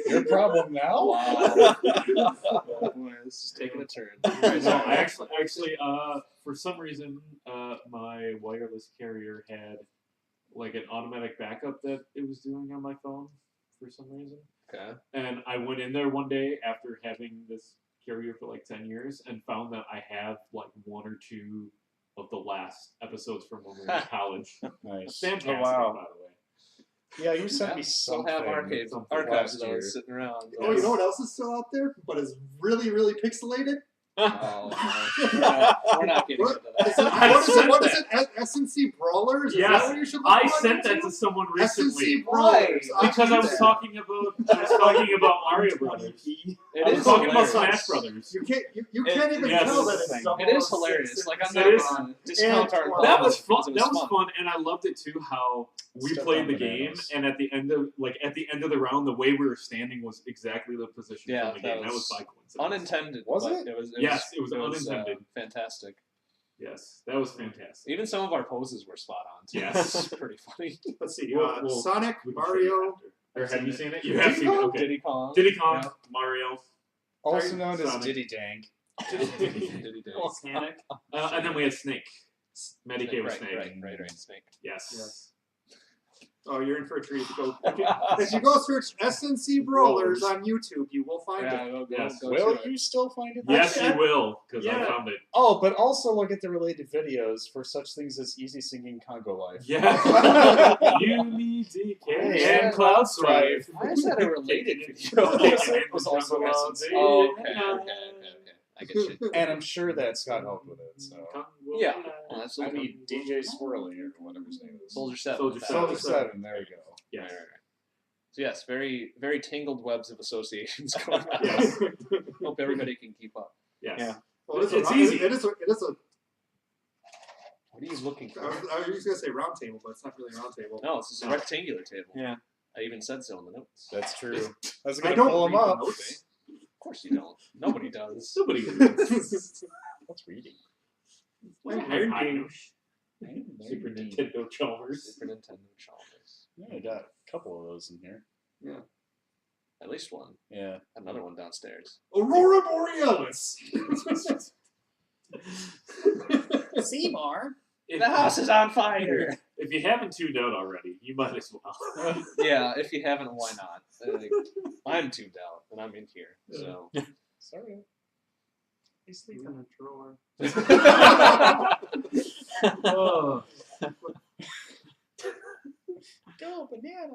Your problem now? Wow. Oh boy, this is taking a turn. No, I actually, for some reason, my wireless carrier had like an automatic backup that it was doing on my phone for some reason. Okay. And I went in there one day after having this carrier for like 10 years and found that I have like 1 or 2 of the last episodes from when we were in college. Nice. Fantastic, wow. by the way. Yeah, you sent me Still something. have archives last of year. those sitting around. Oh, you know what else is still out there, but is really, really pixelated? Oh, no. We're not getting What? into that. Is it, I what is sent it? What is it? SNC Brawlers? Is Yes, that what you should look I for sent on that to YouTube? someone SNC recently Brawlers. because I was YouTube. talking about Mario Brothers. It I was is talking about hilarious. Smash Brothers. You can't. You It- can't even yes. tell that it's someone It is with hilarious. six Like I'm It not is. gonna discount our And involvement That was fun. because it That was fun, and I loved it too. How we Stuff played on the game, bananas. and at the end of the round, the way we were standing was exactly the position Yeah, from the game. That was by coincidence. Unintended. Was but it? It was. Yes, it was unintended. Fantastic. Yes, that was fantastic. Even some of our poses were spot on. Too. Yes. It's pretty funny. Let's see. We'll- Sonic, We can show you Mario. after. Or have you seen seen it. it? You have seen it. Okay. Diddy Kong. Diddy Kong, Yeah. Mario, Also known as Sonic. Diddy Dang. Diddy Dang. Sonic. and then we had Snake. Medicaid was Right, Snake. right, Snake. Yes. Oh, you're in for a treat. If you go search SNC Brawlers on YouTube, you will find it. Yes. Will you still find it? Yes, Actually, you will, because I yeah. found it. Oh, but also look at the related videos for such things as Easy Singing Congo Life. Yeah. UDK and Cloud Strife. Why is that a related video? It was also SNC. Oh, okay. I get you. And I'm sure that Scott helped with it. So Yeah. I mean, DJ Swirly or whatever his name is. Soldier 7. Soldier Soldier 7. There you go. Yes. Right. So yes, very, very tangled webs of associations going on. Yes. Hope everybody can keep up. Yes. Yeah. Well, it's easy. It is a. What are you looking for? I was just gonna say round table, but it's not really a round table. No, it's just a rectangular table. Yeah. I even said so in the notes. That's true. I was I going to don't pull him read the up. notes. Of course you don't. Nobody does. Somebody. What's reading? Super Nintendo Chalmers. Super Nintendo Chalmers. Yeah, I got a couple of those in here. At least one. Yeah. Another one downstairs. Aurora Borealis. Seymour. If, The house is on fire! if you haven't tuned out already, you might as well. Yeah, if you haven't, why not? I'm tuned out, and I'm in here, so. Sorry. He sleeps in a drawer. Oh. Go, banana.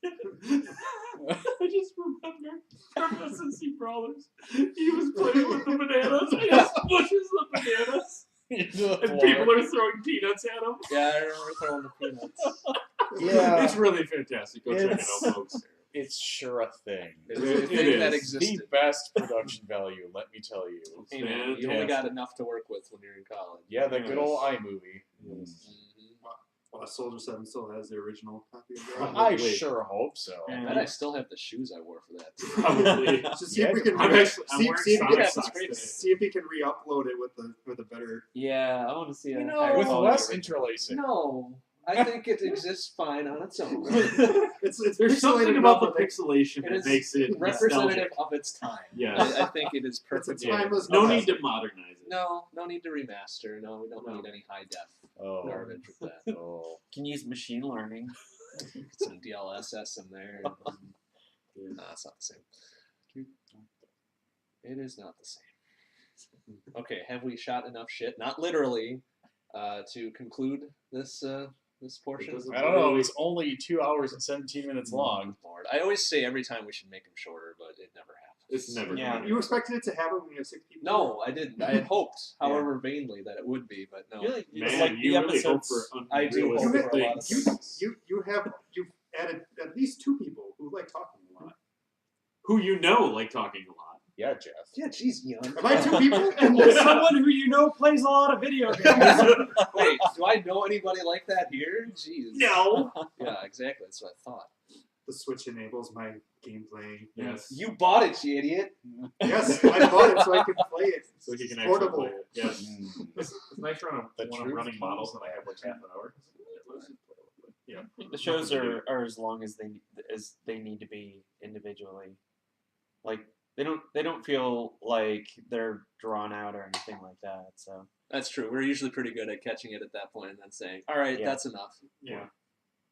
I just remember from SNC Brawlers, he was playing with the bananas. He just pushes the bananas, and people are throwing peanuts at him. Yeah, I remember throwing the peanuts. Yeah. It's really fantastic. Go check it out, folks. It's sure a thing. It is a It thing that is. existed. The best production value, let me tell you. Hey, man, you only got enough to work with when you're in college. Yeah, the good old iMovie. Well, Soldier 7 still has the original copy of that. I sure hope so. I bet I still have the shoes I wore for that. Probably. Just see if we can I'm re- actually- I'm see, wearing see, if we Sonic can, socks today. see if we can re-upload it with a better. Yeah, I want to see You a know, higher With quality less version. interlacing. No, I think it exists fine on its own. It's There's pixelated something enough about the that pixelation It that is makes it representative nostalgic. of its time. Yes. I think it is it's a perfect. timeless. No classic. need to modernize it. No need to remaster. No, we don't No. need any high def Oh. garbage with that. Oh. Can use machine learning. Get some DLSS in there. And, no, it's not the same. It is not the same. Okay, have we shot enough shit? Not literally, to conclude this this portion. I don't know. It's only 2 hours and 17 minutes long. Lord, I always say every time we should make them shorter, but it never happens. It's never Yeah. gonna You expected it to happen when you have 6 people? No, I didn't. I had hoped, however vainly, that it would be, but no. Really, Man, it's like you the really hope episodes. for I do You, hope unrealistic for a lot of things. things. you've added at least 2 people who like talking a lot. Who you know like talking a lot. Yeah, Jeff. Yeah, jeez, Ian. Am I 2 people? As someone who you know plays a lot of video games. Wait, do I know anybody like that here? Jeez. No. Yeah, exactly. That's what I thought. The Switch enables my game playing. Yes. You bought it, you idiot. Yes, I bought it so I can play it. So he can It's actually portable. play it. Yes. Mm. It's nice when The I'm truth running comes models and I have like half an hour. Yeah. The shows are as long as they need to be individually. Like they don't feel like they're drawn out or anything like that. So That's true. We're usually pretty good at catching it at that point and then saying, all right, Yeah. that's enough. Yeah.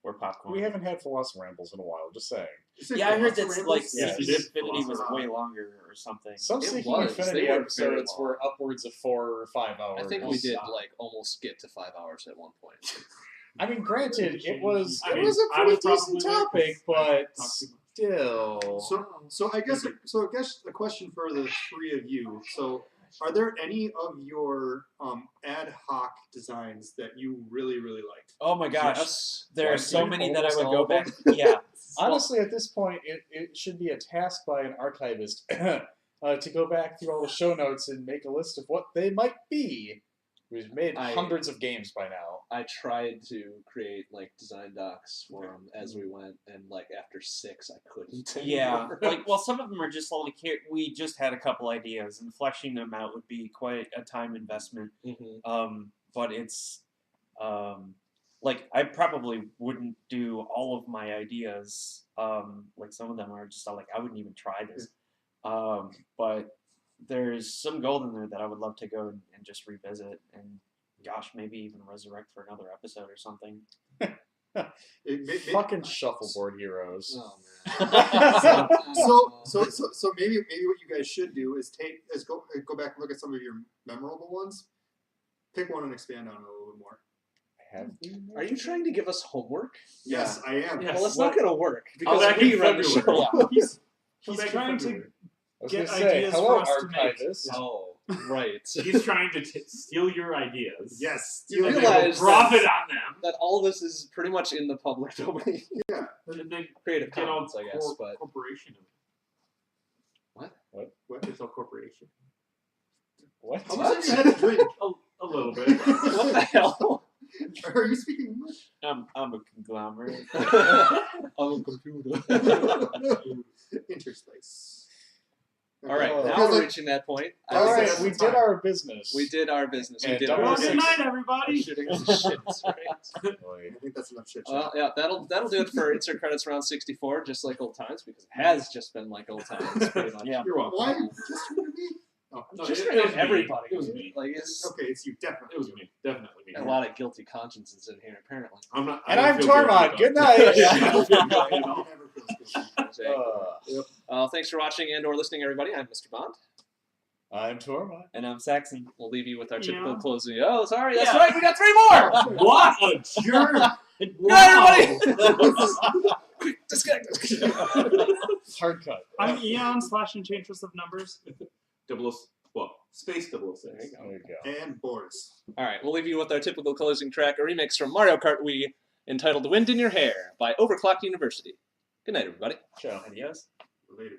we're popcorn. We haven't had Philosopher Rambles in a while, just saying. Yeah, I heard that's like Yes. Seeking You did. Infinity was Philosopher. way longer or something. Some It Seeking was. Infinity They were very episodes long. were upwards of 4 or 5 hours. I think we did like almost get to 5 hours at one point. I mean, granted, it was I it mean, was a I pretty was probably decent there 'cause topic, I but talked too much. still. So I guess a question for the 3 of you. So are there any of your ad hoc designs that you really liked? Oh my gosh, Yes. there are Like, so many that I would almost go all of back. them. Yeah, Honestly, at this point, it should be a task by an archivist to go back through all the show notes and make a list of what they might be. We've made hundreds of games by now. I tried to create like design docs for them as we went, and like after 6, I couldn't. yeah. anymore. Like, well, some of them are just like here. We just had a couple ideas, and fleshing them out would be quite a time investment. Mhm. But it's like I probably wouldn't do all of my ideas. Like some of them are just like I wouldn't even try this. But there's some gold in there that I would love to go and just revisit and gosh, maybe even resurrect for another episode or something. Fucking shuffleboard heroes. Oh, man. So maybe what you guys should do is go back and look at some of your memorable ones. Pick one and expand on it a little bit more. Are you trying to give us homework? Yes, I am. Yes. Well, it's not going to work because back we in run the February. show. He's back in trying to February. I was get gonna say, ideas hello, for us to make. archivist. Oh, right. He's trying to steal your ideas. Yes. You steal realize Profit on them. that all this is pretty much in the public domain. Yeah. And then Creative get all Commons, I guess, but corporation of it. What? It's all corporation. What? How much you had to drink? A little bit. what the hell? Are you speaking English? I'm a conglomerate. On a computer. Interspace. All right, Oh. now Feels we're like- reaching that point. All right, That's we the did time. our business. We did our business. We And did double our Well, good six. night, Our everybody. shitting of the shits, right? Boy. I think that's enough shit. Well, yeah, that'll do it for insert credits round 64, just like old times, because it has just been like old times, pretty much. Yeah. You're welcome. Why? Just for me? Oh, No, Just it for was me. everybody. It was me. Like it's okay, it's you, definitely. It was me. Definitely me. a lot of guilty consciences in here, apparently. I'm not. And I I'm don't feel Tormod. guilty Good about night. it. I don't feel guilty at He all. never feels guilty. Thanks for watching and/or listening, everybody. I'm MrBond. I'm Tormod. And I'm Saxxon. We'll leave you with our typical Yeah. closing. Oh, sorry, that's Yeah. right. We got 3 more. What a jerk! Good night, everybody. Quick, disconnect. Hard cut. I'm Eon / Enchantress of Numbers. Space 006. There you go. And Boris. All right, we'll leave you with our typical closing track, a remix from Mario Kart Wii entitled "Wind in Your Hair" by Overclocked University. Good night, everybody. Ciao. Adios. Later.